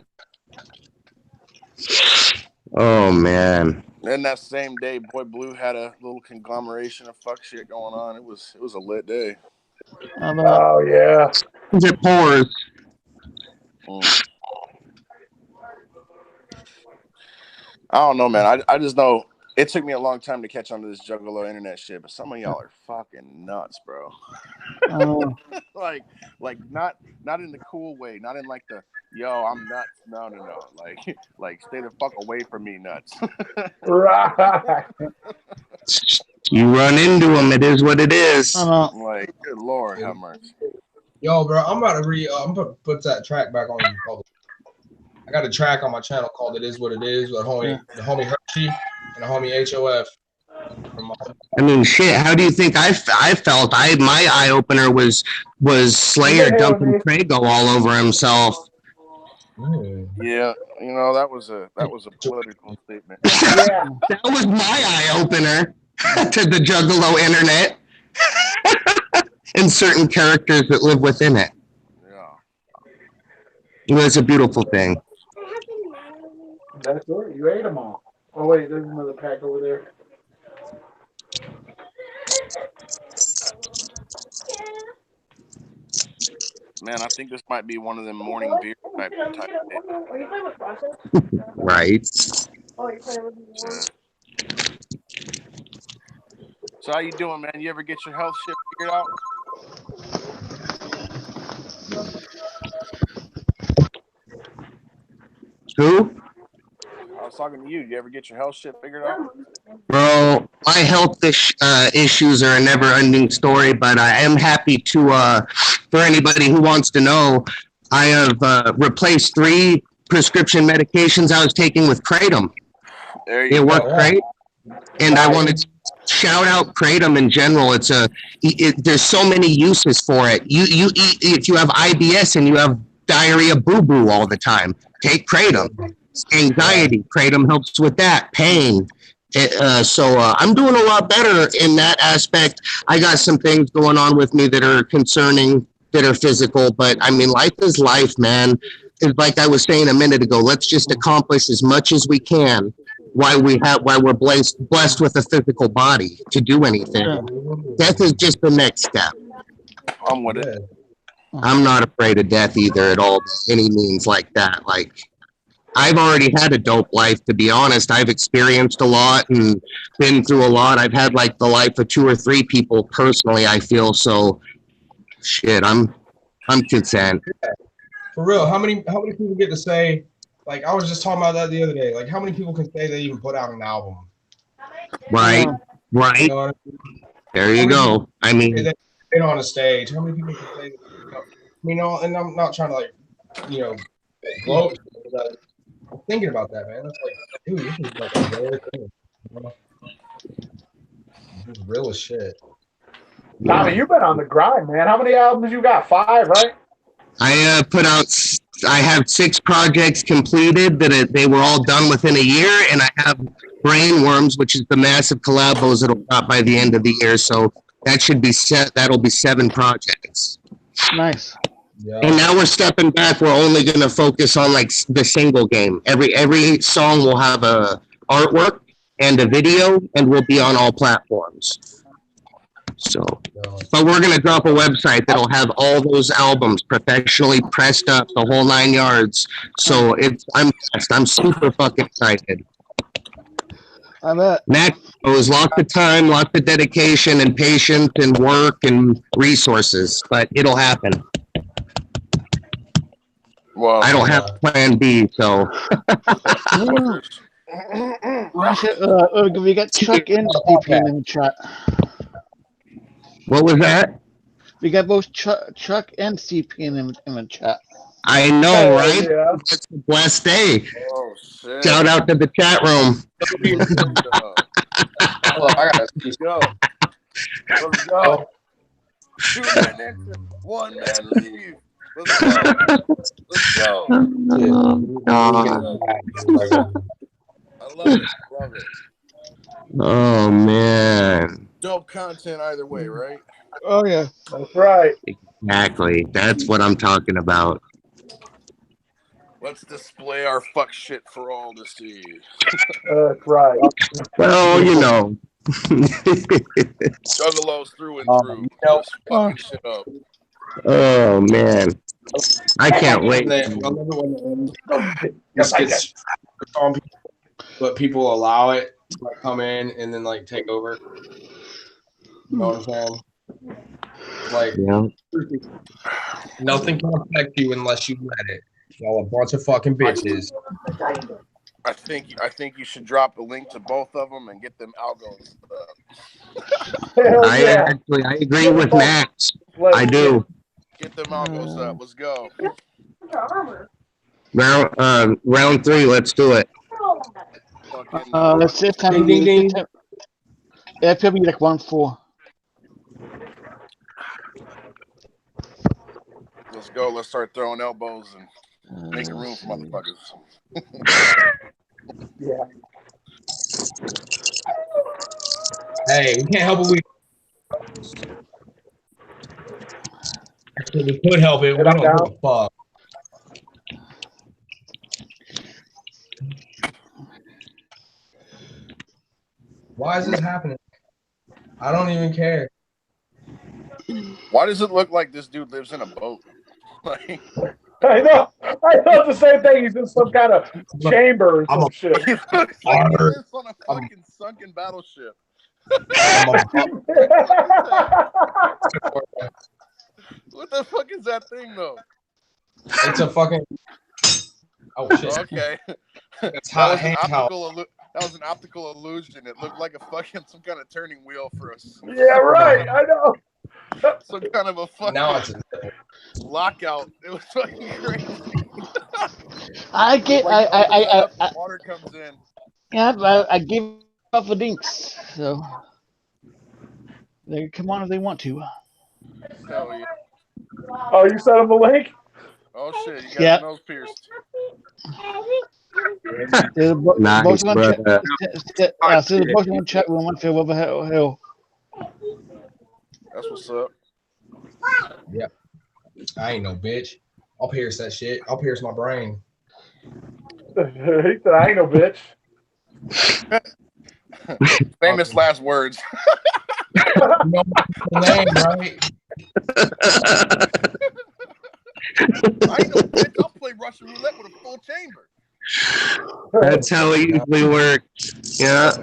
Oh man. Then that same day, Boy Blue had a little conglomeration of fuck shit going on. It was a lit day. Oh yeah. It pours. I don't know, man. I just know it took me a long time to catch on to this Juggalo internet shit, but some of y'all are fucking nuts, bro. like not in the cool way, not in like the yo, I'm nuts. No. Like stay the fuck away from me, nuts. Right. You run into them, it is what it is. Like, good Lord, have mercy. Yo, bro, I'm about to I'm gonna put that track back on. I got a track on my channel called "It Is What It Is" with the homie Hershey and the homie HOF. I mean, shit. How do you think I felt? My eye opener was Slayer dumping Prego all over himself. Yeah, you know that was a political statement. Yeah. That was my eye opener to the Juggalo internet and certain characters that live within it. Yeah, it was a beautiful thing. That's right. You ate them all. Oh wait, there's another pack over there. Man, I think this might be one of them morning beer type Right. So how you doing, man? You ever get your health shit figured out? Who? I was talking to you. You ever get your health shit figured out? Bro, my health issues are a never-ending story, but I am happy to, for anybody who wants to know, I have replaced 3 prescription medications I was taking with Kratom. It worked great, and I wanted to shout out Kratom in general. There's so many uses for it. You eat, if you have IBS and you have diarrhea boo-boo all the time, take Kratom. Anxiety, Kratom helps with that. Pain. So I'm doing a lot better in that aspect. I got some things going on with me that are concerning, that are physical, but I mean, life is life, man. It's like I was saying a minute ago, let's just accomplish as much as we can while we're blessed with a physical body to do anything. Death is just the next step. I'm with it. I'm not afraid of death either at all, any means like that. Like, I've already had a dope life, to be honest. I've experienced a lot and been through a lot. I've had like the life of 2 or 3 people personally, I feel. So shit, I'm content. For real, how many people get to say, like, I was just talking about that the other day, like how many people can say they even put out an album? Right. You know what I mean? There you go. I mean, they on a stage. How many people can say that, you know, and I'm not trying to like, you know, gloat, but I'm thinking about that, man. It's like, dude, this is like a rare thing. You know? This is real as shit. Tommy, you've been on the grind, man. How many albums you got? 5, right? I have 6 projects completed that they were all done within a year, and I have Brainworms, which is the massive collabos that'll drop by the end of the year. So that should be set. That'll be 7 projects. Nice. Yeah. And now we're stepping back. We're only going to focus on like the single game. Every song will have a artwork and a video, and will be on all platforms. So, but we're gonna drop a website that'll have all those albums professionally pressed up, the whole 9 yards. So I'm super fucking excited. I bet. Matt knows lots of time, lots of dedication and patience and work and resources, but it'll happen. Well, I don't have plan B, so. We got Chuck and CPN in the chat. What was that? We got both Chuck and CPN in the chat. I know, right? Yeah. It's a blessed day. Oh, shit. Shout out to the chat room. Hold on, I gotta Let's go. Let's go. 2 minutes, 1 man leave. Let's go. Let's go. I love it. Love it. Oh, man. Dope content either way, right? Oh, yeah. That's right. Exactly. That's what I'm talking about. Let's display our fuck shit for all to see. That's right. Well, you know. Juggalo's through and through. Just fucking shit up. Oh, man. I can't wait. This gets on people, but people allow it to like come in and then like take over. You know what I'm saying? Like, Nothing can affect you unless you let it. Y'all a bunch of fucking bitches. I think you should drop the link to both of them and get them algos. I agree with Max. I do. Get them algos up. Let's go. Round 3. Let's do it. Let's see. Ding, ding, ding. Yeah, probably like 1-4. Let's go. Let's start throwing elbows and making room for motherfuckers. Yeah. Hey, we can't help it. Actually, we could help it. We don't give a fuck. Why is this happening? I don't even care. Why does it look like this dude lives in a boat? Like, I know. I thought the same thing. He's in some kind of chamber or some shit. he looks like he lives on a fucking sunken battleship. What the fuck is that thing, though? It's a fucking. Oh shit. Okay. It's That hot. was an optical illusion. It looked like a fucking some kind of turning wheel for us. Yeah, right. I know. Some kind of a fucking Now it's lockout. It was fucking crazy. Water comes in. Yeah, but I gave up the dinks, so they can come on if they want to. Hell yeah. Oh, you sent him the link? Oh shit, you got your nose pierced. Nice, brother. So the both in chat room. I feel what the hell. That's what's up. Yep. I ain't no bitch. I'll pierce that shit. I'll pierce my brain. He said, I ain't no bitch. Famous last words. You know my name, right? I ain't no bitch. I'll play Russian roulette with a full chamber. That's how it usually works. Yeah.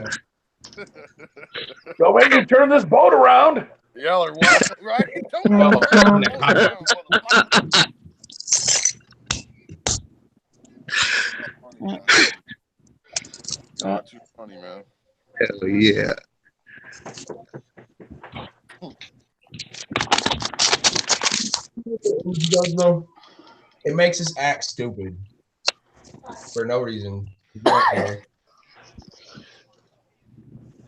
Don't make me turn this boat around. Yeah, or what? Right? Don't turn the boat around, motherfucker. Not too funny, man. Hell yeah. You guys know, it makes us act stupid for no reason. You don't care.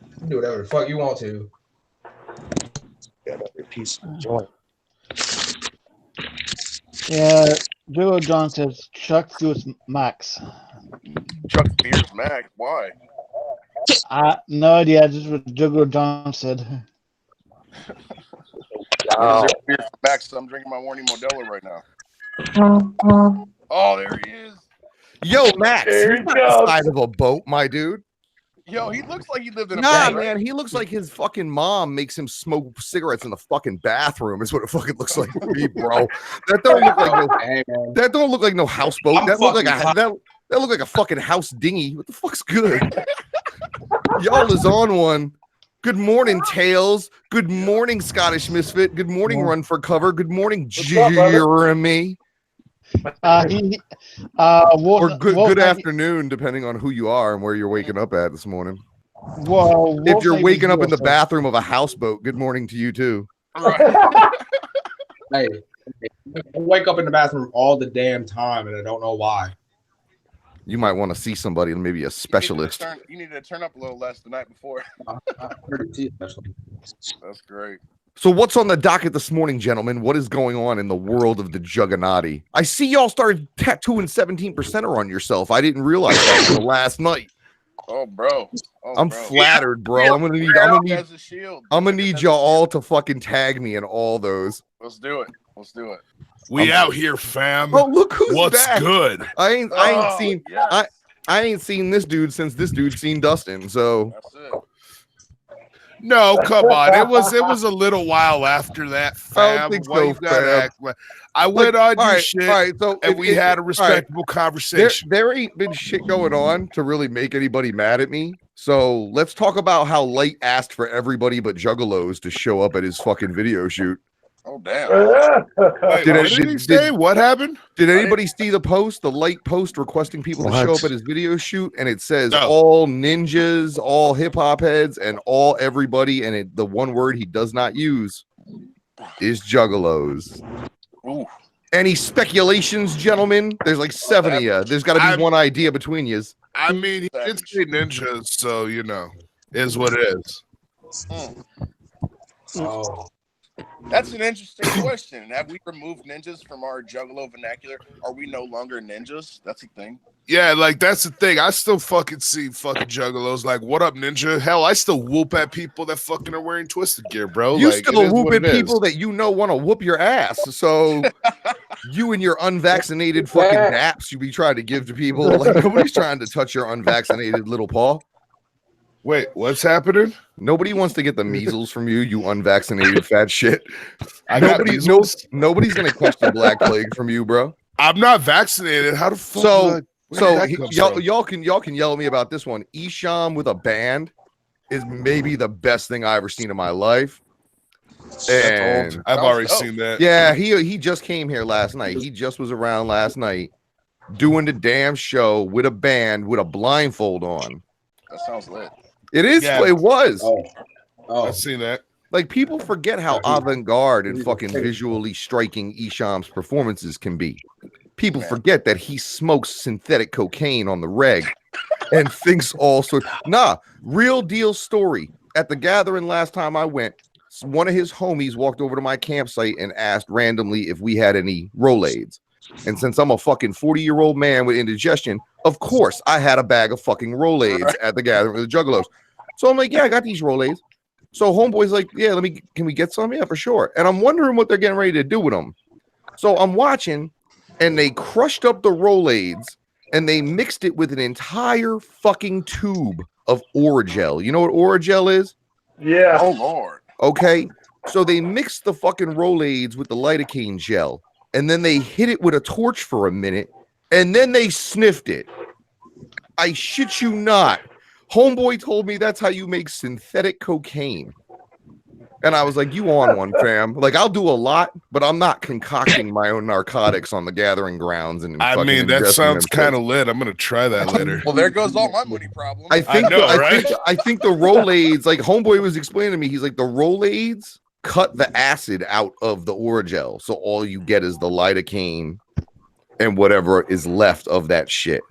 You can do whatever the fuck you want to. Got every piece of joint. Yeah, Joe John says Chuck Stewart's Max. Chuck Spears Mac. Why? No idea. Just what Juggalo John said. What is there beer Max? So I'm drinking my Warning Modelo right now. Oh, there he is. Yo, Max, There you're he not goes. the side of a boat, my dude. Yo, he looks like he lived in a Nah, van, man, right? he looks like his fucking mom makes him smoke cigarettes in the fucking bathroom. Is what it fucking looks like to me, bro. That don't look like no. Hey, man. That don't look like no houseboat. I'm That look like fucking that look like a fucking house dinghy. What the fuck's good? Y'all is on one. Good morning, Tails. Good morning, Scottish Misfit. Good morning, Run for Cover. Good morning, Jeremy. Or good afternoon, depending on who you are and where you're waking up at this morning. Well, if you're waking up in the bathroom of a houseboat, good morning to you too. Hey, I wake up in the bathroom all the damn time, and I don't know why. You might want to see somebody, maybe a specialist. You need to turn up a little less the night before. That's great. So what's on the docket this morning, gentlemen? What is going on in the world of the Jugganati? I see y'all started tattooing 17%er on yourself. I didn't realize that until last night. Oh, bro. I'm flattered, bro. I'm gonna need y'all all to fucking tag me in all those. Let's do it. We out here, fam. Oh, look who's What's back. good? I ain't seen this dude since this dude's seen Dustin. So that's it. No, come on. It was a little while after that, fam. I don't think Why so, you gotta fam. act like I went on your shit, so and we had a respectable conversation. There ain't been shit going on to really make anybody mad at me. So let's talk about how Light asked for everybody but Juggalos to show up at his fucking video shoot. Oh, damn. What happened? Did anybody see the post, the Light post requesting people to show up at his video shoot? And it says all ninjas, all hip hop heads, and all everybody. And the one word he does not use is Juggalos. Ooh. Any speculations, gentlemen? There's like 7 of you. There's got to be one idea between you. I mean, he did say ninjas, so is what it is. Oh. That's an interesting question. Have we removed ninjas from our Juggalo vernacular? Are we no longer ninjas? That's a thing. Yeah, like that's the thing. I still fucking see fucking juggalos. Like, what up, ninja? Hell, I still whoop at people that fucking are wearing twisted gear, bro. You like, still whoop at people that want to whoop your ass. So you and your unvaccinated fucking daps you be trying to give to people. Like nobody's trying to touch your unvaccinated little paw. Wait, what's happening? Nobody wants to get the measles from you, you unvaccinated fat shit. Nobody's gonna catch the black plague from you, bro. I'm not vaccinated. How the fuck? Y'all can yell at me about this one. Isham with a band is maybe the best thing I ever seen in my life. And I've already seen that. Yeah, he just came here last night. He just was around last night doing the damn show with a band with a blindfold on. That sounds lit. It is. Yeah. It was. I've seen that. Like people forget how avant-garde and fucking visually striking Isham's performances can be. People forget that he smokes synthetic cocaine on the reg and thinks all sorts. Nah, real deal story. At the gathering last time I went, one of his homies walked over to my campsite and asked randomly if we had any Rolaids. And since I'm a fucking 40-year-old man with indigestion, of course I had a bag of fucking Rolaids at the gathering with the Juggalos. So I'm like, yeah, I got these Rolaids. So homeboy's like, yeah, can we get some? Yeah, for sure. And I'm wondering what they're getting ready to do with them. So I'm watching, and they crushed up the Rolaids and they mixed it with an entire fucking tube of Oragel. You know what Oragel is? Yeah. Oh Lord. Okay. So they mixed the fucking Rolaids with the lidocaine gel, and then they hit it with a torch for a minute, and then they sniffed it. I shit you not. Homeboy told me that's how you make synthetic cocaine. And I was like, you on one, fam. Like, I'll do a lot, but I'm not concocting my own narcotics on the gathering grounds. And I mean, that sounds kind of lit. I'm going to try that later. Well, there goes all my money problems. I think the Rolaids, like Homeboy was explaining to me, he's like, the Rolaids cut the acid out of the Oragel. So all you get is the lidocaine and whatever is left of that shit.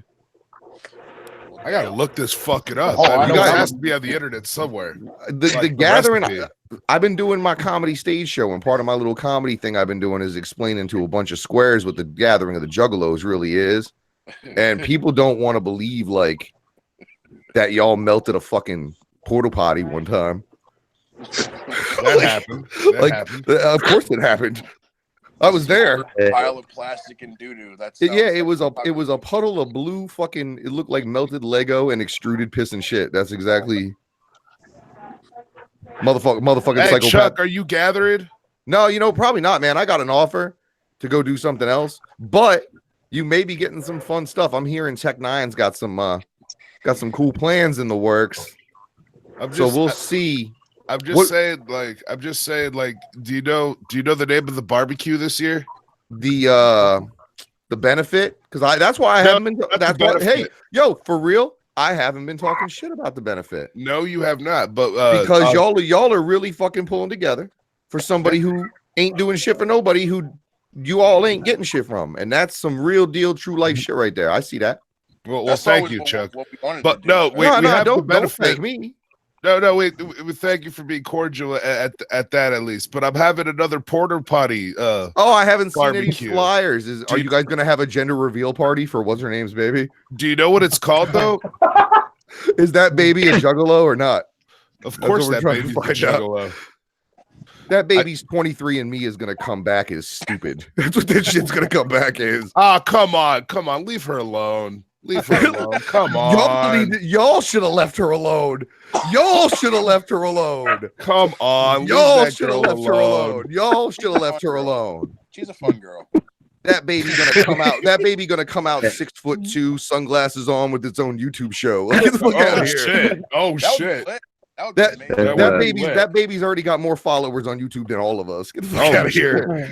I gotta look this fucking up. I know it has to be on the internet somewhere. The gathering. I've been doing my comedy stage show, and part of my little comedy thing I've been doing is explaining to a bunch of squares what the gathering of the Juggalos really is, and people don't want to believe like that y'all melted a fucking porta potty one time. That happened. That happened. Of course it happened. I was there. Pile of plastic and doo-doo. It was a puddle of blue fucking. It looked like melted Lego and extruded piss and shit. That's exactly. Motherfucking Hey, psychopath. Chuck, are you gathering? No, probably not, man. I got an offer to go do something else, but you may be getting some fun stuff. I'm hearing Tech Nine's got some cool plans in the works. So we'll see. I'm just saying, do you know the name of the barbecue this year? The benefit, because that's why I haven't been. That's why. Hey, yo, for real, I haven't been talking shit about the benefit. No, you have not. But because y'all are really fucking pulling together for somebody who ain't doing shit for nobody, who you all ain't getting shit from, and that's some real deal, true life shit right there. I see that. Well, thank you, Chuck. But no, we have the benefit. Don't thank me. No, wait. We thank you for being cordial at that at least. But I'm having another porter potty. I haven't barbecue. seen any flyers. Are you guys gonna have a gender reveal party for what's her name's baby? Do you know what it's called though? Is that baby a juggalo or not? Of course, that baby's a juggalo. That baby's 23 and me is gonna come back as stupid. That's what that shit's gonna come back as. Come on, leave her alone. Leave her alone. Come on. Y'all should have left her alone. Y'all should have left her alone. Come on. Y'all should have left her alone. Y'all should have left her alone. She's a fun girl. That baby gonna come out. That baby gonna come out 6'2", sunglasses on, with its own YouTube show. Get the fuck out of here. Shit. Oh shit. That baby's already got more followers on YouTube than all of us. Get the fuck out of here.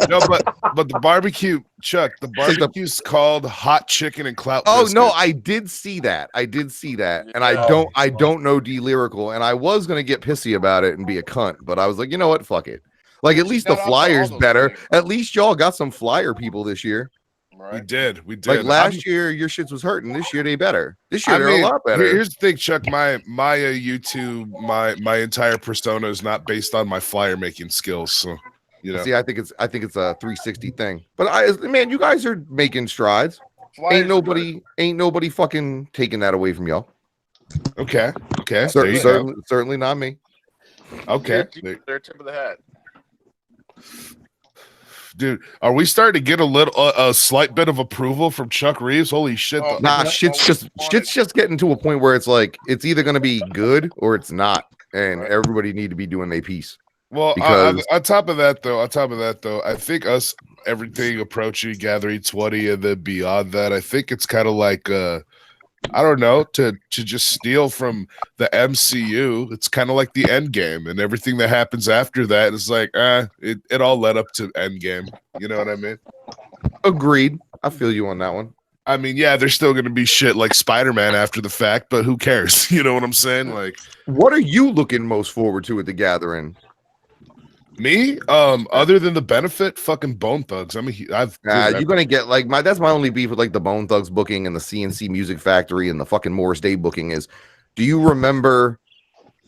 No, but the barbecue, Chuck, the barbecue's called hot chicken and clout. Oh biscuit. no, I did see that, and I don't know D Lyrical, and I was gonna get pissy about it and be a cunt, but I was like, you know what, fuck it. Like, at least the flyer's better. At least y'all got some flyer people this year. Right. We did. Like last year, your shits was hurting. This year, they better. This year, they're a lot better. Here's the thing, Chuck. My YouTube, my entire persona is not based on my flyer making skills. So, See, I think it's a 360 thing. But man, you guys are making strides. Ain't nobody fucking taking that away from y'all. Okay. Certainly not me. Okay. They're tip of the hat. Dude, are we starting to get a slight bit of approval from Chuck Reeves? Holy shit! Nah, shit's just getting to a point where it's like it's either gonna be good or it's not, and everybody need to be doing their piece. Well, because on top of that, though, I think everything approaching Gathering 20 and then beyond that, I think it's kind of like I don't know, to just steal from the MCU. It's kind of like the end game, and everything that happens after that is like, it all led up to end game. You know what I mean? Agreed. I feel you on that one. I mean, yeah, there's still going to be shit like Spider-Man after the fact, but who cares? You know what I'm saying? Like, what are you looking most forward to at the Gathering? Me? Other than the benefit, fucking Bone Thugs. I mean, you're gonna get like that's my only beef with like the Bone Thugs booking and the CNC Music Factory and the fucking Morris Day booking is. Do you remember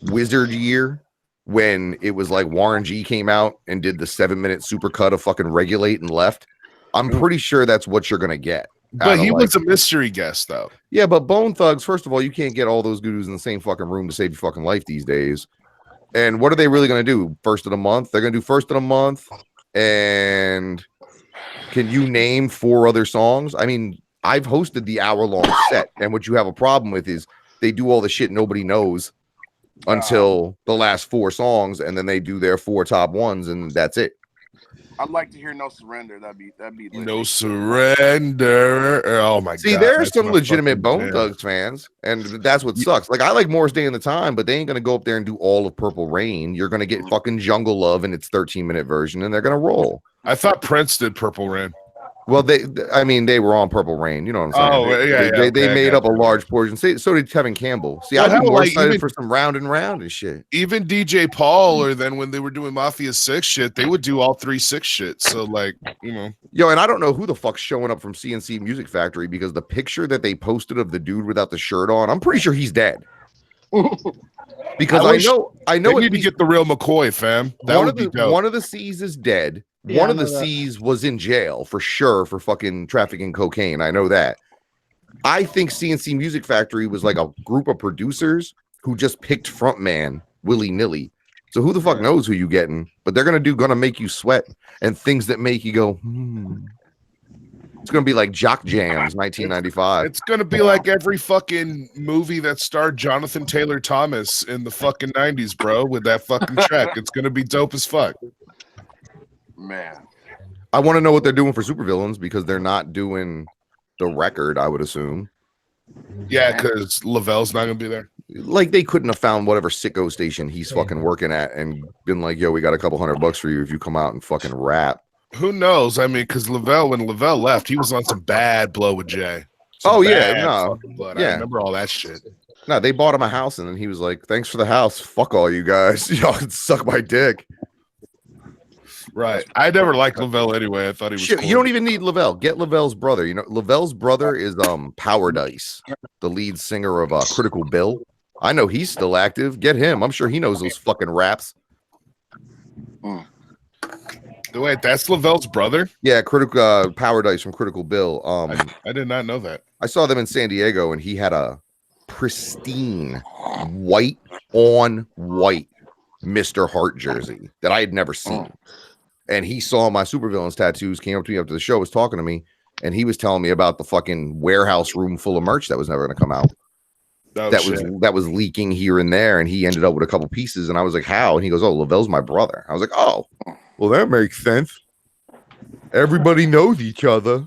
Wizard Year when it was like Warren G came out and did the 7-minute supercut of fucking Regulate and left? I'm pretty sure that's what you're gonna get. But he was a mystery guest though. Yeah, but Bone Thugs, first of all, you can't get all those gurus in the same fucking room to save your fucking life these days. And what are they really going to do? First of the month? They're going to do first of the month. And can you name 4 other songs? I mean, I've hosted the hour-long set. And what you have a problem with is they do all the shit nobody knows until the last 4 songs. And then they do their 4 top ones. And that's it. I'd like to hear No Surrender. That'd be No Surrender. Oh my god. See, there are some legitimate Bone Thugs fans, and that's what sucks. Like, I like Morris Day in the Time, but they ain't gonna go up there and do all of Purple Rain. You're gonna get fucking Jungle Love in its 13-minute version, and they're gonna roll. I thought Prince did Purple Rain. Well, they were on Purple Rain. You know what I'm saying? They made up a large portion. So did Kevin Campbell. See, I'd be more excited for some round and round and shit. Even DJ Paul, or then when they were doing Mafia 6 shit, they would do all 3-6 shit. So, like, you know. Yo, and I don't know who the fuck's showing up from CNC Music Factory, because the picture that they posted of the dude without the shirt on, I'm pretty sure he's dead. Because I know they need to get the real McCoy, fam. That would be dope. One of the C's is dead. Yeah, one of the C's was in jail for sure for fucking trafficking cocaine. I know that. I think CNC Music Factory was like a group of producers who just picked frontman willy-nilly So who the fuck knows who you getting? But they're gonna make you sweat and things that make you go, It's gonna be like Jock Jams, 1995. It's gonna be like every fucking movie that starred Jonathan Taylor Thomas in the fucking 90s, bro, with that fucking track. It's gonna be dope as fuck. Man. I want to know what they're doing for supervillains because they're not doing the record, I would assume. Yeah, because Lavelle's not gonna be there. Like they couldn't have found whatever sicko station he's fucking working at and been like, yo, we got a couple $100 for you if you come out and fucking rap. Who knows? I mean, because when Lavelle left, he was on some bad blow with Jay. I remember all that shit. No, they bought him a house and then he was like, thanks for the house. Fuck all you guys. Y'all can suck my dick. Right. I never liked Lavelle anyway. I thought he was Shit, cool. you don't even need Lavelle. Get Lavelle's brother. You know, Lavelle's brother is Power Dice, the lead singer of Critical Bill. I know he's still active. Get him. I'm sure he knows those fucking raps. Wait, that's Lavelle's brother? Yeah, Critical Power Dice from Critical Bill. I did not know that. I saw them in San Diego, and he had a pristine white on white Mr. Hart jersey that I had never seen. And he saw my supervillains tattoos, came up to me after the show, was talking to me, and he was telling me about the fucking warehouse room full of merch that was never going to come out. That was leaking here and there, and he ended up with a couple pieces, and I was like, how? And he goes, oh, Lavelle's my brother. I was like, oh, well, that makes sense. Everybody knows each other.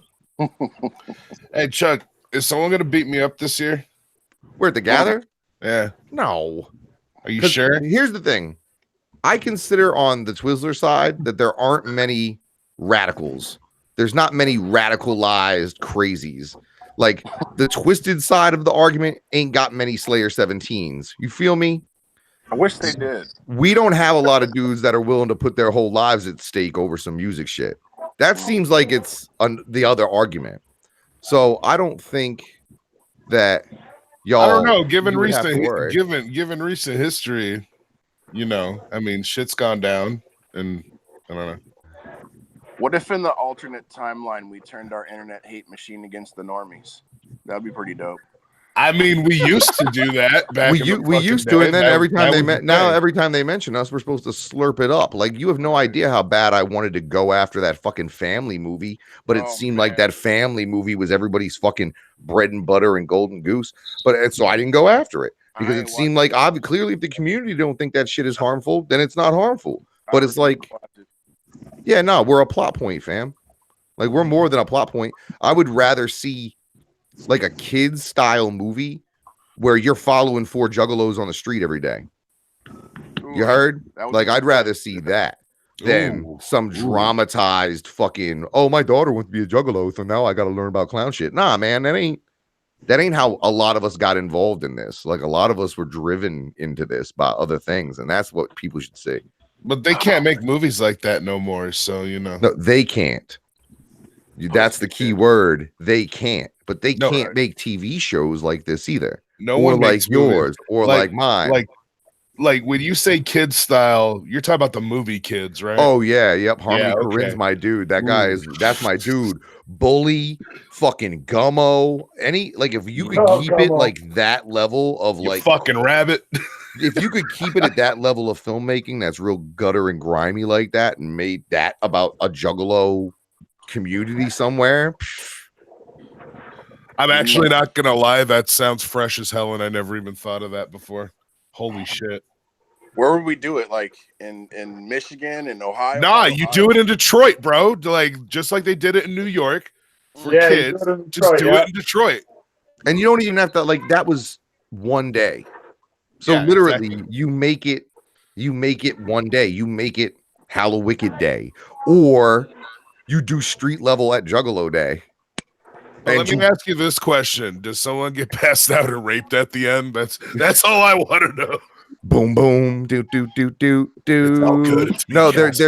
Hey, Chuck, is someone going to beat me up this year? We're at the Gather? Yeah. No. Are you sure? Here's the thing. I consider on the Twizzler side that there aren't many radicals. There's not many radicalized crazies. Like the twisted side of the argument ain't got many Slayer 17s. You feel me? I wish they did. We don't have a lot of dudes that are willing to put their whole lives at stake over some music shit. That seems like it's the other argument. So I don't think that y'all. I don't know. Given recent history, you know, I mean, shit's gone down, and I don't know. What if in the alternate timeline we turned our internet hate machine against the normies? That'd be pretty dope. I mean, we used to do that back. We used to, and then every time every time they mention us, we're supposed to slurp it up. Like you have no idea how bad I wanted to go after that fucking Family movie, but it seemed like that Family movie was everybody's fucking bread and butter and golden goose. So I didn't go after it because it seemed like clearly if the community don't think that shit is harmful, then it's not harmful. But it's like, yeah, no, we're a plot point, fam. Like we're more than a plot point. I would rather see like a kids style movie where you're following 4 juggalos on the street every day. You heard? Like I'd rather see that than some dramatized fucking, oh, my daughter wants to be a juggalo, so now I got to learn about clown shit. Nah, man, that ain't how a lot of us got involved in this. Like a lot of us were driven into this by other things, and that's what people should see. But they can't make movies like that no more, so you know. No, they can't. That's the key word. They can't. But they can't make TV shows like this either. No one like yours or like mine. Like when you say kids style, you're talking about the movie Kids, right? Oh yeah, yep. Harmony Korine's my dude. That guy that's my dude. Bully, fucking Gummo. If you could keep it like that level of you fucking rabbit. If you could keep it at that level of filmmaking that's real gutter and grimy like that and made that about a juggalo community somewhere. I'm actually not gonna lie, that sounds fresh as hell, and I never even thought of that before. Holy shit. Where would we do it? Like in Michigan and Ohio? Nah, you do it in Detroit, bro. Like just like they did it in New York for kids. Just do it in Detroit. And you don't even have to that was one day. So literally you make it one day. You make it Hallowicked Day. Or you do street level at Juggalo Day. Well, let me ask you this question: does someone get passed out and raped at the end? That's all I want to know. Boom, boom, do. No, there's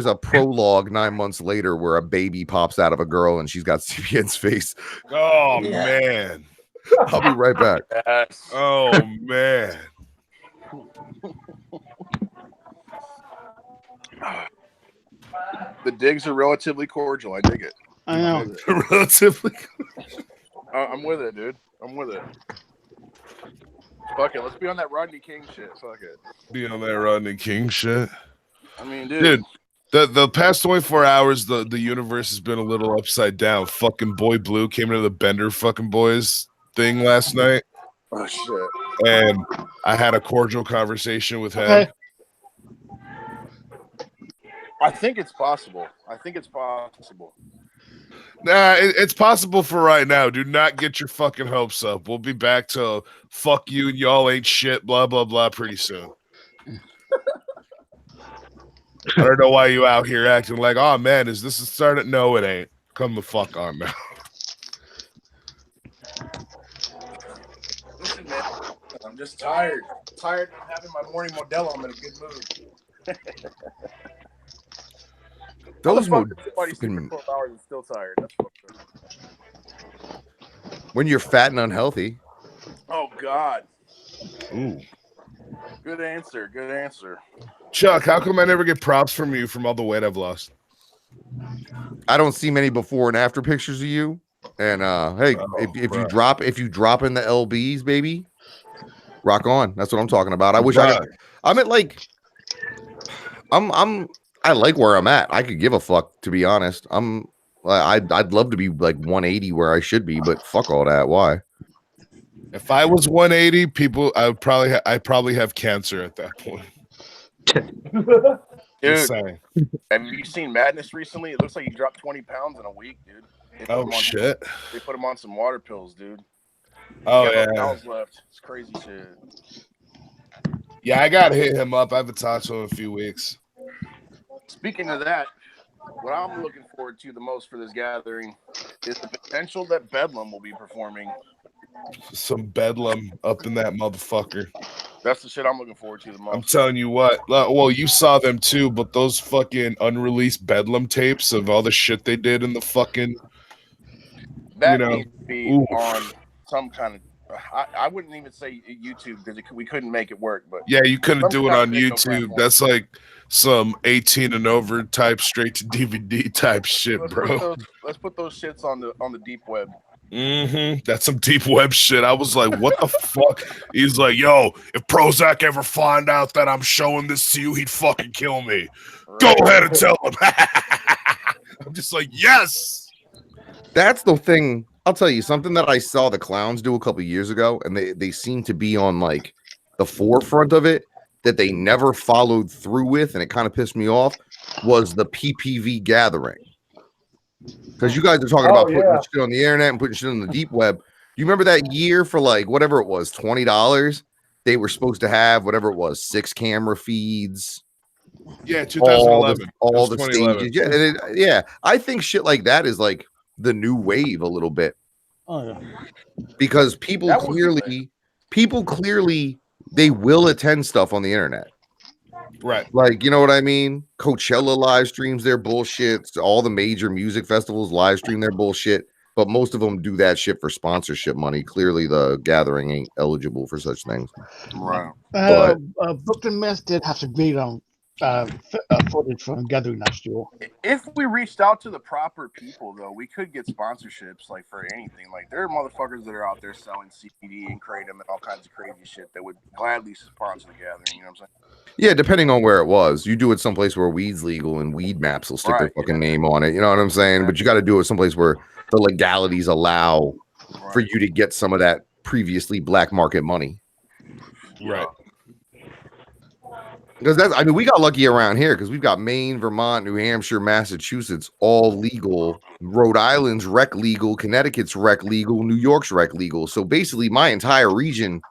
a prologue 9 months later where a baby pops out of a girl and she's got CPN's face. Oh man, I'll be right back. Yes. Oh man. The digs are relatively cordial. I dig it. I know. Relatively. I'm with it, dude. I'm with it. Fuck it. Let's be on that Rodney King shit. Fuck it. Be on that Rodney King shit. I mean, dude. The past 24 hours, the universe has been a little upside down. Fucking Boy Blue came into the Bender fucking boys thing last night. Oh shit. And I had a cordial conversation with him. Okay. I think it's possible. Nah, it's possible for right now. Do not get your fucking hopes up. We'll be back to fuck you and y'all ain't shit, blah, blah, blah, pretty soon. I don't know why you out here acting like, oh man, is this a start? No, it ain't. Come the fuck on now. Listen, man, I'm just tired. Tired of having my morning Modelo. I'm in a good mood. Those somebody sleeping 12 hours and still tired. That's fucked up. When you're fat and unhealthy. Oh God. Ooh. Good answer. Good answer. Chuck, how come I never get props from you from all the weight I've lost? I don't see many before and after pictures of you. And hey, if you drop in the LBs, baby, rock on. That's what I'm talking about. I wish I'm at like I like where I'm at. I could give a fuck, to be honest. I'd love to be like 180 where I should be, but fuck all that. Why? If I was 180, I'd probably have cancer at that point. Dude, have you seen Madness recently? It looks like he dropped 20 pounds in a week, dude. Oh shit! They put him on some water pills, dude. Oh yeah. Pounds left. It's crazy shit. Yeah, I gotta hit him up. I haven't talked to him in a few weeks. Speaking of that, what I'm looking forward to the most for this gathering is the potential that Bedlam will be performing. Some Bedlam up in that motherfucker. That's the shit I'm looking forward to the most. I'm telling you what. Well, you saw them too, but those fucking unreleased Bedlam tapes of all the shit they did in the fucking. That needs to be on some kind of. I wouldn't even say YouTube because we couldn't make it work. But yeah, you couldn't do it on YouTube. That's like some 18 and over type straight to DVD type shit, bro. Let's put those shits on the deep web. That's some deep web shit. I was like, what the fuck? He's like, yo, if Prozac ever find out that I'm showing this to you, he'd fucking kill me. Right. Go ahead and tell him. I'm just like, yes. That's the thing. I'll tell you something that I saw the Clowns do a couple years ago, and they seem to be on like the forefront of it that they never followed through with, and it kind of pissed me off, was the PPV gathering. Because you guys are talking about putting shit on the internet and putting shit on the deep web. You remember that year for like whatever it was, $20? They were supposed to have whatever it was, 6 camera feeds. Yeah, 2011. All the stages. Yeah, I think shit like that is like the new wave a little bit. Oh yeah. Because people clearly they will attend stuff on the internet. Right. Like, you know what I mean? Coachella live streams their bullshit. All the major music festivals live stream their bullshit. But most of them do that shit for sponsorship money. Clearly, the gathering ain't eligible for such things. Right. Brooklyn Mess did have some great footage from gathering last year. If we reached out to the proper people, though, we could get sponsorships like for anything. Like there are motherfuckers that are out there selling CBD and kratom and all kinds of crazy shit that would gladly sponsor the gathering. You know what I'm saying? Yeah, depending on where it was. You do it someplace where weed's legal and Weed Maps will stick their fucking name on it. You know what I'm saying? But you got to do it someplace where the legalities allow for you to get some of that previously black market money. Right. Because we got lucky around here because we've got Maine, Vermont, New Hampshire, Massachusetts, all legal. Rhode Island's rec legal, Connecticut's rec legal, New York's rec legal. So basically my entire region,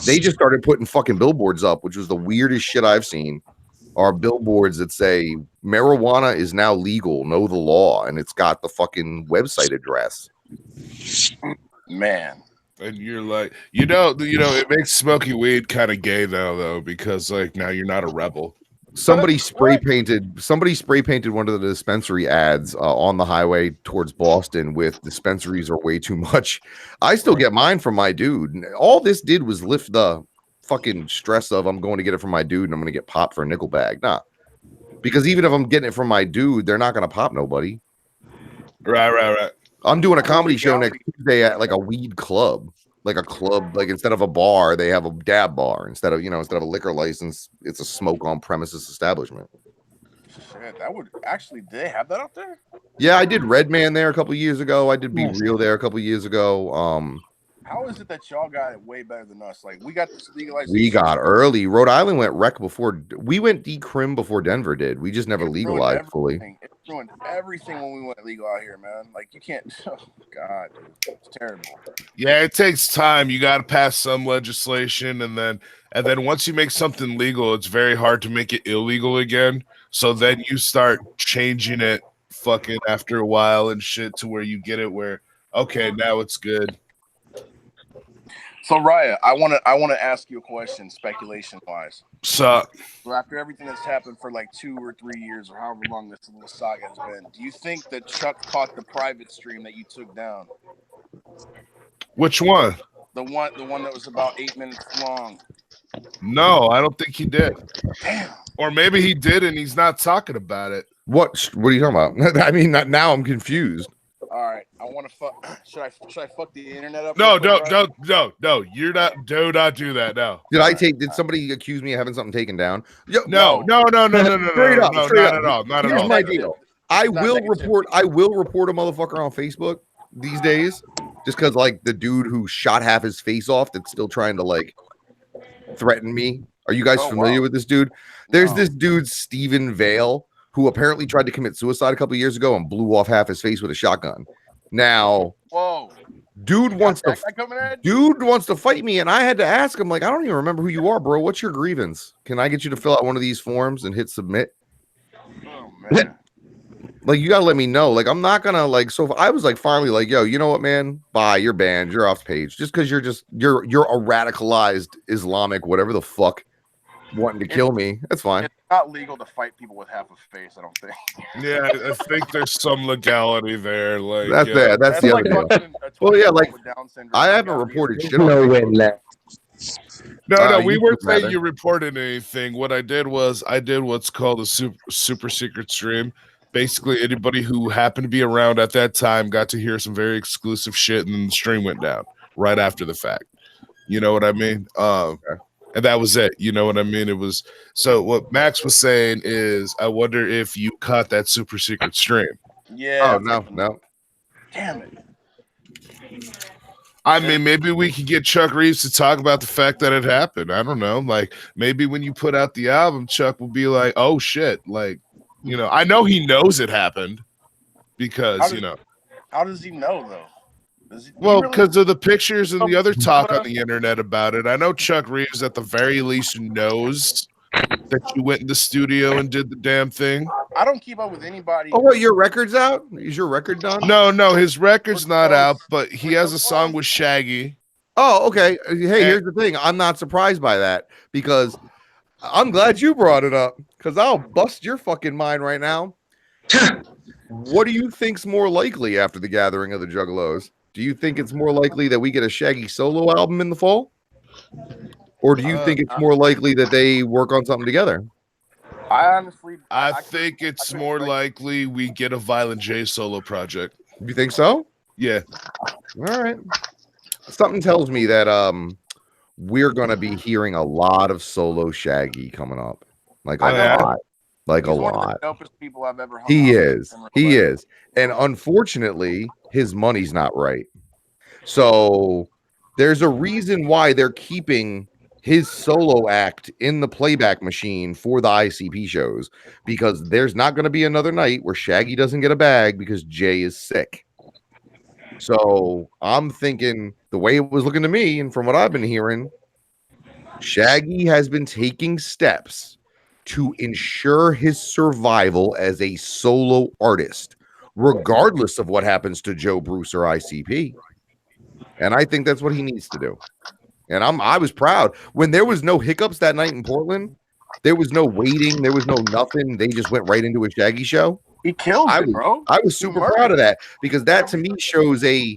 they just started putting fucking billboards up, which was the weirdest shit I've seen. Are billboards that say marijuana is now legal, know the law, and it's got the fucking website address. Man. And you're like, you know, it makes smoking weed kind of gay though, because like now you're not a rebel. Somebody spray painted one of the dispensary ads on the highway towards Boston with dispensaries are way too much. I still get mine from my dude. All this did was lift the fucking stress of I'm going to get it from my dude and I'm going to get popped for a nickel bag. Nah, because even if I'm getting it from my dude, they're not going to pop nobody. Right. I'm doing a comedy show next Tuesday at like a weed club. like a club, like instead of a bar, they have a dab bar. Instead of a liquor license, it's a smoke on premises establishment. Shit, that would actually. Do they have that up there? Yeah, I did Redman there a couple years ago. I did Be Real there a couple years ago. How is it that y'all got it way better than us? Like we got this legalized. We got early. Rhode Island went rec before we went decrim before Denver did. We just never legalized fully. It ruined everything when we went legal out here, man. Like you can't. Oh God, dude. It's terrible. Yeah, it takes time. You got to pass some legislation, and then once you make something legal, it's very hard to make it illegal again. So then you start changing it, fucking after a while and shit, to where you get it where okay, now it's good. So Raya, I want to ask you a question, speculation wise. So after everything that's happened for like 2 or 3 years or however long this little saga has been, do you think that Chuck caught the private stream that you took down? Which one? The one that was about 8 minutes long. No, I don't think he did. Damn. Or maybe he did and he's not talking about it. What are you talking about? I mean, now I'm confused. All right, I want to fuck. Should I fuck the internet up? No. You're not. Do not do that. No. Did somebody accuse me of having something taken down? No. Not at all. Here's my deal. I will report a motherfucker on Facebook these days, just because like the dude who shot half his face off that's still trying to like threaten me. Are you guys familiar with this dude? There's this dude Stephen Vale, who apparently tried to commit suicide a couple of years ago and blew off half his face with a shotgun. Now, dude wants to fight me, and I had to ask him, like, I don't even remember who you are, bro. What's your grievance? Can I get you to fill out one of these forms and hit submit? Oh man. Like, you gotta let me know. Like, I'm not gonna like. So if I was like finally like, yo, you know what, man? Bye. You're banned. You're off the page. Just because you're a radicalized Islamic, whatever the fuck, wanting to kill me. That's fine. It's not legal to fight people with half a face, I don't think. Yeah, I think there's some legality there. Like that's bad. That's the other thing. Well, yeah, like I haven't reported shit. No, we weren't saying you reported anything. What I did was I did what's called a super secret stream. Basically, anybody who happened to be around at that time got to hear some very exclusive shit, and then the stream went down right after the fact. You know what I mean? And that was it. You know what I mean? It was so. What Max was saying is, I wonder if you caught that super secret stream. Yeah. Oh no. Damn it. I mean, maybe we could get Chuck Reeves to talk about the fact that it happened. I don't know. Like, maybe when you put out the album, Chuck will be like, "Oh shit!" Like, you know, I know he knows it happened because How does he know though? Well, because of the pictures and the other talk on the internet about it. I know Chuck Reeves at the very least knows that you went in the studio and did the damn thing. I don't keep up with anybody. Oh, what, your record's out? Is your record done? No, his record's not out, but he has a song with Shaggy. Oh, okay. Hey, here's the thing. I'm not surprised by that because I'm glad you brought it up because I'll bust your fucking mind right now. What do you think's more likely after the gathering of the Juggalos? Do you think it's more likely that we get a Shaggy solo album in the fall? Or do you think it's more likely that they work on something together? I think it's more likely we get a Violent J solo project. You think so? Yeah. All right. Something tells me that we're gonna be hearing a lot of solo Shaggy coming up. Like a lot. Like a lot. One of the dopest people I've ever hung He out is. with. He is. And unfortunately, his money's not right. So there's a reason why they're keeping his solo act in the playback machine for the ICP shows, because there's not going to be another night where Shaggy doesn't get a bag because Jay is sick. So I'm thinking the way it was looking to me, and from what I've been hearing, Shaggy has been taking steps to ensure his survival as a solo artist, regardless of what happens to Joe Bruce or ICP. And I think that's what he needs to do. And I was proud when there was no hiccups that night in Portland. There was no waiting. There was no nothing. They just went right into a Shaggy show. He killed it, bro. I was super proud of that because that to me shows a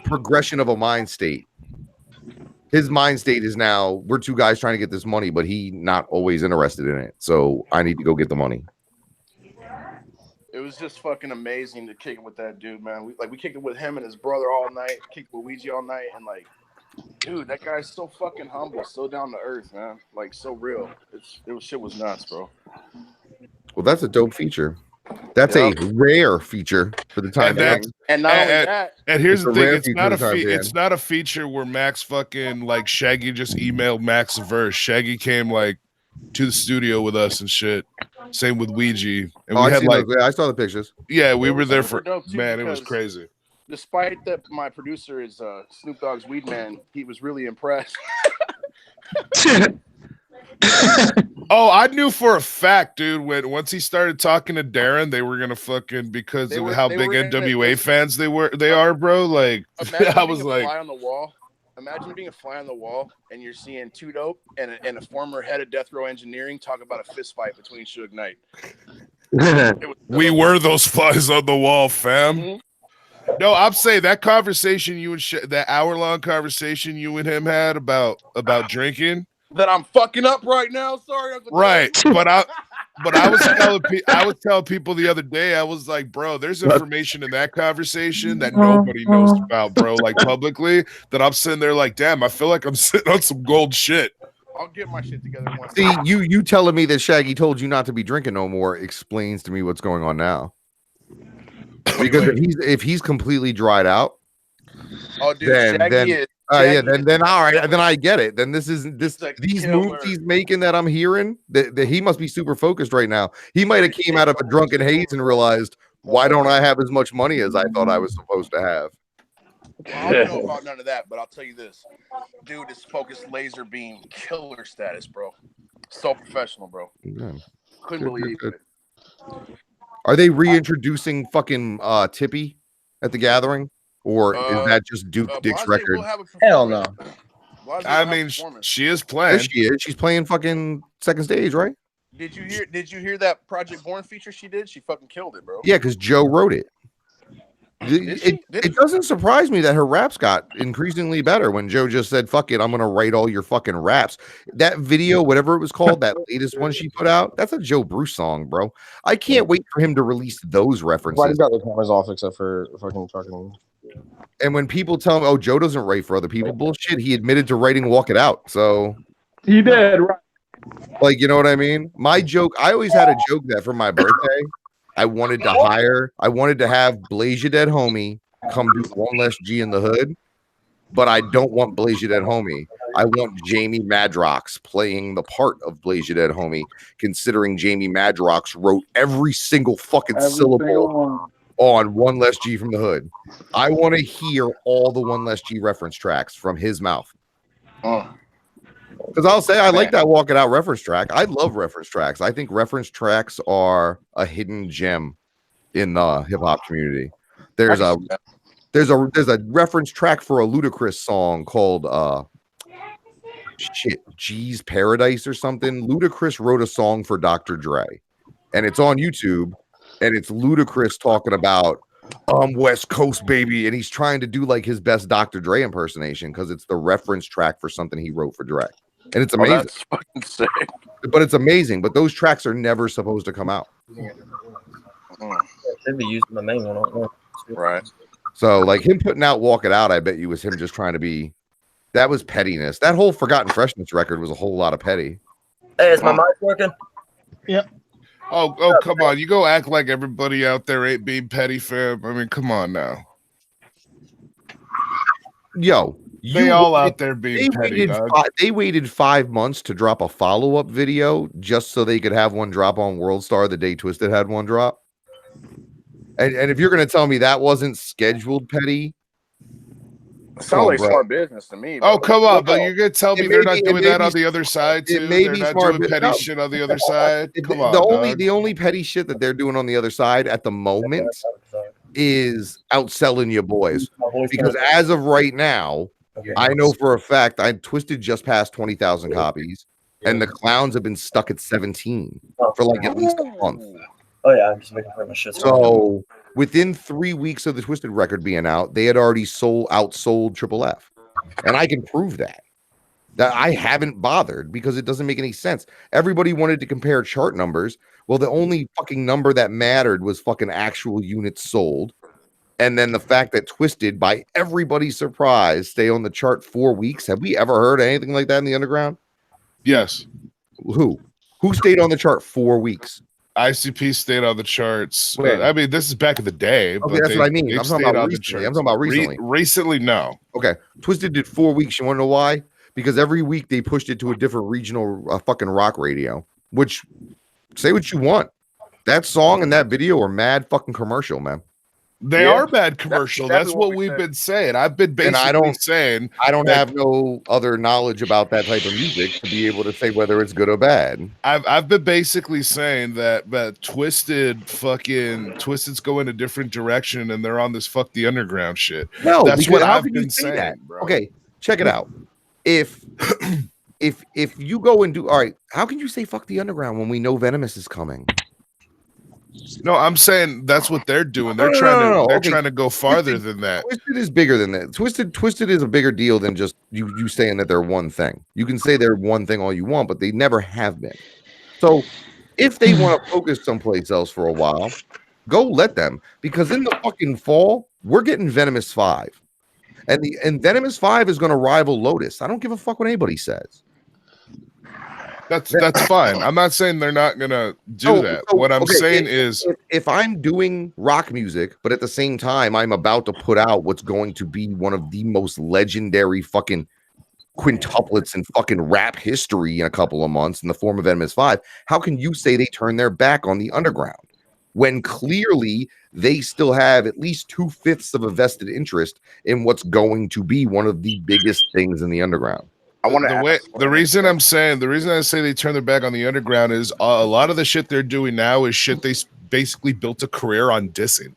progression of a mind state. His mind state is now we're two guys trying to get this money, but he not always interested in it. So I need to go get the money. It was just fucking amazing to kick it with that dude, man. We kicked it with him and his brother all night, kicked it with Ouija all night, and like, dude, that guy's so fucking humble, so down to earth, man. Like, so real. Shit was nuts, bro. Well, that's a dope feature. That's a rare feature for the time. And not only that. And here's the thing: it's not a feature where Max fucking like Shaggy just emailed Max a verse. Shaggy came like to the studio with us and shit. Same with Ouija. And we had like I saw the pictures. Yeah, we were there for man. It was crazy. Despite that, my producer is Snoop Dogg's weed man. He was really impressed. Oh, I knew for a fact, dude. Once he started talking to Darren, they were gonna fucking because of how big NWA fans they are, bro. Like I was like, fly on the wall. Imagine being a fly on the wall and you're seeing Two Dope and a former head of Death Row Engineering talk about a fist fight between Suge Knight. We were those flies on the wall, fam. Mm-hmm. No, I'm saying that conversation that hour-long conversation you and him had about drinking. That I'm fucking up right now. Sorry, Uncle right. But I was telling people the other day, I was like, bro, there's information in that conversation that nobody knows about, bro, like publicly, that I'm sitting there like, damn, I feel like I'm sitting on some gold shit. I'll get my shit together once. See, you telling me that Shaggy told you not to be drinking no more explains to me what's going on now. Because if he's completely dried out, oh, dude, Shaggy is. Then all right, then I get it. Then these moves he's making that I'm hearing that he must be super focused right now. He might have came out of a drunken haze and realized, why don't I have as much money as I thought I was supposed to have? Well, I don't know about none of that, but I'll tell you this, dude is focused laser beam killer status, bro. So professional, bro. Yeah. Couldn't believe it. Are they reintroducing fucking Tippy at the gathering? Or is that just Duke Dick's record? Hell no. I mean, she is playing. Yes, she is. She's playing fucking second stage, right? Did you hear that Project Born feature she did? She fucking killed it, bro. Yeah, because Joe wrote it. It doesn't surprise me that her raps got increasingly better when Joe just said, fuck it, I'm going to write all your fucking raps. That video, whatever it was called, that latest one she put out, that's a Joe Bruce song, bro. I can't wait for him to release those references. Well, he's got the cameras off except for fucking talking. And when people tell him, oh, Joe doesn't write for other people, bullshit, he admitted to writing Walk It Out. So he did, right? Like, you know what I mean? My joke, I always had a joke that for my birthday, I wanted to have Blaze Your Dead Homie come do One Less G in the Hood, but I don't want Blaze Your Dead Homie. I want Jamie Madrox playing the part of Blaze Your Dead Homie, considering Jamie Madrox wrote every single fucking syllable on One Less G from the Hood. I want to hear all the One Less G reference tracks from his mouth. Because I'll say I like that Walk It Out reference track. I love reference tracks. I think reference tracks are a hidden gem in the hip hop community. There's a reference track for a Ludacris song called G's Paradise or something. Ludacris wrote a song for Dr. Dre, and it's on YouTube, and it's Ludacris talking about West Coast baby, and he's trying to do like his best Dr. Dre impersonation because it's the reference track for something he wrote for Dre. And it's amazing. That's fucking sick. But it's amazing. But those tracks are never supposed to come out. Should be using the main one. Right. So like him putting out Walk It Out, I bet you was him just trying to be. That was pettiness. That whole Forgotten Freshness record was a whole lot of petty. Hey, is my mic working? Yep. Oh, come on. You go act like everybody out there ain't being petty, fam. I mean, come on now. Yo. They all out there being petty, they waited 5 months to drop a follow-up video just so they could have one drop on World Star the day Twisted had one drop. And if you're going to tell me that wasn't scheduled petty, sounds like smart business to me. Bro. Oh, come on, but you're going to tell me they're not doing that on the other side too? They're not doing petty shit on the other side? Come on, the only petty shit that they're doing on the other side at the moment is outselling your boys. Because as of right now, I know for a fact Twisted just passed 20,000 copies, and the Clowns have been stuck at 17 for like at least a month. Oh yeah, I'm just making sure my shit's so within 3 weeks of the Twisted record being out, they had already outsold Triple F, and I can prove that I haven't bothered because it doesn't make any sense. Everybody wanted to compare chart numbers. Well, the only fucking number that mattered was fucking actual units sold. And then the fact that Twisted, by everybody's surprise, stay on the chart 4 weeks. Have we ever heard anything like that in the underground? Yes. Who stayed on the chart 4 weeks? ICP stayed on the charts. When? I mean, this is back in the day. Okay, but that's what I mean. I'm talking about recently. Recently, no. Okay. Twisted did 4 weeks. You want to know why? Because every week they pushed it to a different regional fucking rock radio, which, say what you want. That song and that video are mad fucking commercial, man. They are bad commercial. That's what we've been saying. I've been basically saying I don't have no other knowledge about that type of music to be able to say whether it's good or bad. I've been basically saying that Twisted's going a different direction and they're on this fuck the underground shit. No, that's what how I've can you been say saying, that? bro. Okay, check it out. If you go and do all right, how can you say fuck the underground when we know Venomous is coming? No, I'm saying that's what they're doing. They're trying to go farther than that. Twisted is bigger than that. Twisted is a bigger deal than just you saying that they're one thing. You can say they're one thing all you want, but they never have been. So if they want to focus someplace else for a while, go let them. Because in the fucking fall, we're getting Venomous 5. And Venomous 5 is going to rival Lotus. I don't give a fuck what anybody says. That's fine. I'm not saying they're not gonna do that. What I'm saying is, if I'm doing rock music, but at the same time I'm about to put out what's going to be one of the most legendary fucking quintuplets in fucking rap history in a couple of months in the form of Venomous 5, how can you say they turn their back on the underground when clearly they still have at least 2/5 of a vested interest in what's going to be one of the biggest things in the underground? The reason I say they turn their back on the underground is a lot of the shit they're doing now is shit they basically built a career on dissing.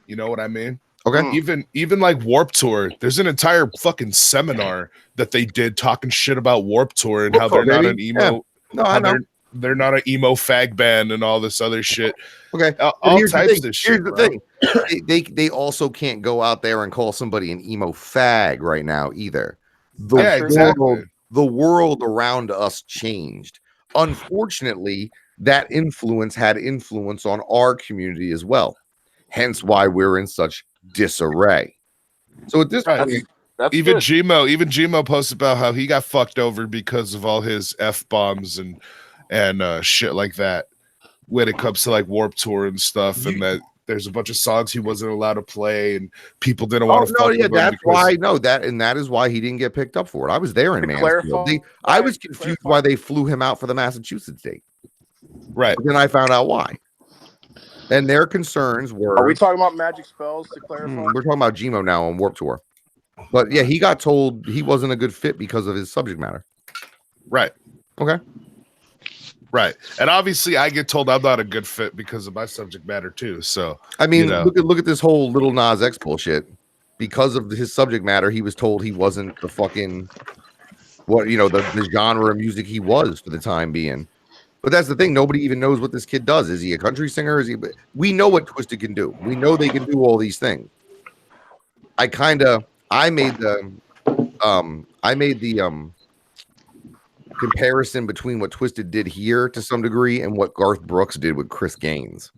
You know what I mean? Okay. Even like Warped Tour, there's an entire fucking seminar that they did talking shit about Warped Tour and how they're not an emo. Yeah. No, I know. They're not an emo fag band and all this other shit. Okay. All types of shit. Here's the thing. They also can't go out there and call somebody an emo fag right now either. The world around us changed. Unfortunately, that influence had influence on our community as well. Hence why we're in such disarray. So at this point, even Gmo posts about how he got fucked over because of all his F-bombs and shit like that when it comes to like Warped Tour and stuff, and that there's a bunch of songs he wasn't allowed to play, and people didn't want to. No, yeah, that's why. No, that is why he didn't get picked up for it. I was there in Mansfield. I was confused why they flew him out for the Massachusetts date. Right. But then I found out why. And their concerns were. Are we talking about magic spells to clarify? We're talking about Gmo now on Warped Tour. But yeah, he got told he wasn't a good fit because of his subject matter. Right. Okay. Right. And obviously I get told I'm not a good fit because of my subject matter too. So I mean, look at this whole Little Nas X bullshit. Because of his subject matter, he was told he wasn't the fucking the genre of music he was for the time being. But that's the thing, nobody even knows what this kid does. Is he a country singer? We know what Twisted can do. We know they can do all these things. I made the comparison between what Twisted did here to some degree and what Garth Brooks did with Chris Gaines.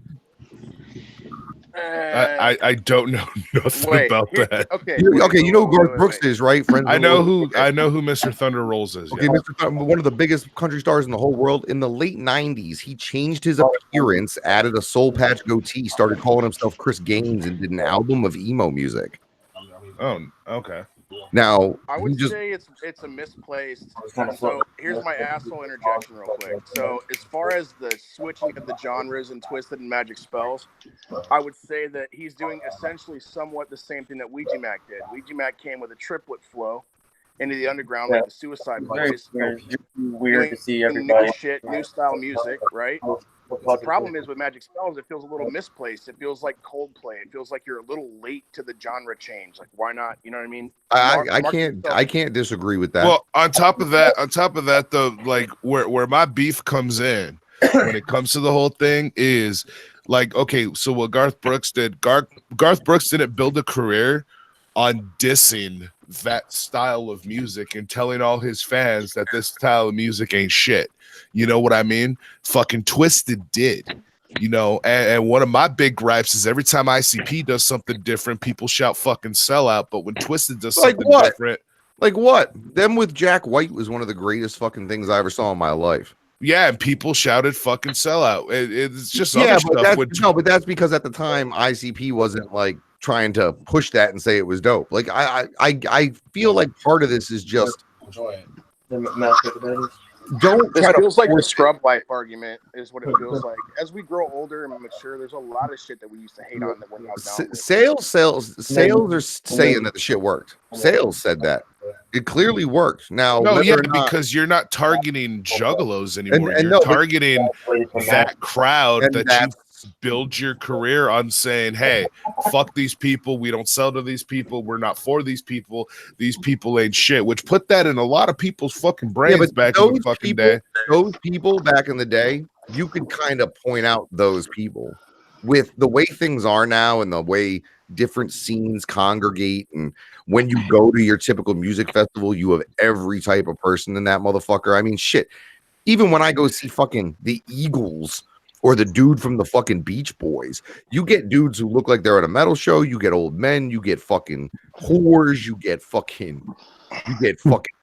I don't know nothing about that. Okay, you know who Garth Brooks is, right? I know who Mr. Thunder Rolls is. Okay, yeah. One of the biggest country stars in the whole world. In the late 90s, he changed his appearance, added a soul patch goatee, started calling himself Chris Gaines, and did an album of emo music. Oh, okay. Now I would say it's a misplaced. So here's my asshole interjection real quick. So as far as the switching of the genres and Twisted and Magic Spells, I would say that he's doing essentially somewhat the same thing that Ouija Mac did. Ouija Mac came with a triplet flow into the underground like the Suicide Boys. Weird to see everybody. New shit, new style music, right? The problem is with Magic Spells, it feels a little misplaced. It feels like Coldplay. It feels like you're a little late to the genre change. Like, why not? You know what I mean? I can't disagree with that. Well, on top of that, though, like where my beef comes in when it comes to the whole thing is like, okay, so what Garth Brooks did, Garth Brooks didn't build a career on dissing that style of music and telling all his fans that this style of music ain't shit. You know what I mean? Fucking Twisted did. You know, and one of my big gripes is every time ICP does something different, people shout fucking sellout. But when Twisted does Like something what? different, Like what? Them with Jack White was one of the greatest fucking things I ever saw in my life. yeah, and people shouted fucking sellout. It's just Yeah, other but stuff. but that's because at the time ICP wasn't like trying to push that and say it was dope. Like I feel like part of this is just don't This try feels to like the force scrub life argument is what it feels like. As we grow older and mature, there's a lot of shit that we used to hate on that we're now down with. Sales are saying that the shit worked. Sales said that it clearly worked. Now, No, whether yeah, or not, because you're not targeting juggalos anymore. and You're no, but- targeting that crowd And that you build your career on saying, hey, fuck these people. We don't sell to these people. We're not for these people. These people ain't shit, which put that in a lot of people's fucking brains back in the fucking day. Those people back in the day, you could kind of point out those people. With the way things are now and the way different scenes congregate, and when you go to your typical music festival, you have every type of person in that motherfucker. I mean, shit. Even when I go see fucking the Eagles or the dude from the fucking Beach Boys, you get dudes who look like they're at a metal show, you get old men, you get fucking whores, you get fucking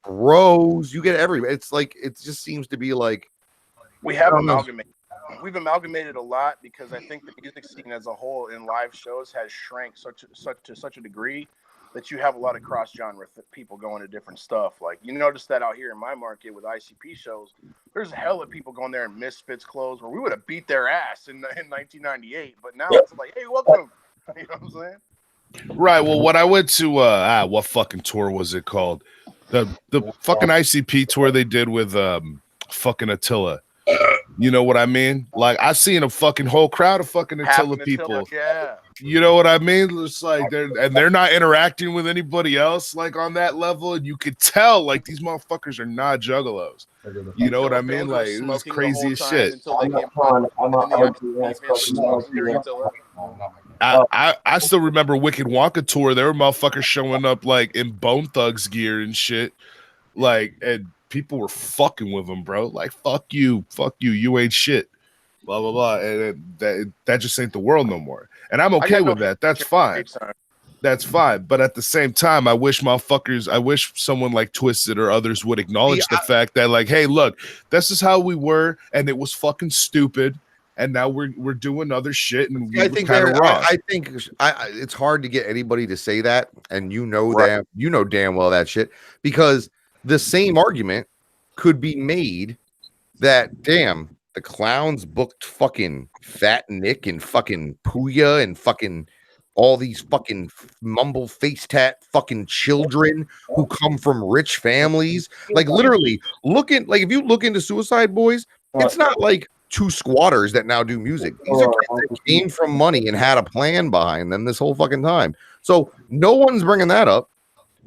bros, you get everybody. It's like, it just seems to be like We have amalgamated. We've amalgamated a lot because I think the music scene as a whole in live shows has shrank to such a degree that you have a lot of cross genre people going to different stuff. Like you notice that out here in my market with ICP shows, there's a hell of people going there in Misfits clothes where we would have beat their ass in 1998, but now it's like, hey, welcome. You know what I'm saying? Right. Well, when I went to what fucking tour was it called? The fucking ICP tour they did with fucking Attila. You know what I mean? Like I seen a fucking whole crowd of fucking Attila people. Yeah. You know what I mean? It's like they're not interacting with anybody else like on that level, and you could tell like these motherfuckers are not juggalos. You know what I mean? Like it was crazy as shit. I still remember Wicked Wonka tour. There were motherfuckers showing up like in Bone Thugs gear and shit, like and people were fucking with them, bro. Like fuck you, you ain't shit. Blah blah blah, and that just ain't the world no more. And I'm okay with that. That's fine. That's fine. But at the same time, I wish someone like Twisted or others would acknowledge the fact that, like, hey, look, this is how we were, and it was fucking stupid. And now we're doing other shit, and I think kind of wrong. I think it's hard to get anybody to say that, and damn well that shit, because the same argument could be made that damn. The clowns booked fucking Fat Nick and fucking Puya and fucking all these fucking mumble face tat fucking children who come from rich families. Like literally if you look into Suicide Boys, it's not like two squatters that now do music. These are kids that came from money and had a plan behind them this whole fucking time. So no one's bringing that up.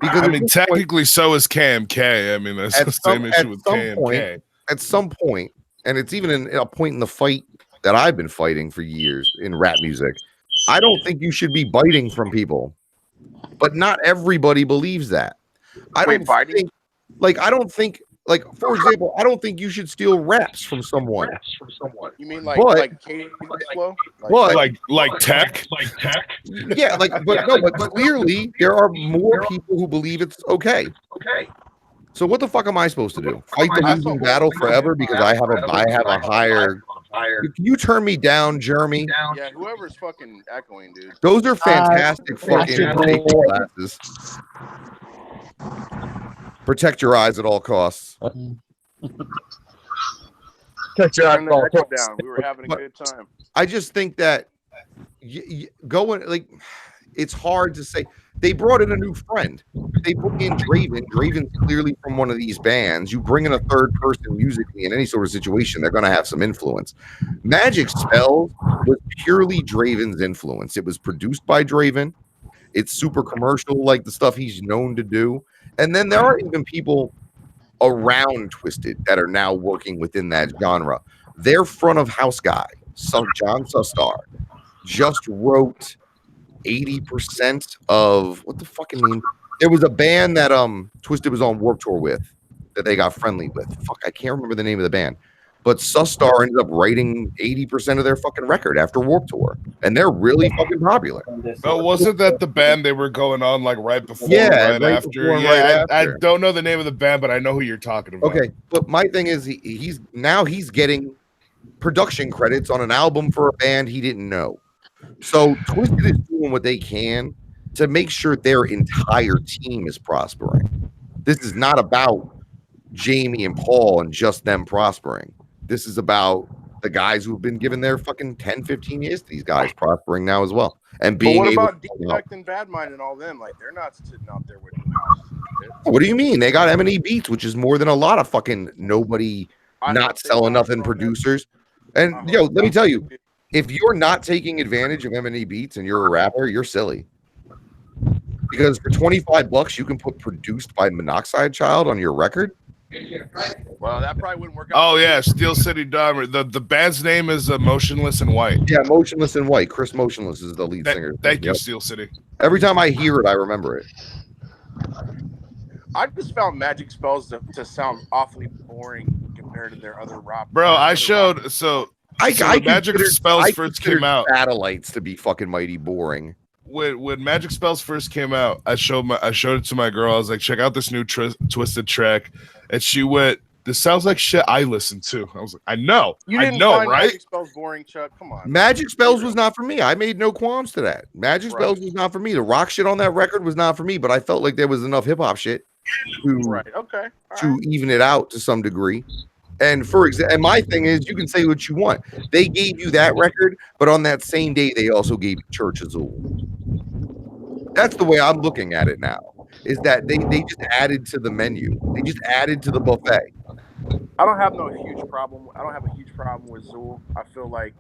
Because I mean, technically so is KMK. I mean, that's the same issue with KMK. At some point, and it's even in a point in the fight that I've been fighting for years in rap music, I don't think you should be biting from people. But not everybody believes that. I don't think, for example, I don't think you should steal raps from someone. You mean like Katie flow? Like tech? Yeah, but clearly there are more people who believe it's okay. So what the fuck am I supposed to do? Fight the losing battle forever because I have a higher. Can you turn me down, Jeremy? Yeah, whoever's fucking echoing, dude. Those are fantastic fucking safety glasses. Protect your eyes at all costs. Protect your eyes at all costs. We were having a good time. I just think that it's hard to say. They brought in a new friend. They put in Draven. Draven's clearly from one of these bands. You bring in a third person musically in any sort of situation, they're going to have some influence. Magic Spells was purely Draven's influence. It was produced by Draven. It's super commercial, like the stuff he's known to do. And then there are even people around Twisted that are now working within that genre. Their front of house guy, John Sustar, just wrote 80% of what the fucking name. There was a band that Twisted was on Warped Tour with that they got friendly with. Fuck, I can't remember the name of the band. But Sustar ended up writing 80% of their fucking record after Warped Tour, and they're really fucking popular. Oh, wasn't that the band they were going on like right before, Yeah, right after? before and Yeah, right I after. don't know the name of the band, but I know who you're talking about. Okay, but my thing is he's getting production credits on an album for a band he didn't know. So Twisted is doing what they can to make sure their entire team is prospering. This is not about Jamie and Paul and just them prospering. This is about the guys who've been given their fucking 10, 15 years to these guys prospering now as well. And But being what able about to Defect and Badmind and all them? Like they're not sitting out there with new houses and shit. What do you mean? They got M&E Beats, which is more than a lot of fucking nobody not selling nothing producers. And yo, let me tell you, if you're not taking advantage of M&E Beats and you're a rapper, you're silly. Because for $25 you can put Produced by Monoxide Child on your record. Well, that probably wouldn't work out. Oh yeah, Steel City Dimer. The band's name is Motionless in White. Yeah, Motionless in White. Chris Motionless is the lead singer. Thank you, Steel City. Every time I hear it, I remember it. I just found Magic Spells to sound awfully boring compared to their other rock. Bro, I showed so Magic Spells first came out. Satellites to be fucking mighty boring. When Magic Spells first came out, I showed it to my girl. I was like, check out this new Twisted track, and she went, "This sounds like shit I listen to." I was like, I know, You didn't find right? Magic Spells boring, Chuck? Come on. Magic Spells was not for me. I made no qualms to that. Magic Spells was not for me. The rock shit on that record was not for me, but I felt like there was enough hip hop shit to even it out to some degree. And for example, and my thing is, you can say what you want. They gave you that record, but on that same day, they also gave you Church Azul. That's the way I'm looking at it now. Is that they just added to the menu? They just added to the buffet. I don't have a huge problem with Zool. I feel like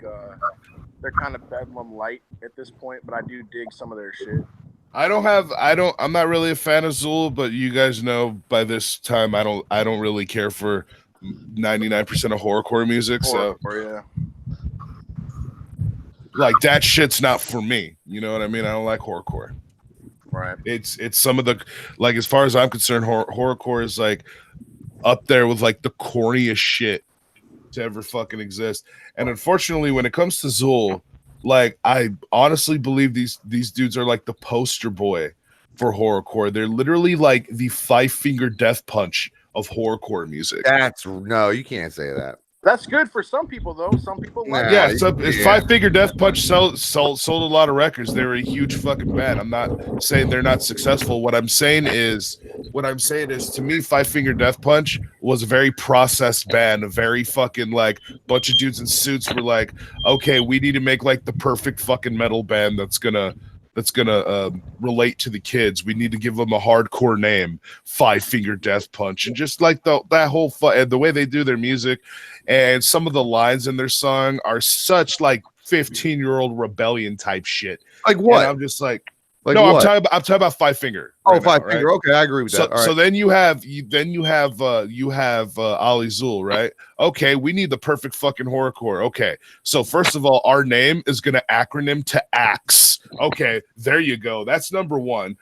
they're kind of Bedlam light at this point, but I do dig some of their shit. I'm not really a fan of Zool, but you guys know by this time I don't really care for 99% of horrorcore music. Yeah. Like that shit's not for me. You know what I mean? I don't like horrorcore. Right. It's some of the, like, as far as I'm concerned, horrorcore is like up there with like the corniest shit to ever fucking exist. And unfortunately, when it comes to Zool, like I honestly believe these dudes are like the poster boy for horrorcore. They're literally like the 5-finger death punch of horrorcore music. No, you can't say that. That's good for some people, though. Some people like it. Yeah, so 5-Finger Death Punch sold a lot of records. They were a huge fucking band. I'm not saying they're not successful. What I'm saying is, to me, 5-Finger Death Punch was a very processed band. A very fucking like bunch of dudes in suits were like, okay, we need to make like the perfect fucking metal band that's gonna relate to the kids. We need to give them a hardcore name, 5-Finger Death Punch, and just like that whole the way they do their music. And some of the lines in their song are such like 15-year-old rebellion type shit. Like what? And I'm just like what? I'm talking about 5-Finger. Oh, 5-Finger. Right? Okay, I agree with that. All right. So then you have Ali Zool, right? Okay, we need the perfect fucking horrorcore. Okay, so first of all, our name is gonna acronym to AXE. Okay, there you go. That's number one.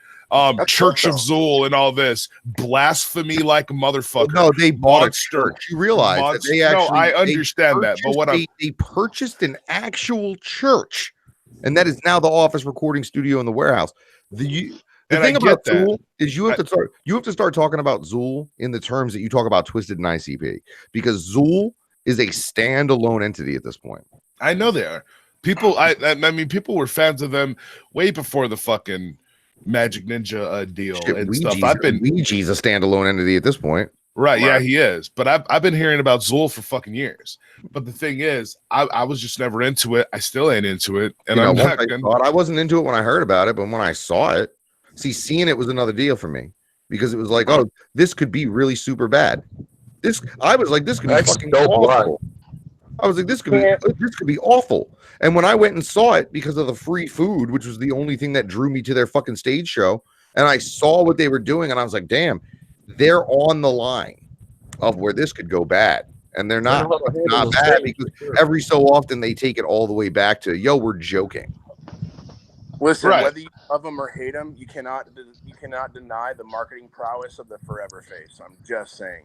Church of Zool and all this blasphemy like a motherfucker. No, they bought a church. You realize that they actually. No, I understand that, but what they purchased an actual church, and that is now the office recording studio in the warehouse. The thing about Zool is you have to start talking about Zool in the terms that you talk about Twisted and ICP, because Zool is a standalone entity at this point. I know they are. People, I mean, people were fans of them way before the fucking Magic Ninja deal and stuff. Ouija's a standalone entity at this point. Right, yeah, he is. But I've been hearing about Zool for fucking years. But the thing is, I was just never into it. I still ain't into it. And I wasn't into it when I heard about it, but when I saw it, seeing it was another deal for me, because it was like, oh, this could be really super bad. I was like, this could be fucking awful. I was like, this could be awful. And when I went and saw it because of the free food, which was the only thing that drew me to their fucking stage show, and I saw what they were doing, and I was like, damn, they're on the line of where this could go bad. And they're not bad, because every so often they take it all the way back to, yo, we're joking. Listen, whether you love them or hate them, you cannot deny the marketing prowess of the Forever Face. I'm just saying.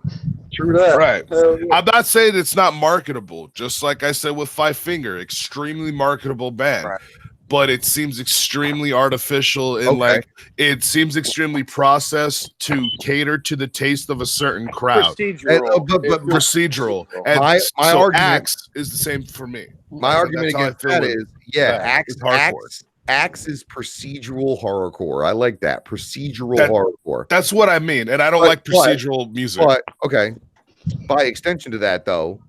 True that. Right. Hell yeah. I'm not saying it's not marketable. Just like I said with Five Finger, extremely marketable band. Right. But it seems extremely artificial and like it seems extremely processed to cater to the taste of a certain crowd. Procedural. But procedural. And my so argument Axe is the same for me. My argument That's how I against feel that with is, yeah, that. It's hardcore. Axe is procedural horrorcore. I like that procedural horrorcore. That's what I mean, and I don't like procedural music. But okay, by extension to that, though,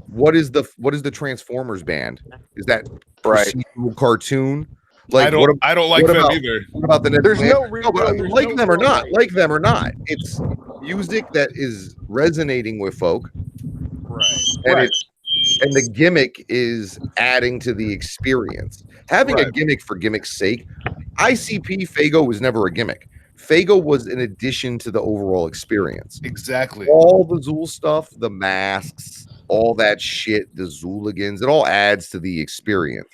what is the Transformers band? Is that procedural cartoon? Like I don't like them either. What about the There's no real, like them or not? Like them or not? It's music that is resonating with folk, right? And the gimmick is adding to the experience. Having a gimmick for gimmick's sake, ICP Fago was never a gimmick. Fago was an addition to the overall experience. Exactly. All the Zool stuff, the masks, all that shit, the Zooligans, it all adds to the experience.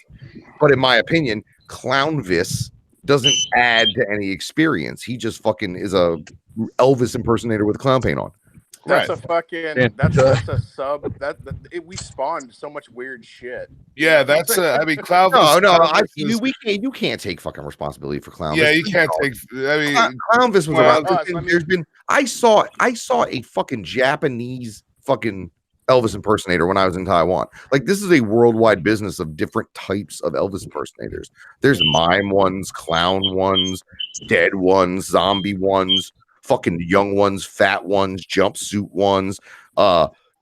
But in my opinion, Clownvis doesn't add to any experience. He just fucking is a Elvis impersonator with clown paint on. That's a fucking. That's a sub. We spawned so much weird shit. Yeah, that's I mean, Clown. You can't take fucking responsibility for Clownvis. Yeah, you can't take. I mean, Clownvis was around. I saw a fucking Japanese fucking Elvis impersonator when I was in Taiwan. Like, this is a worldwide business of different types of Elvis impersonators. There's mime ones, clown ones, dead ones, zombie ones, fucking young ones, fat ones, jumpsuit ones,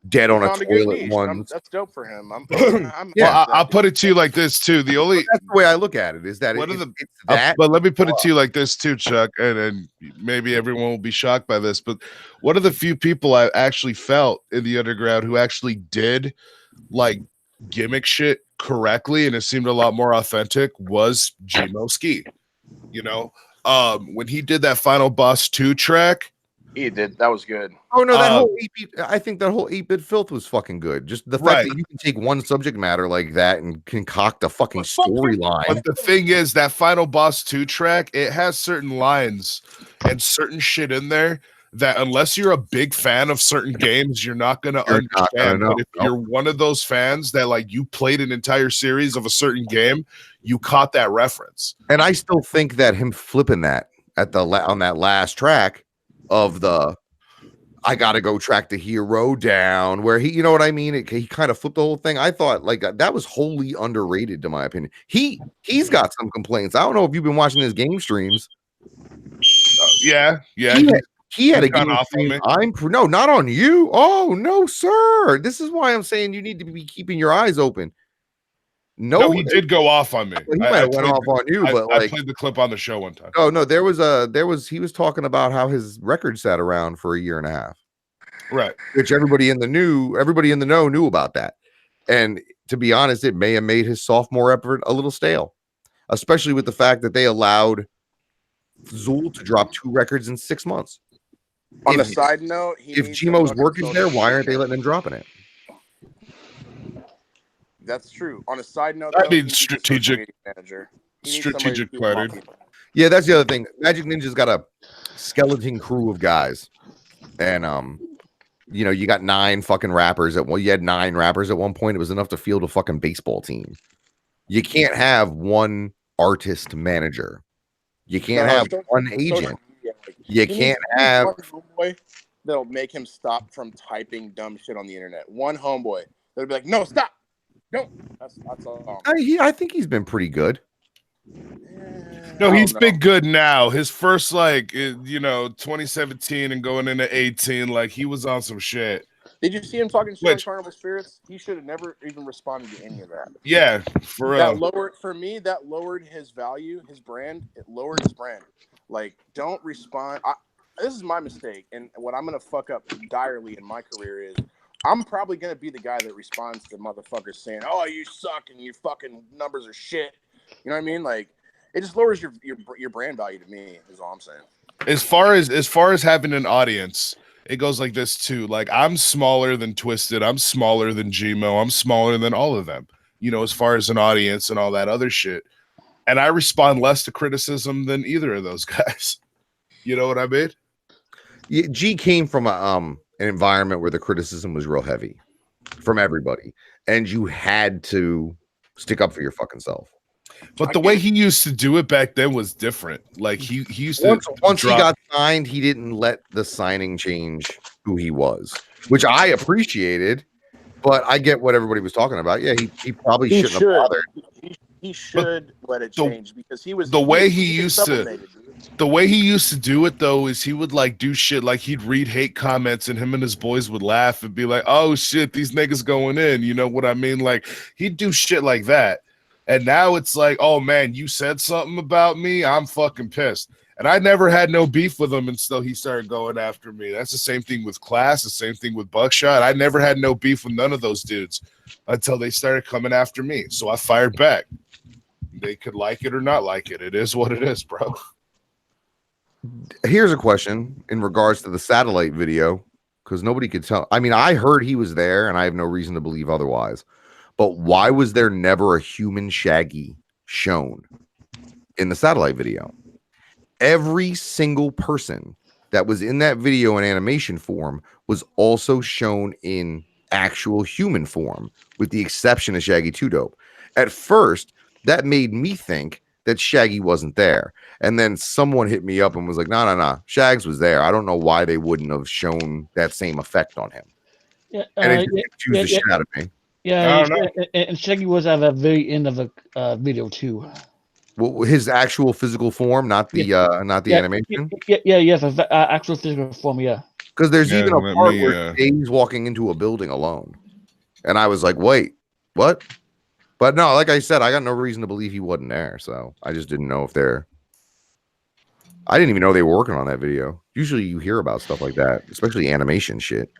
dead on a toilet ones. That's dope for him. I'll put it to you like this too. That's the way I look at it. Is that it's that? But let me put it to you like this too, Chuck, and maybe everyone will be shocked by this. But one of the few people I actually felt in the underground who actually did like gimmick shit correctly, and it seemed a lot more authentic, was Gmo Ski. You know, when he did that Final Boss 2 track. He did. That was good. Oh no, that whole 8-bit, I think that whole 8-bit filth was fucking good. Just the fact that you can take one subject matter like that and concoct a fucking storyline. But the thing is, that Final Boss 2 track, it has certain lines and certain shit in there that unless you're a big fan of certain games, you're not gonna understand. But if you're one of those fans that like you played an entire series of a certain game, you caught that reference. And I still think that him flipping that at on that last track of the I gotta go track the hero down, where he, you know what I mean? He kind of flipped the whole thing. I thought like that was wholly underrated, to my opinion. He's got some complaints. I don't know if you've been watching his game streams. Yeah. He had a game stream. No, not on you. Oh no, sir. This is why I'm saying you need to be keeping your eyes open. No, he did go off on me. He might have went off on you, but I played the clip on the show one time. Oh no, he was talking about how his record sat around for a year and a half. Right. Which everybody in the know knew about that. And to be honest, it may have made his sophomore effort a little stale, especially with the fact that they allowed Zool to drop 2 records in 6 months. On the side note, if Gmo's work is there, why aren't they letting him dropping it? That's true. On a side note, I mean, strategic manager. Strategic planning. Yeah, that's the other thing. Magic Ninja's got a skeleton crew of guys, and you know, you got 9 fucking rappers you had 9 rappers at one point. It was enough to field a fucking baseball team. You can't have one artist manager. You can't have one agent. You can't have homeboy that'll make him stop from typing dumb shit on the internet. One homeboy that'll be like, "No, stop, don't." That's all. I think he's been pretty good. No, he's been good now. His first 2017 and going into 18, like he was on some shit. Did you see him talking shit on Carnival Spirits? He should have never even responded to any of that. Yeah, for real. That lowered his value, his brand. It lowered his brand. Like, don't respond. This is my mistake, and what I'm gonna fuck up direly in my career is I'm probably gonna be the guy that responds to motherfuckers saying, "Oh, you suck and your fucking numbers are shit." You know what I mean? Like, it just lowers your brand value to me. Is all I'm saying. As far as having an audience, it goes like this too. Like, I'm smaller than Twisted. I'm smaller than Gmo. I'm smaller than all of them. You know, as far as an audience and all that other shit. And I respond less to criticism than either of those guys. You know what I mean? Yeah, G came from an environment where the criticism was real heavy from everybody, and you had to stick up for your fucking self. But the way he used to do it back then was different. Like he used to once he got signed, he didn't let the signing change who he was, which I appreciated. But I get what everybody was talking about. Yeah, he probably shouldn't have bothered. He should let it change because he was the way he used to. The way he used to do it though is he would like do shit like he'd read hate comments and him and his boys would laugh and be like, "Oh shit, these niggas going in." You know what I mean? Like he'd do shit like that. And now it's like, "Oh man, you said something about me. I'm fucking pissed." And I never had no beef with him until he started going after me. That's the same thing with Class, the same thing with Buckshot. I never had no beef with none of those dudes until they started coming after me. So I fired back. They could like it or not like it. It is what it is, bro. Here's a question in regards to the satellite video, because nobody could tell. I mean, I heard he was there, and I have no reason to believe otherwise. But why was there never a human Shaggy shown in the satellite video? Every single person that was in that video in animation form was also shown in actual human form, with the exception of Shaggy 2 Dope. At first, that made me think that Shaggy wasn't there. And then someone hit me up and was like, no, Shags was there. I don't know why they wouldn't have shown that same effect on him. Yeah, and it confused the shit out of me. Yeah, and Shaggy was at the very end of the video too. Well, his actual physical form, not the animation. Yes, actual physical form. Yeah, because there's even a part where he's walking into a building alone, and I was like, "Wait, what?" But no, like I said, I got no reason to believe he wasn't there, so I just didn't know if they're. I didn't even know they were working on that video. Usually, you hear about stuff like that, especially animation shit.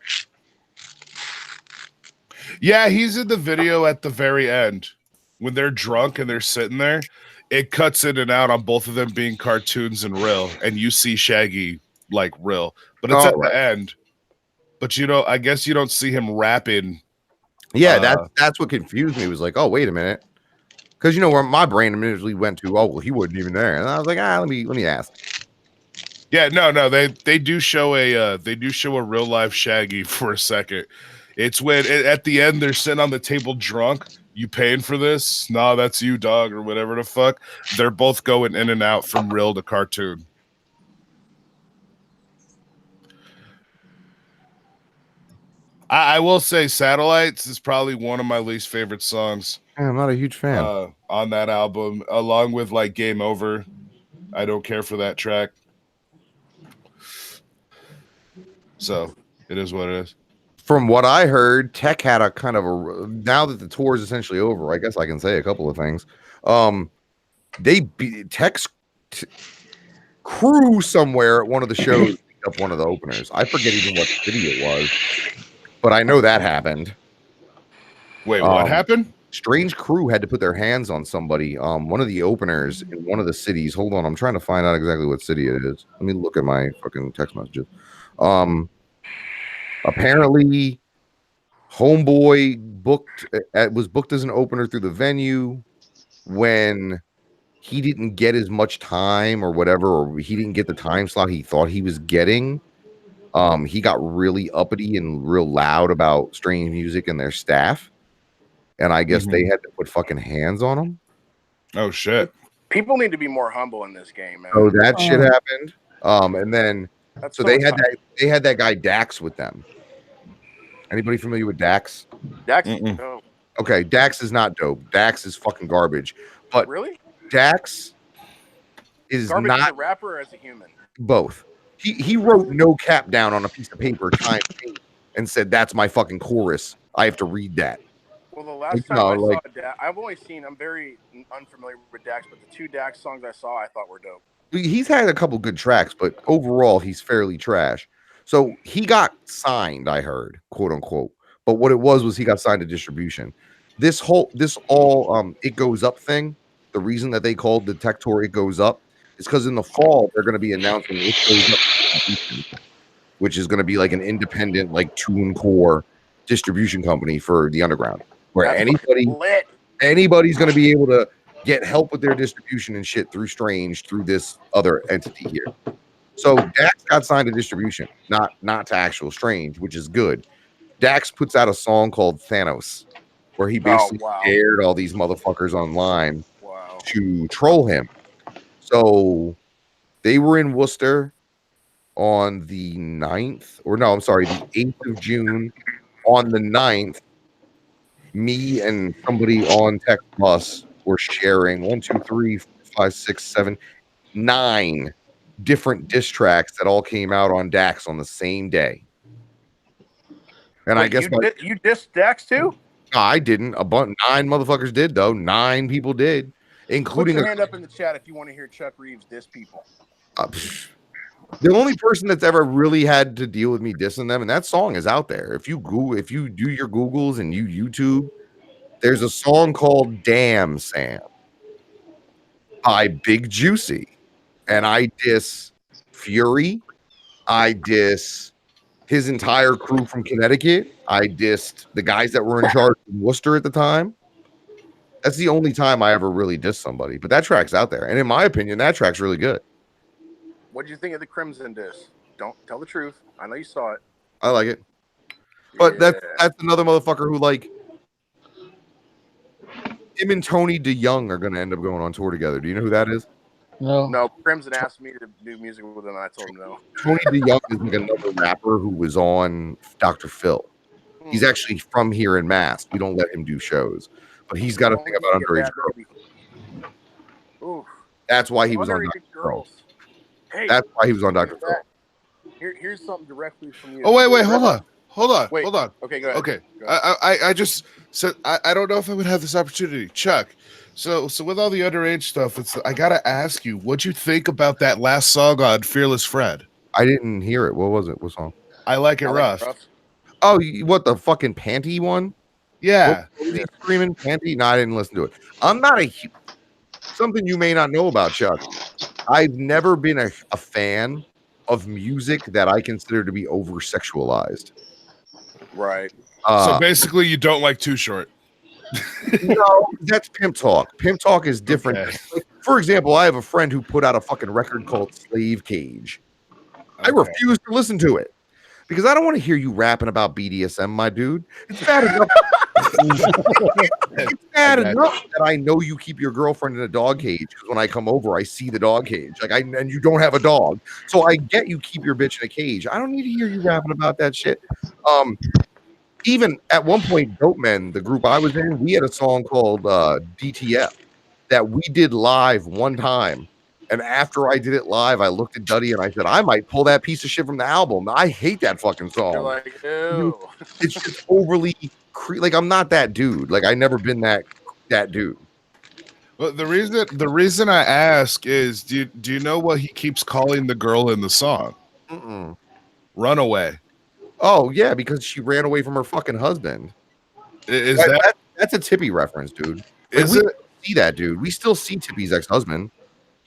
Yeah, he's in the video at the very end when they're drunk and they're sitting there. It cuts in and out on both of them being cartoons and real, and you see Shaggy like real, but it's at the end. But I guess you don't see him rapping. Yeah, that's what confused me. Was like, oh, wait a minute, because where my brain immediately went to, oh, well, he wasn't even there, and I was like, let me ask. Yeah, no, they do show a real life Shaggy for a second. It's when at the end they're sitting on the table drunk. You paying for this? No, that's you, dog, or whatever the fuck. They're both going in and out from real to cartoon. I will say Satellites is probably one of my least favorite songs. Yeah, I'm not a huge fan. On that album, along with like Game Over. I don't care for that track. So it is what it is. From what I heard, Tech had a kind of a, now that the tour is essentially over, I guess I can say a couple of things. Tech's crew somewhere at one of the shows picked up one of the openers. I forget even what city it was, but I know that happened. Wait, what happened? Strange crew had to put their hands on somebody. One of the openers in one of the cities. Hold on, I'm trying to find out exactly what city it is. Let me look at my fucking text messages. Apparently, Homeboy was booked as an opener through the venue when he didn't get as much time or whatever, or he didn't get the time slot he thought he was getting. He got really uppity and real loud about Strange Music and their staff, and I guess they had to put fucking hands on him. Oh shit! People need to be more humble in this game, man. Oh, that shit happened. And then they had that guy Dax with them. Anybody familiar with Dax? Dax is dope. Okay, Dax is not dope. Dax is fucking garbage. But really, Dax is garbage not as a rapper or as a human. Both. He wrote no cap down on a piece of paper and said, "That's my fucking chorus. I have to read that." Well, the last time I saw Dax, I'm very unfamiliar with Dax, but the 2 Dax songs I saw, I thought were dope. He's had a couple good tracks, but overall, he's fairly trash. So he got signed, I heard, quote unquote. But what it was he got signed to distribution. This all It Goes Up thing, the reason that they called the Tech Tour It Goes Up is because in the fall they're going to be announcing It Goes Up, which is going to be like an independent, like TuneCore distribution company for the underground, where anybody's going to be able to get help with their distribution and shit through Strange through this other entity here. So Dax got signed to distribution, not to actual Strange, which is good. Dax puts out a song called Thanos, where he basically scared all these motherfuckers online to troll him. So they were in Worcester on the 9th, or no, I'm sorry, the 8th of June. On the 9th, me and somebody on Tech Plus were sharing 1, 2, 3, 4, 5, 6, 7, 9 different diss tracks that all came out on Dax on the same day. And I guess you dissed Dax too? No, I didn't. 9 motherfuckers did though. 9 people did, including Put your hand up in the chat if you want to hear Chuck Reeves diss people. The only person that's ever really had to deal with me dissing them, and that song is out there. If you do your Googles and you YouTube, there's a song called "Damn Sam" by Big Juicy, and I diss Fury. I diss his entire crew from Connecticut. I dissed the guys that were in charge in Worcester at the time. That's the only time I ever really dissed somebody. But that track's out there, and in my opinion, that track's really good. What did you think of the Crimson diss? Don't tell the truth. I know you saw it. I like it. But that's another motherfucker who, like, him and Tony DeYoung are going to end up going on tour together. Do you know who that is? No, Crimson asked me to do music with him, and I told him no. Tony DeYoung is like another rapper who was on Dr. Phil. He's actually from here in Mass. We don't let him do shows. But he's got a thing about underage girls. That's why he was on Dr. Phil. Hey, that's why he was on Dr. Phil. Here's something directly from you. Oh, wait, hold on. Wait. Hold on. Okay, go ahead. Okay. Go ahead. I just said I don't know if I would have this opportunity. Chuck, so with all the underage stuff, I gotta ask you, what'd you think about that last song on Fearless Fred? I didn't hear it. What was it? What song? I Like It Rough. Oh, what, the fucking panty one? Yeah. What was he screaming panty? No, I didn't listen to it. I'm not something you may not know about, Chuck. I've never been a fan of music that I consider to be over sexualized. Right. So basically, you don't like Too Short. No, that's Pimp Talk. Pimp Talk is different. Okay. Like, for example, I have a friend who put out a fucking record called Slave Cage. I refuse to listen to it because I don't want to hear you rapping about BDSM, my dude. It's bad enough. It's bad enough that I know you keep your girlfriend in a dog cage because when I come over, I see the dog cage. And you don't have a dog, so I get you keep your bitch in a cage. I don't need to hear you rapping about that shit. Even at one point, Dope Men, the group I was in, we had a song called DTF that we did live one time. And after I did it live, I looked at Duddy and I said, I might pull that piece of shit from the album. I hate that fucking song. You're like, ew. It's just overly like, I'm not that dude. Like, I never been that dude. Well, the reason I ask is, do you know what he keeps calling the girl in the song? Runaway. Oh yeah, because she ran away from her fucking husband. Is that's a Tippy reference, dude? Like, is we it? See that, dude? We still see Tippy's ex-husband.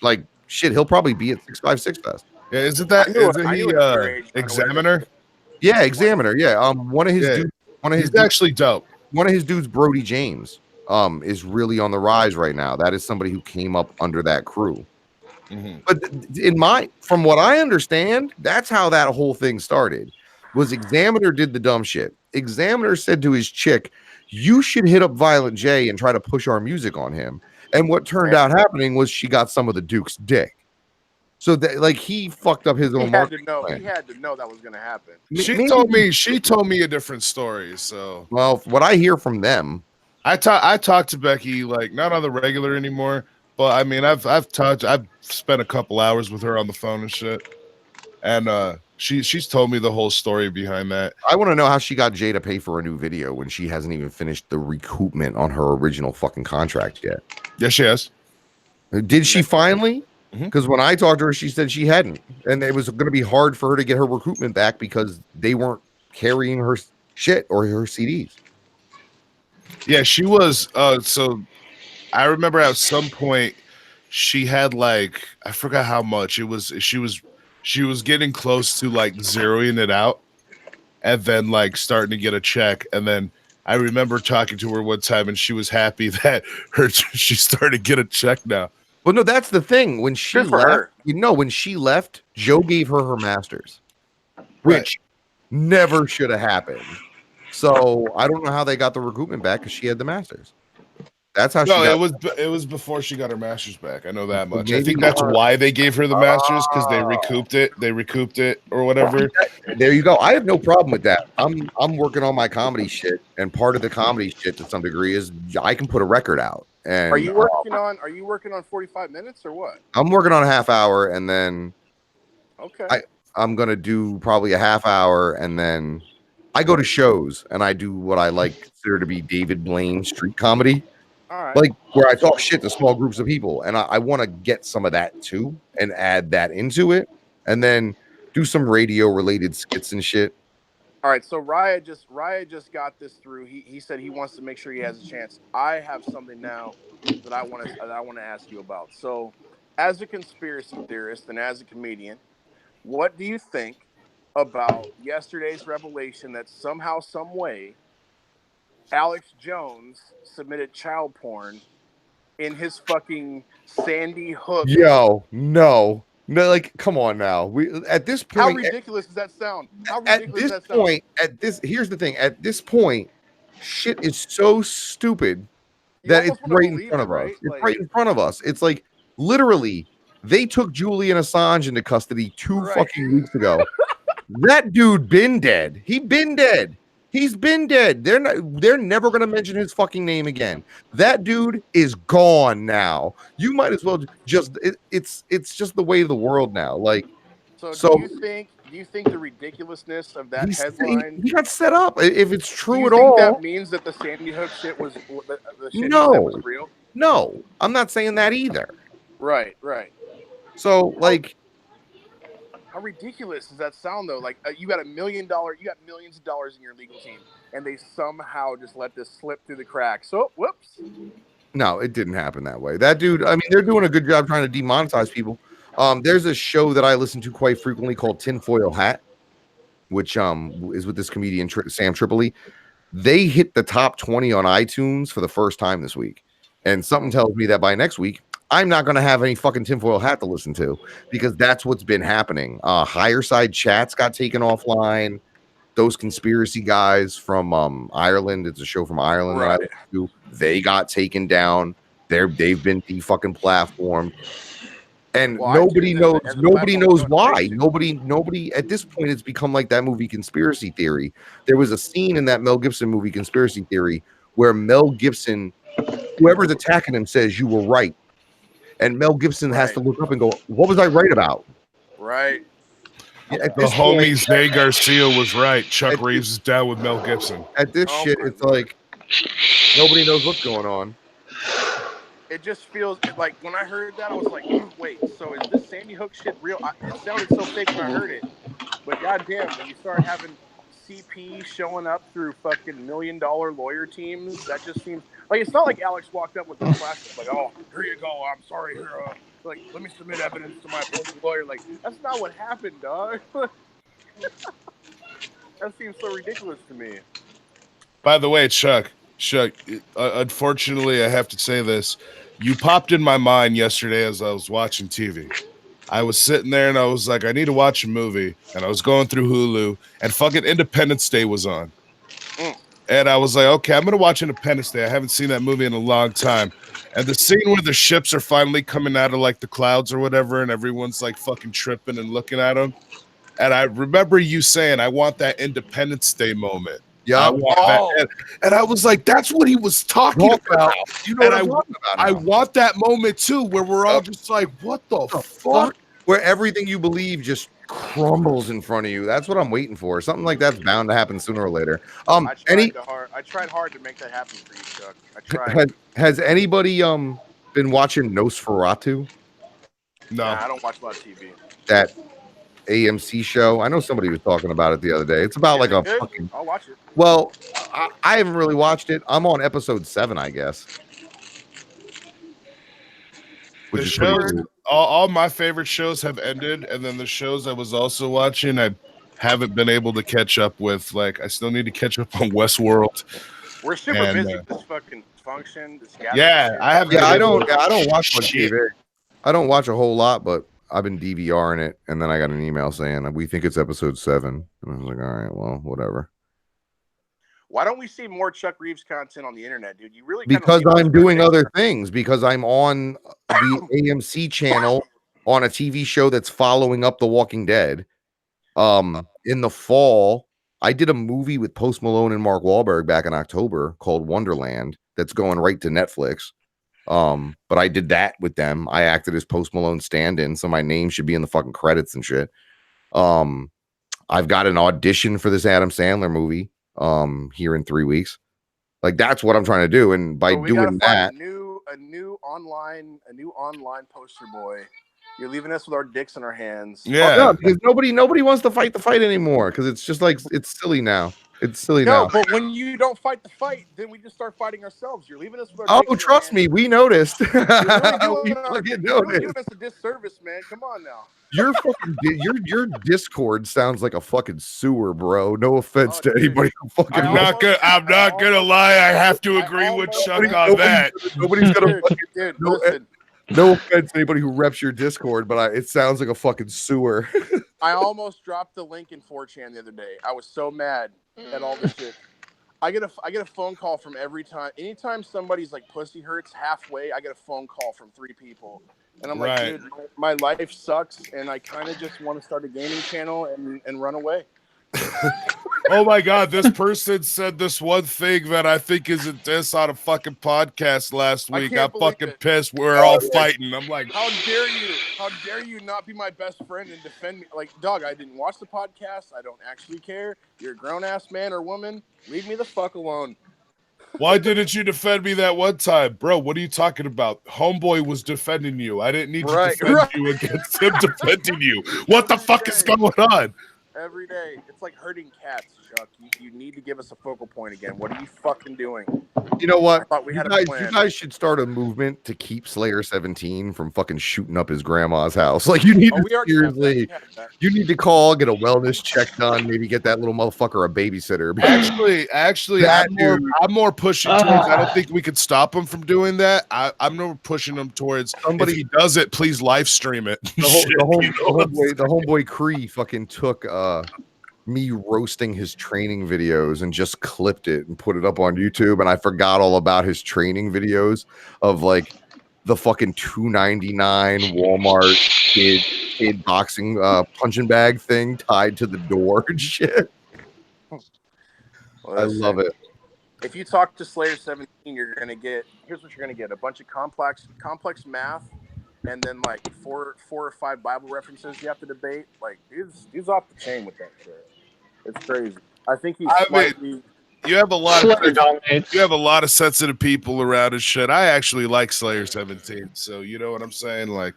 Like, shit, he'll probably be at 656 Fest. Yeah, isn't that? Isn't he Examiner? Yeah, Examiner. Yeah. One of his dudes. He's actually dope. One of his dudes, Brody James, is really on the rise right now. That is somebody who came up under that crew. But from what I understand, that's how that whole thing started. Was Examiner did the dumb shit. Examiner said to his chick, "You should hit up Violent J and try to push our music on him." And what turned out happening was she got some of the Duke's dick. So that, like, he fucked up his own marketing plan. He had to know that was going to happen. She told me a different story. So, well, what I hear from them, I talked to Becky, like, not on the regular anymore, but I mean, I've spent a couple hours with her on the phone and shit, and she's told me the whole story behind that. I want to know how she got Jay to pay for a new video when she hasn't even finished the recoupment on her original fucking contract yet. Yes, she has. Did she finally? Because when I talked to her, she said she hadn't, and it was going to be hard for her to get her recoupment back because they weren't carrying her shit or her CDs. Yeah, she was. So I remember at some point she had, like, I forgot how much it was. She was getting close to, like, zeroing it out, and then, like, starting to get a check, and then I remember talking to her one time, and she was happy that she started to get a check now. Well, no, that's the thing. When she Good for left, her. when she left, Joe gave her masters, which never should have happened. So I don't know how they got the recoupment back because she had the masters. That's how she got. It was before she got her masters back. I know that much. Maybe I think that's why they gave her the masters, because they recouped it. They recouped it or whatever. There you go. I have no problem with that. I'm working on my comedy shit, and part of the comedy shit to some degree is I can put a record out. And Are you working on 45 minutes or what? I'm working on a half hour, and then I'm gonna do probably a half hour, and then I go to shows and I do what I consider to be David Blaine street comedy. All right. Like where I talk shit to small groups of people, and I want to get some of that too and add that into it, and then do some radio related skits and shit. All right, so Raya just got this through. He said he wants to make sure he has a chance. I have something now that I want to ask you about. So, as a conspiracy theorist and as a comedian, what do you think about yesterday's revelation that somehow, some way, Alex Jones submitted child porn in his fucking Sandy Hook? Yo, no, like, come on now. We at this point. How ridiculous does that sound? Here's the thing. At this point, shit is so stupid that it's right in front of us. It's right in front of us. It's like literally they took Julian Assange into custody 2 fucking weeks ago. That dude been dead. He's been dead. They're never gonna mention his fucking name again. That dude is gone now. You might as well just it's just the way of the world now. Like, so do you think the ridiculousness of that headline? He got set up. If it's true at do you all, think that means that the Sandy Hook shit was the shit no, that was real? No, I'm not saying that either. Right. So like. How ridiculous does that sound, though? Like, you got $1 million, you got millions of dollars in your legal team, and they somehow just let this slip through the cracks. So, whoops. No, it didn't happen that way. That dude, I mean, they're doing a good job trying to demonetize people. There's a show that I listen to quite frequently called Tinfoil Hat, which is with this comedian Sam Tripoli. They hit the top 20 on iTunes for the first time this week, and something tells me that by next week, I'm not going to have any fucking Tinfoil Hat to listen to because that's what's been happening. Higher Side Chats got taken offline. Those conspiracy guys from Ireland, it's a show from Ireland that I listen to, they got taken down. They've been fucking platformed. And nobody knows why. Nobody at this point, it's become like that movie Conspiracy Theory. There was a scene in that Mel Gibson movie Conspiracy Theory where Mel Gibson, whoever's attacking him, says you were right. And Mel Gibson has to look up and go, what was I right about? Right. The homie Zay Garcia was right. Chuck Reeves is down with Mel Gibson. At this shit, it's like nobody knows what's going on. It just feels like when I heard that, I was like, wait, so is this Sandy Hook shit real? It sounded so fake when I heard it. But goddamn, when you start having CP showing up through fucking $1 million lawyer teams, that just seems like it's not like Alex walked up with a flash like, oh, here you go, I'm sorry, here, like, let me submit evidence to my opposing lawyer. Like, that's not what happened, dog. That seems so ridiculous to me. By the way, Chuck, unfortunately, I have to say this. You popped in my mind yesterday as I was watching TV. I was sitting there and I was like, I need to watch a movie. And I was going through Hulu and fucking Independence Day was on. And I was like, okay, I'm going to watch Independence Day. I haven't seen that movie in a long time. And the scene where the ships are finally coming out of like the clouds or whatever, and everyone's like fucking tripping and looking at them. And I remember you saying, I want that Independence Day moment. Yeah, I want that. And I was like, that's what he was talking about. You know what I'm talking about now. I want that moment too, where we're all just like, what the fuck? Where everything you believe just crumbles in front of you. That's what I'm waiting for. Something like that's bound to happen sooner or later. I tried hard to make that happen for you, Chuck. I tried. Has anybody been watching Nosferatu? No, I don't watch a lot of TV. That AMC show. I know somebody was talking about it the other day. It's about like a fucking. I'll watch it. Well, I haven't really watched it. I'm on episode 7, I guess. The shows, all my favorite shows have ended, and then the shows I was also watching, I haven't been able to catch up with. Like, I still need to catch up on Westworld. We're super busy with this fucking function. This I don't watch much TV. I don't watch a whole lot, but I've been DVRing it, and then I got an email saying we think it's episode 7, and I was like, all right, well, whatever. Why don't we see more Chuck Reeves content on the internet, dude? You really because I'm doing other things. Because I'm on the AMC channel on a TV show that's following up The Walking Dead. In the fall, I did a movie with Post Malone and Mark Wahlberg back in October called Wonderland. That's going right to Netflix. But I did that with them. I acted as Post Malone stand-in, so my name should be in the fucking credits and shit. I've got an audition for this Adam Sandler movie here in 3 weeks. Like, that's what I'm trying to do, and by doing that, a new online poster boy. You're leaving us with our dicks in our hands. Yeah, no, because nobody wants to fight the fight anymore, because it's just like it's silly now. It's silly now. No, but when you don't fight the fight, then we just start fighting ourselves. You're leaving us with Oh, our dicks in our trust me, we noticed. You're We fucking noticed. doing us a disservice, man. Come on now. Your fucking your Discord sounds like a fucking sewer, bro. No offense to anybody who fucking. I'm not gonna lie. I have to agree with Chuck on that. Nobody's gonna. Dude, listen. No offense to anybody who reps your Discord, but it sounds like a fucking sewer. I almost dropped the link in 4chan the other day. I was so mad at all this shit. I get a phone call from anytime somebody's like pussy hurts halfway, I get a phone call from 3 people. And I'm like, dude, my life sucks, and I kind of just want to start a gaming channel and run away. Oh my god, this person said this one thing that I think is a diss on a fucking podcast last week. I'm fucking pissed. We're all fighting. I'm like, how dare you not be my best friend and defend me? Like, dog, I didn't watch the podcast. I don't actually care. You're a grown-ass man or woman. Leave me the fuck alone. Why didn't you defend me that one time? Bro, what are you talking about? Homeboy was defending you. I didn't need to defend you against him defending you. What the fuck is going on? Every day. It's like herding cats, Chuck. You need to give us a focal point again. What are you fucking doing? You know what? I thought we had you a plan. guys should start a movement to keep Slayer 17 from fucking shooting up his grandma's house. Like, you need to seriously, you need to call, get a wellness check done, maybe get that little motherfucker a babysitter. Actually, I'm more pushing towards. I don't think we could stop him from doing that. I'm more pushing him towards. Somebody, if he does it, please live stream it. The homeboy Cree fucking took me roasting his training videos and just clipped it and put it up on YouTube, and I forgot all about his training videos of like the fucking $2.99 Walmart kid boxing punching bag thing tied to the door and shit. I love it. If you talk to Slayer 17, here's what you're gonna get: a bunch of complex math, and then like four or 5 Bible references you have to debate. Like, dude's off the chain with that shit. It's crazy. I think he's you have a lot of sensitive people around and shit. I actually like Slayer 17, so you know what I'm saying? Like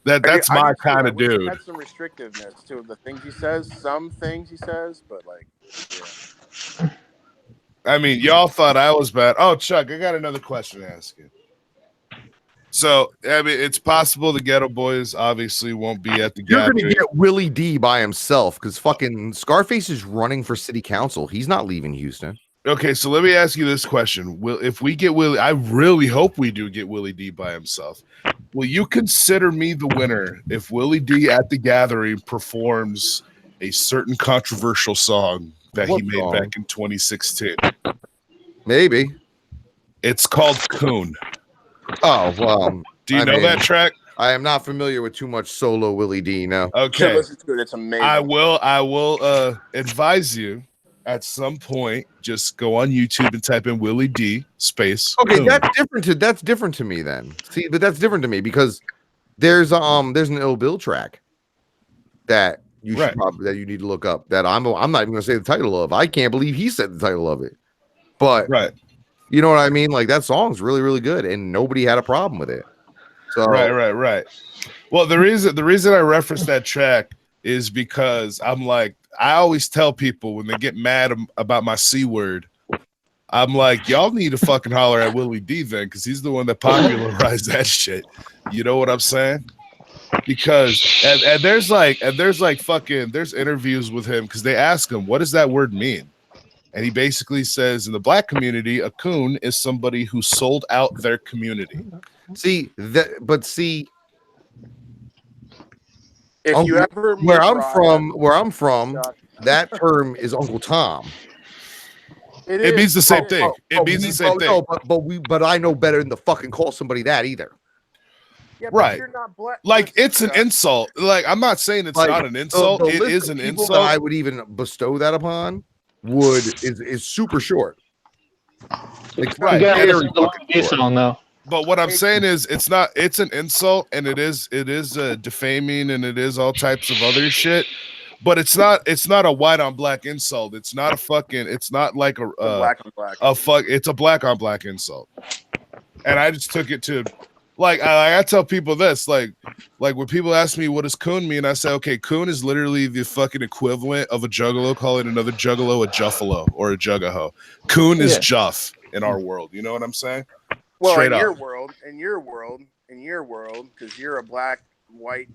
that's my kind of dude. Had some restrictiveness to the things he says, but like, yeah. I mean, y'all thought I was bad. Oh, Chuck, I got another question to ask you. So, I mean, it's possible the Ghetto Boys obviously won't be at the You're gathering. going to get Willie D by himself because fucking Scarface is running for city council. He's not leaving Houston. Okay, so let me ask you this question. If we get Willie, I really hope we do get Willie D by himself. Will you consider me the winner if Willie D at the gathering performs a certain controversial song that he made back in 2016? Maybe. It's called Coon. Oh, well. Do you know that track? I am not familiar with too much solo Willie D, no. Okay. Listen to it. It's amazing. I will advise you at some point, just go on YouTube and type in Willie D space. Okay, Coon. that's different to me then. See, but that's different to me because there's an Ill Bill track that you should that you need to look up that I'm not even gonna say the title of. I can't believe he said the title of it. But you know what I mean? Like, that song's really, really good, and nobody had a problem with it. So Right. Well, the reason I reference that track is because I'm like, I always tell people when they get mad about my C word, I'm like, y'all need to fucking holler at Willie D then, because he's the one that popularized that shit. You know what I'm saying? Because and there's interviews with him because they ask him, what does that word mean? And he basically says, in the black community, a coon is somebody who sold out their community. See, If you ever meet where I'm Ryan, from, that term is Uncle Tom. It means the same thing. It means the same thing. No, but I know better than to fucking call somebody that either. Yeah, right. You're not black. Like it's an insult. Like I'm not saying it's not an insult. It is an insult. That I would even bestow that upon is super short. Like, right. Now. But what I'm saying is it's an insult, and it is defaming, and it is all types of other shit. But it's not a white on black insult. It's not like a black on black. It's a black on black insult. And I just took it to like I tell people this, like when people ask me what does coon mean, I say, okay, coon is literally the fucking equivalent of a juggalo, calling another juggalo a juffalo or a juggaho. Coon is juff in our world. You know what I'm saying? Well, Straight in up. your world, because you're a black, white.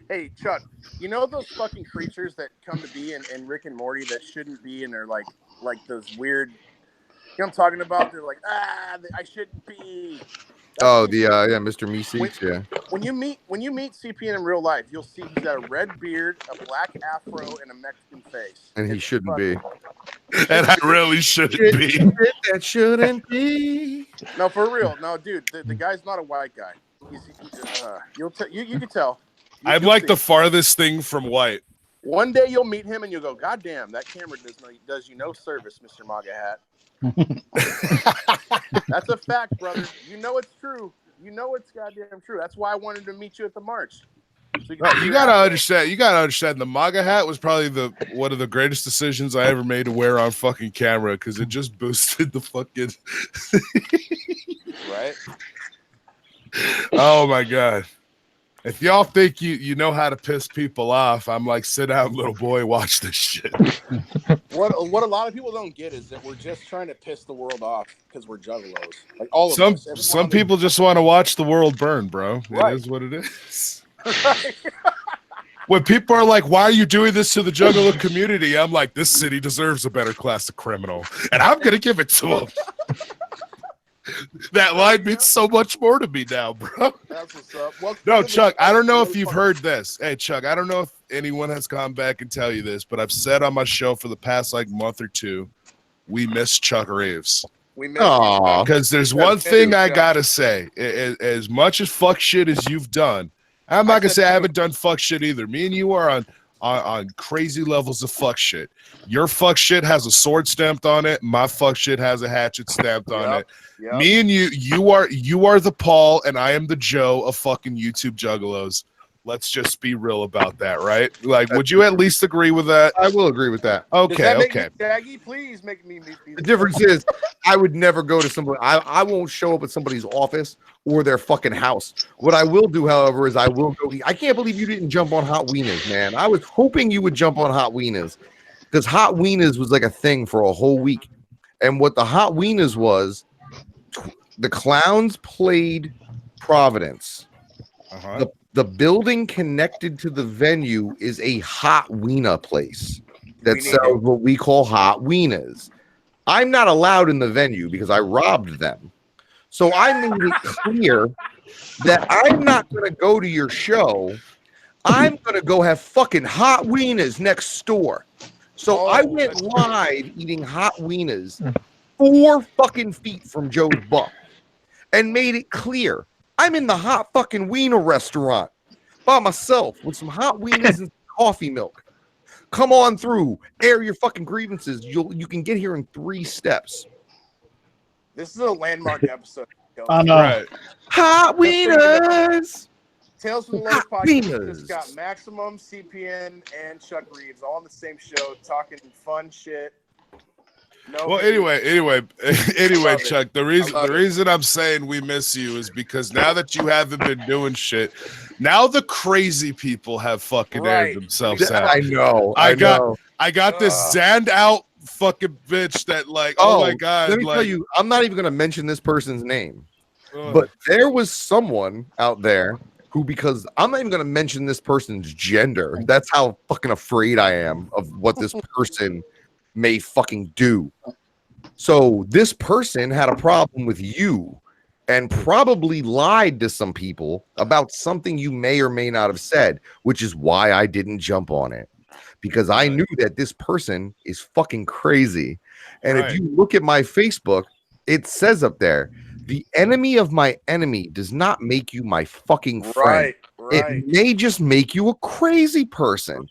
Hey, Chuck, you know those fucking creatures that come to be in Rick and Morty that shouldn't be, and they're like those weird. You know what I'm talking about? They're like, I shouldn't be. Mr. Meeseeks, yeah. When you meet CPN in real life, you'll see he's got a red beard, a black afro, and a Mexican face. And he shouldn't be. And I really shouldn't be. That shouldn't be. No, for real. No, dude, the guy's not a white guy. You can tell. I'm like the farthest thing from white. One day you'll meet him and you'll go, God damn, that camera does you no service, Mr. MAGA hat. That's a fact, brother. You know it's true. You know it's goddamn true. That's why I wanted to meet you at the march. So you gotta understand. The MAGA hat was probably one of the greatest decisions I ever made to wear on fucking camera because it just boosted the fucking. Right. Oh my god. If y'all think you know how to piss people off, I'm like, sit down, little boy, watch this shit. What a lot of people don't get is that we're just trying to piss the world off because we're juggalos. Like all of us. Some people just want to watch the world burn, bro. Right. It is what it is. When people are like, why are you doing this to the juggalo community? I'm like, this city deserves a better class of criminal, and I'm gonna give it to them. That line means so much more to me now, bro. That's what's up. Welcome No, to Chuck, I don't know if you've heard this. Hey, Chuck, I don't know if anyone has gone back and tell you this, but I've said on my show for the past month or two, we miss Chuck Reeves. We miss because there's one thing I gotta say. As much as fuck shit as you've done, I'm not gonna say I haven't done fuck shit either. Me and you are on crazy levels of fuck shit. Your fuck shit has a sword stamped on it. My fuck shit has a hatchet stamped on it. Yep. Me and you are the Paul and I am the Joe of fucking YouTube juggalos. Let's just be real about that, right? Like, would you at least agree with that? I will agree with that. Okay, okay. Shaggy, please make me meet the difference is I would never go to somebody. I won't show up at somebody's office or their fucking house. What I will do, however, is I will go. I can't believe you didn't jump on Hot Wieners, man. I was hoping you would jump on Hot Wieners because Hot Wieners was like a thing for a whole week. And what the Hot Wieners was, the clowns played Providence. The building connected to the venue is a hot wiener place that sells what we call hot wieners. I'm not allowed in the venue because I robbed them. So I made it clear that I'm not going to go to your show. I'm going to go have fucking hot wieners next door. So I went live eating hot wieners 4 fucking feet from Joe's butt and made it clear I'm in the hot fucking wiener restaurant by myself with some hot wieners and coffee milk. Come on through, air your fucking grievances. You can get here in 3 steps. This is a landmark episode. I know. Right. Hot wieners. Tales from the Low podcast. It's got Maximum, CPN, and Chuck Reeves all on the same show, talking fun shit. Well, anyway, Chuck, the reason I'm saying we miss you is because now that you haven't been doing shit, now the crazy people have fucking aired themselves out. I know. I got this zanned out fucking bitch that oh my god. Let me tell you, I'm not even gonna mention this person's name, but there was someone out there who, because I'm not even gonna mention this person's gender. That's how fucking afraid I am of what this person may fucking do. So this person had a problem with you and probably lied to some people about something you may or may not have said, which is why I didn't jump on it, because I knew that this person is fucking crazy. And if you look at my Facebook, it says up there, the enemy of my enemy does not make you my fucking friend. It may just make you a crazy person.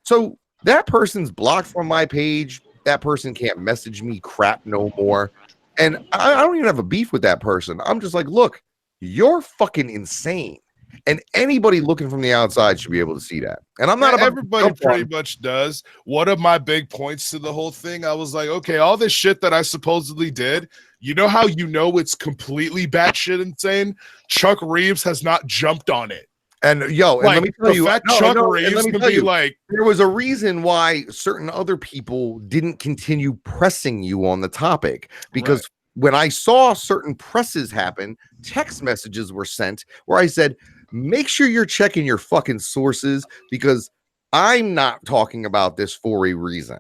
So that person's blocked from my page. That person can't message me crap no more. And I don't even have a beef with that person. I'm just like, look, you're fucking insane. And anybody looking from the outside should be able to see that. And I'm not about everybody pretty much does. One of my big points to the whole thing, I was like, okay, all this shit that I supposedly did, you know how you know it's completely batshit insane? Chuck Reeves has not jumped on it. And yo, and like, let me tell you, Chuck Reeves can be like, there was a reason why certain other people didn't continue pressing you on the topic, because when I saw certain presses happen, text messages were sent where I said, make sure you're checking your fucking sources, because I'm not talking about this for a reason.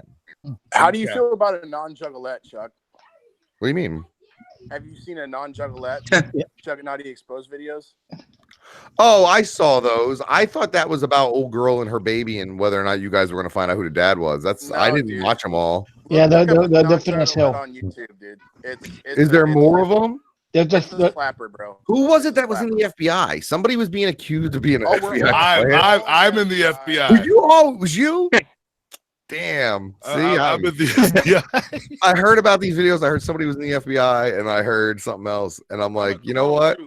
How do you feel about a non-juggalette, Chuck? What do you mean? Have you seen a non-juggalette Jugganati exposed videos? Oh, I saw those. I thought that was about old girl and her baby and whether or not you guys were going to find out who the dad was. I didn't watch them all. Yeah, they're finished hell. On YouTube, dude. Is there more of them? It's a slapper, bro. Who was it that was in the FBI? Somebody was being accused of being an FBI. I'm in the FBI. Was you all? Was you? Damn. See, I'm in the FBI. I heard about these videos. I heard somebody was in the FBI, and I heard something else, and I'm like, you know what?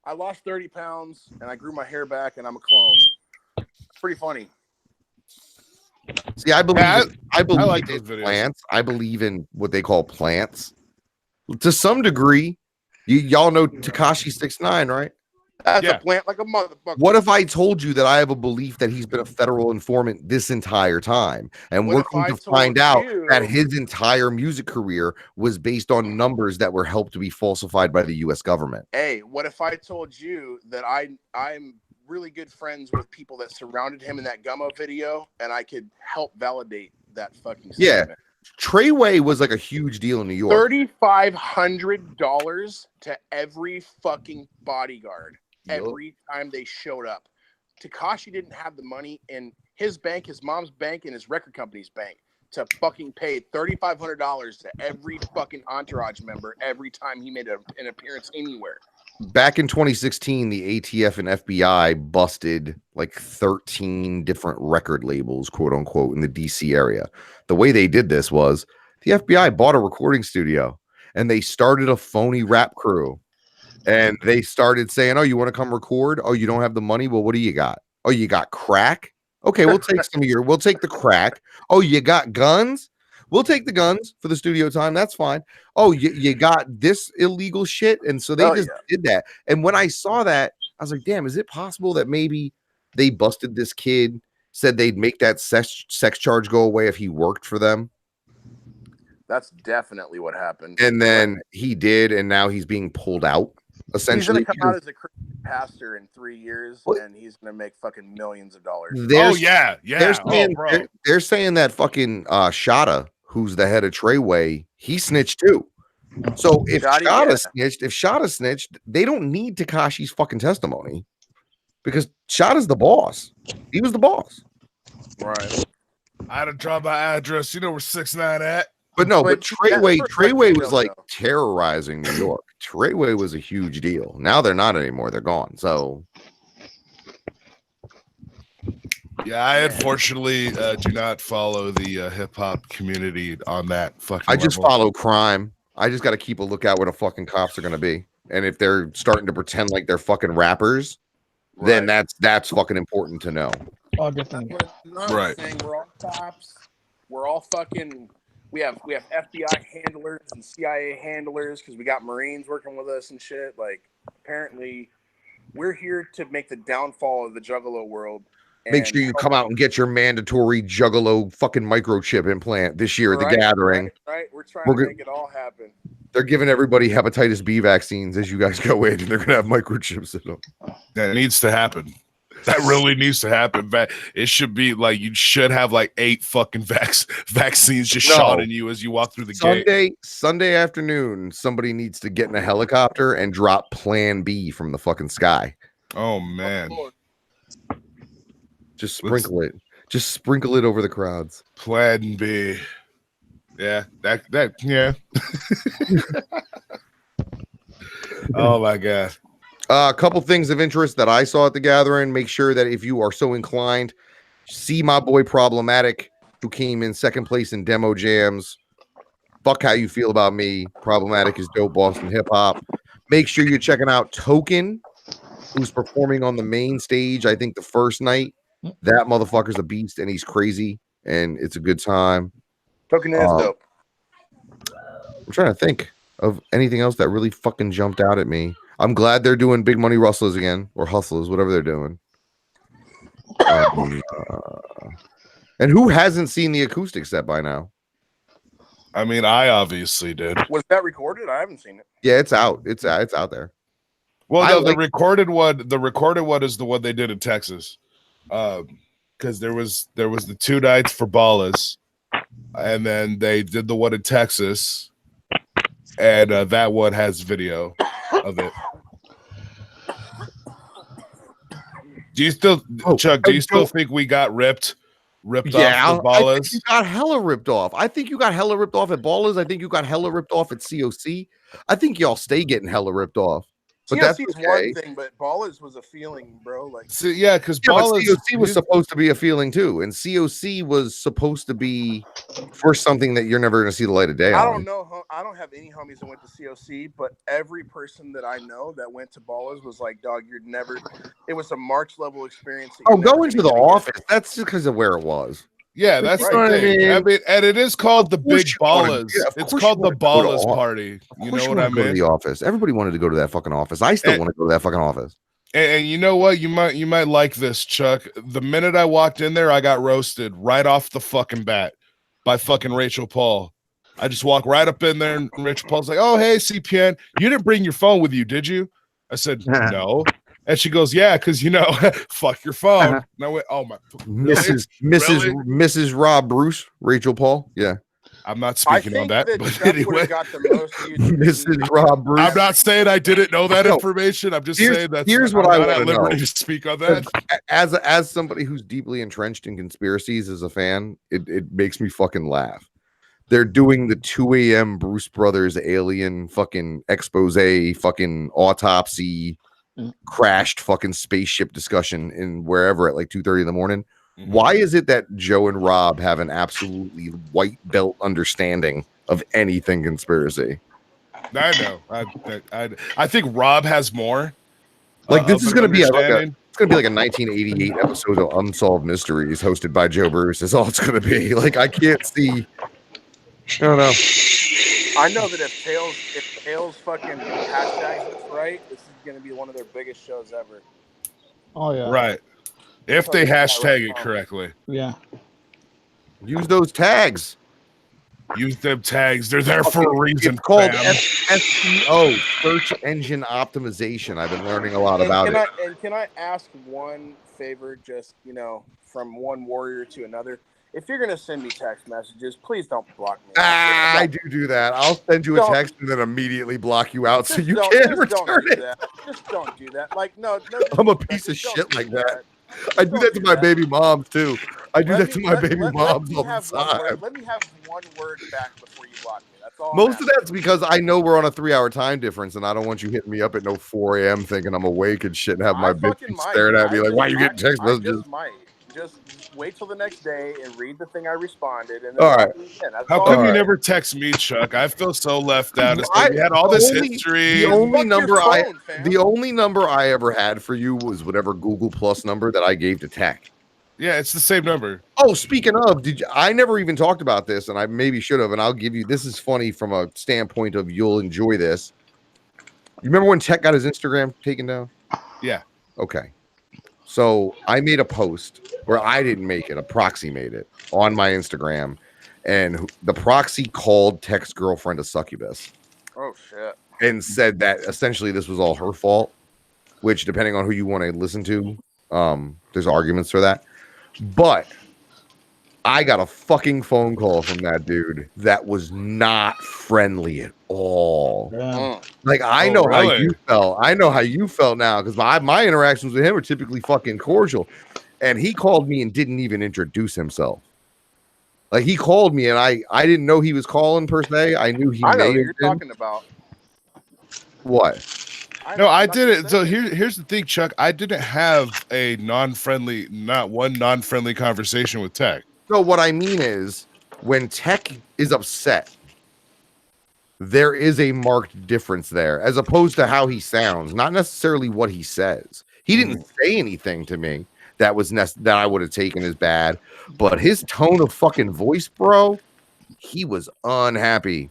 I lost 30 pounds, and I grew my hair back, and I'm a clone. It's pretty funny. See, I believe I like in those videos. plants. I believe in what they call plants. To some degree, y'all know Tekashi 6ix9ine, right? That's a plant like a motherfucker. What if I told you that I have a belief that he's been a federal informant this entire time, and we're going to find out that his entire music career was based on numbers that were helped to be falsified by the U.S. government? Hey, what if I told you that I'm really good friends with people that surrounded him in that Gummo video, and I could help validate that fucking statement? Yeah. Treyway was like a huge deal in New York. $3,500 to every fucking bodyguard every time they showed up. Tekashi didn't have the money in his bank, his mom's bank, and his record company's bank to fucking pay $3,500 to every fucking entourage member every time he made an appearance anywhere. Back in 2016, the ATF and FBI busted like 13 different record labels, quote unquote, in the DC area. The way they did this was the FBI bought a recording studio and they started a phony rap crew. And they started saying, oh, you want to come record? Oh, you don't have the money? Well, what do you got? Oh, you got crack? Okay, we'll take we'll take the crack. Oh, you got guns? We'll take the guns for the studio time. That's fine. Oh, you got this illegal shit. And so they did that. And when I saw that, I was like, damn, is it possible that maybe they busted this kid, said they'd make that sex charge go away if he worked for them? That's definitely what happened. And then he did, and now he's being pulled out. Essentially, he's gonna come out as a Christian pastor in 3 years, and he's gonna make fucking millions of dollars. They're saying that fucking Shada, who's the head of Treyway, he snitched too. So if Shada snitched, they don't need Tekashi's fucking testimony because Shada's the boss. He was the boss. Right. I had to drop my address. You know where 6ix9ine at. But Treyway was like terrorizing New York. Treyway was a huge deal. Now they're not anymore. They're gone. So yeah, I unfortunately do not follow the hip hop community on that fucking I just follow crime. I just got to keep a lookout where the fucking cops are going to be. And if they're starting to pretend like they're fucking rappers, then that's fucking important to know. Oh, definitely. Right. We're all cops. We're all fucking. We have FBI handlers and CIA handlers because we got Marines working with us and shit. Like, apparently, we're here to make the downfall of the Juggalo world. Make sure you come out and get your mandatory Juggalo fucking microchip implant this year at the gathering. Right. We're trying to make it all happen. They're giving everybody hepatitis B vaccines as you guys go in, and they're gonna have microchips in them. That needs to happen. That really needs to happen. It should be like you should have like 8 fucking vaccines just shot in you as you walk through the gate. Sunday afternoon, somebody needs to get in a helicopter and drop Plan B from the fucking sky. Oh man. Just sprinkle it. Just sprinkle it over the crowds. Plan B. Yeah, that yeah. Oh my god. A couple things of interest that I saw at the gathering. Make sure that if you are so inclined, see my boy Problematic, who came in second place in demo jams. Fuck how you feel about me. Problematic is dope Boston hip hop. Make sure you're checking out Token, who's performing on the main stage. I think the first night. That motherfucker's a beast and he's crazy and it's a good time. Token is dope. I'm trying to think of anything else that really fucking jumped out at me. I'm glad they're doing Big Money Rustlers again, or Hustlers, whatever they're doing. And who hasn't seen the acoustic set by now? I mean, I obviously did. Was that recorded? I haven't seen it. Yeah, it's out. It's out there. Well, no, the recorded one is the one they did in Texas. Because there was the 2 nights for Ballas, and then they did the one in Texas, and that one has video of it. Do you still, Chuck? Do you still think we got ripped off for Ballas? I think you got hella ripped off. I think you got hella ripped off at Ballas. I think you got hella ripped off at COC. I think y'all stay getting hella ripped off. But that's okay. One thing, but Ballas was a feeling, bro. Like, so, yeah, because COC was supposed to be a feeling too, and COC was supposed to be for something that you're never going to see the light of day. I don't know. I don't have any homies that went to COC, but every person that I know that went to Ballas was like, "Dog, you're never." It was a March level experience. Go into the office. That's just because of where it was. Yeah, that's the thing. I mean, and it is called the Big Ballas. It's called the Ballas party. You know what I mean? Go to the office. Everybody wanted to go to that fucking office. I still want to go to that fucking office. And you know what? You might like this, Chuck. The minute I walked in there, I got roasted right off the fucking bat by fucking Rachel Paul. I just walked right up in there, and Rachel Paul's like, "Oh, hey, CPN, you didn't bring your phone with you, did you?" I said, "No." And she goes, "Yeah, because fuck your phone." And I went, "Oh my, Mrs. Rob Bruce, Rachel Paul." Yeah, I'm not speaking on that, but anyway, Mrs. Rob Bruce. I'm not saying I didn't know that information. I'm just saying that here's what I want to know. To speak on that, as somebody who's deeply entrenched in conspiracies as a fan, it makes me fucking laugh. They're doing the 2 a.m. Bruce Brothers alien fucking expose, fucking autopsy. Crashed fucking spaceship discussion in wherever at like 2:30 in the morning. Why is it that Joe and Rob have an absolutely white belt understanding of anything conspiracy? I know. I think Rob has more. Like this is going to be it's going to be like a 1988 episode of Unsolved Mysteries hosted by Joe Bruce. Is all it's going to be. Like I can't see. I don't know. I know that if Tails fucking hashtags this right, this is going to be one of their biggest shows ever. Oh yeah, right. If they hashtag it correctly, yeah. Use those tags. Use them tags. They're there for a reason. It's called SEO, search engine optimization. I've been learning a lot about it. And can I ask one favor, just from one warrior to another? If you're gonna send me text messages, please don't block me. I do that. I'll send you a text and then immediately block you out so you can't return it. Just don't do that. Like no. I'm a piece of shit like that. I do that to my baby moms too. I do that to my baby moms all the time. Let me have one word back before you block me. That's all. Most of that's because I know we're on a 3-hour time difference, and I don't want you hitting me up at 4 a.m. thinking I'm awake and shit, and have my bitch staring at me like, "Why are you getting text messages?" Just wait till the next day and read the thing I responded. And all right. How come you never text me, Chuck? I feel so left out. You had all this history. The only number I ever had for you was whatever Google Plus number that I gave to Tech. Yeah, it's the same number. Oh, speaking of, I never even talked about this, and I maybe should have, and I'll give you. This is funny from a standpoint of you'll enjoy this. You remember when Tech got his Instagram taken down? Yeah. Okay. So I made a post where I didn't make it. A proxy made it on my Instagram. And the proxy called Tech's girlfriend a succubus. Oh, shit. And said that essentially this was all her fault, which depending on who you want to listen to, There's arguments for that, but I got a fucking phone call from that dude that was not friendly at all. Like, I know how you felt. I know how you felt now, because my interactions with him are typically fucking cordial. And he called me and didn't even introduce himself. Like, he called me and I didn't know he was calling per se. I knew he I know may who have you're been. talking about. What? No, I didn't. So here's the thing, Chuck. I didn't have not one non-friendly conversation with Tech. So what I mean is, when Tech is upset, there is a marked difference there, as opposed to how he sounds, not necessarily what he says. He didn't say anything to me that was that I would have taken as bad, but his tone of fucking voice, bro, he was unhappy.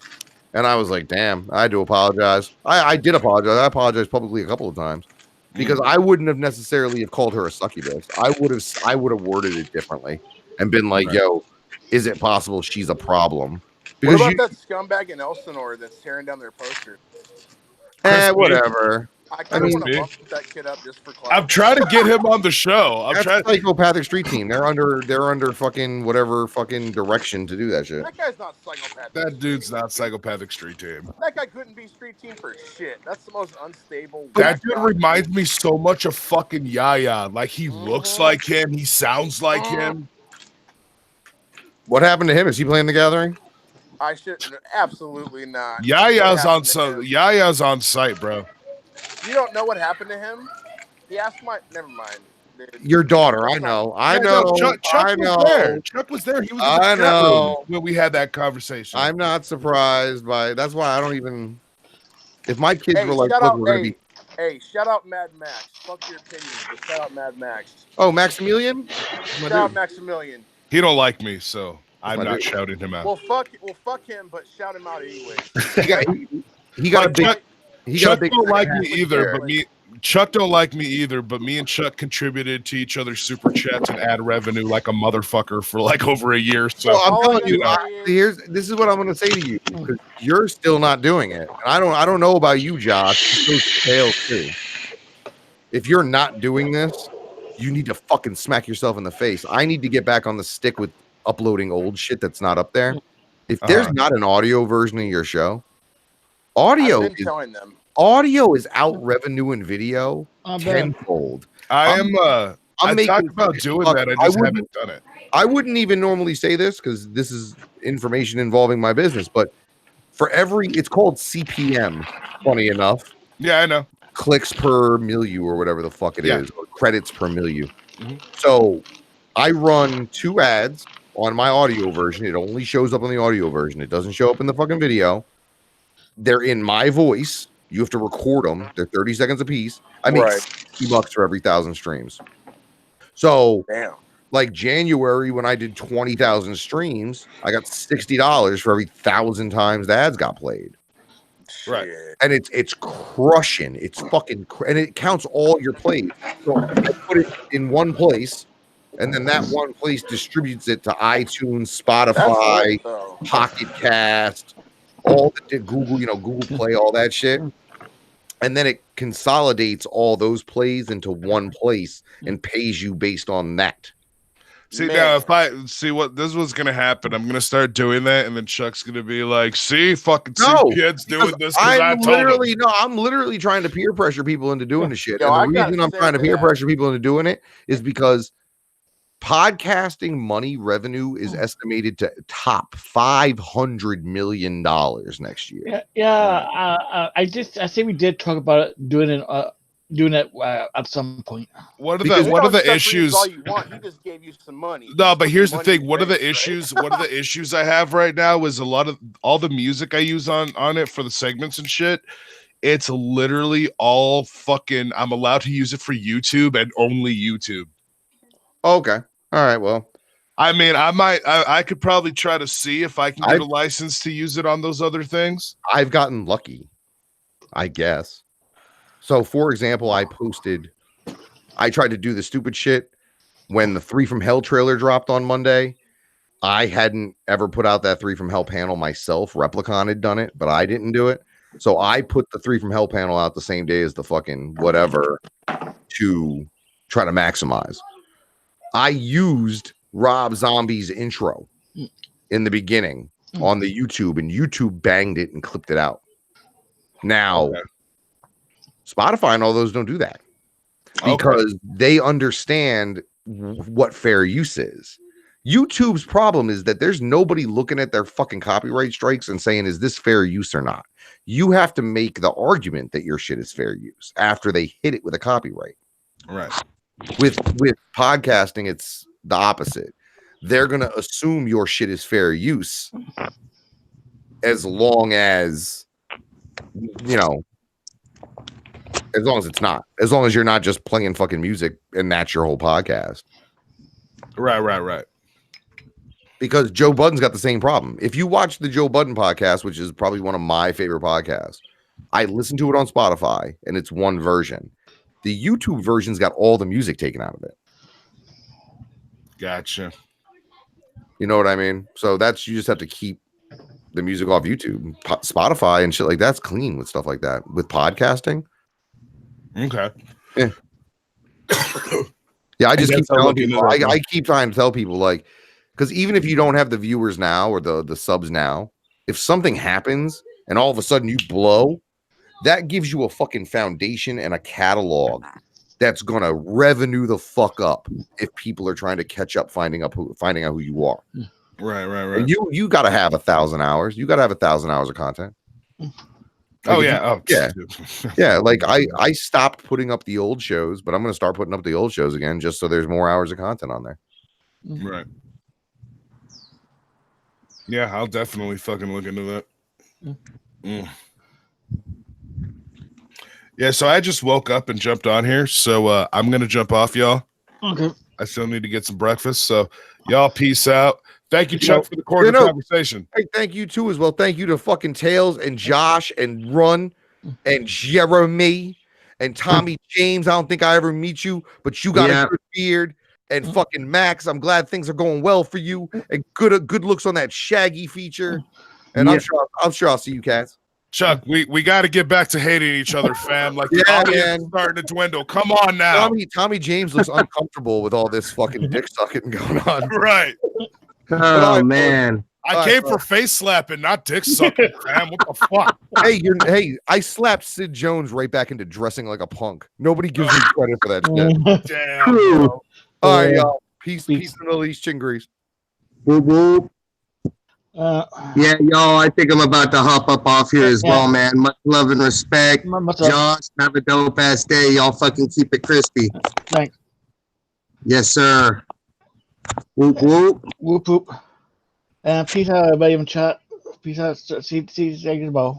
And I was like, damn, I do apologize. I did apologize. I apologized publicly a couple of times because I wouldn't have necessarily have called her a succubus. I would have worded it differently and been like, yo, is it possible she's a problem? Because what about that scumbag in Elsinore that's tearing down their poster? Whatever. I kind of want to bump that kid up just for class. I'm trying to get him on the show. That's psychopathic street team. They're under fucking whatever fucking direction to do that shit. That guy's not psychopathic. That dude's not psychopathic street team. That guy couldn't be street team for shit. That's the most unstable. That dude reminds me so much of fucking Yaya. Like, he looks like him. He sounds like him. What happened to him? Is he playing The Gathering? I should absolutely not. Yaya's on site, bro. You don't know what happened to him? He asked my. Never mind. Dude. Your daughter, I know. Chuck was there. Chuck was there. He was. I know when we had that conversation. I'm not surprised by. That's why I don't even. If my kids were like, "Look, we're gonna be." Hey, shout out Mad Max. Fuck your opinions, but shout out Mad Max. Oh, Maximilian. Shout out Maximilian. He don't like me, so I'm not shouting him out. Well, fuck him, but shout him out anyway. he got a big. Chuck don't like me either, but me and Chuck contributed to each other's super chats and ad revenue like a motherfucker for like over a year. So I'm telling you, this is what I'm going to say to you, because you're still not doing it. And I don't know about you, Josh. Those tails too. If you're not doing this, you need to fucking smack yourself in the face. I need to get back on the stick with uploading old shit that's not up there. If there's not an audio version of your show, audio is out revenue and video tenfold. I talked about doing that. I just haven't done it. I wouldn't even normally say this because this is information involving my business, but for it's called CPM, funny enough. Yeah, I know. Clicks per milieu or whatever the fuck it is, or credits per milieu. So I run 2 ads on my audio version. It only shows up on the audio version. It doesn't show up in the fucking video. They're in my voice. You have to record them. They're 30 seconds a piece. I make $60 for every 1,000 streams. So, like January, when I did 20,000 streams, I got $60 for every 1,000 times the ads got played. Right. And it's crushing. It's fucking, and it counts all your plays. So I put it in one place, and then that one place distributes it to iTunes, Spotify, Pocket Cast, all the Google, Google Play, all that shit. And then it consolidates all those plays into one place and pays you based on that. See, now if I see what this was gonna happen, I'm gonna start doing that, and then Chuck's gonna be like, "See, fucking kids doing this." I'm literally trying to peer pressure people into doing the shit. And the reason I'm trying to peer pressure people into doing it is because podcasting money revenue is estimated to top $500 million next year. I say we did talk about it, doing it at some point. What are the issues? All you want. He just gave you some money. No, but here's the thing. One of the issues I have right now is all the music I use on it for the segments and shit. It's literally all fucking. I'm allowed to use it for YouTube and only YouTube. Okay. All right. Well, I mean, I could probably try to see if I can get a license to use it on those other things. I've gotten lucky, I guess. So, for example, I tried to do the stupid shit when the 3 from Hell trailer dropped on Monday. I hadn't ever put out that 3 from Hell panel myself. Replicon had done it, but I didn't do it. So I put the 3 from Hell panel out the same day as the fucking whatever to try to maximize. I used Rob Zombie's intro in the beginning on the YouTube, and YouTube banged it and clipped it out. Now, Spotify and all those don't do that because they understand what fair use is. YouTube's problem is that there's nobody looking at their fucking copyright strikes and saying, is this fair use or not? You have to make the argument that your shit is fair use after they hit it with a copyright. Right. With podcasting, it's the opposite. They're going to assume your shit is fair use as long as, you know, as long as it's not. As long as you're not just playing fucking music and that's your whole podcast. Right. Because Joe Budden's got the same problem. If you watch the Joe Budden podcast, which is probably one of my favorite podcasts, I listen to it on Spotify and it's one version. The YouTube version's got all the music taken out of it. Gotcha. You know what I mean? So that's, you just have to keep the music off YouTube. Spotify and shit like that's clean with stuff like that. With podcasting. Okay. Yeah. Yeah, I just keep telling people. I keep trying to tell people, like, because even if you don't have the viewers now or the subs now, if something happens and all of a sudden you blow, that gives you a fucking foundation and a catalog that's gonna revenue the fuck up if people are trying to catch up, finding out who you are. Right. And you got to have 1,000 hours. You got to have 1,000 hours of content. Like yeah. Like I stopped putting up the old shows, but I'm gonna start putting up the old shows again, just so there's more hours of content on there. Right. Yeah, I'll definitely fucking look into that. Yeah, so I just woke up and jumped on here, so I'm gonna jump off, y'all. Okay. I still need to get some breakfast, so y'all peace out. Thank you, Chuck, for the cordial conversation. Hey, thank you too as well. Thank you to fucking Tails and Josh and Run and Jeremy and Tommy James. I don't think I ever meet you, but you got a good beard. And fucking Max, I'm glad things are going well for you. And good looks on that Shaggy feature. And I'm sure I'll see you cats. Chuck, we got to get back to hating each other, fam. Like the audience is starting to dwindle. Come on now. Tommy James looks uncomfortable with all this fucking dick sucking going on. Right. Oh man. I came for face slapping, not dick sucking, fam. What the fuck? Hey, I slapped Sid Jones right back into dressing like a punk. Nobody gives me credit for that shit. Damn. Bro. All right, y'all. Peace in the Middle East, Chingrees. Yeah, y'all, I think I'm about to hop up off here as well, man. Much love and respect. Josh, have a dope ass day. Y'all fucking keep it crispy. Thanks. Yes, sir. Whoop whoop. Whoop whoop. Peace out, everybody in chat. Peace out. See you, say goodbye.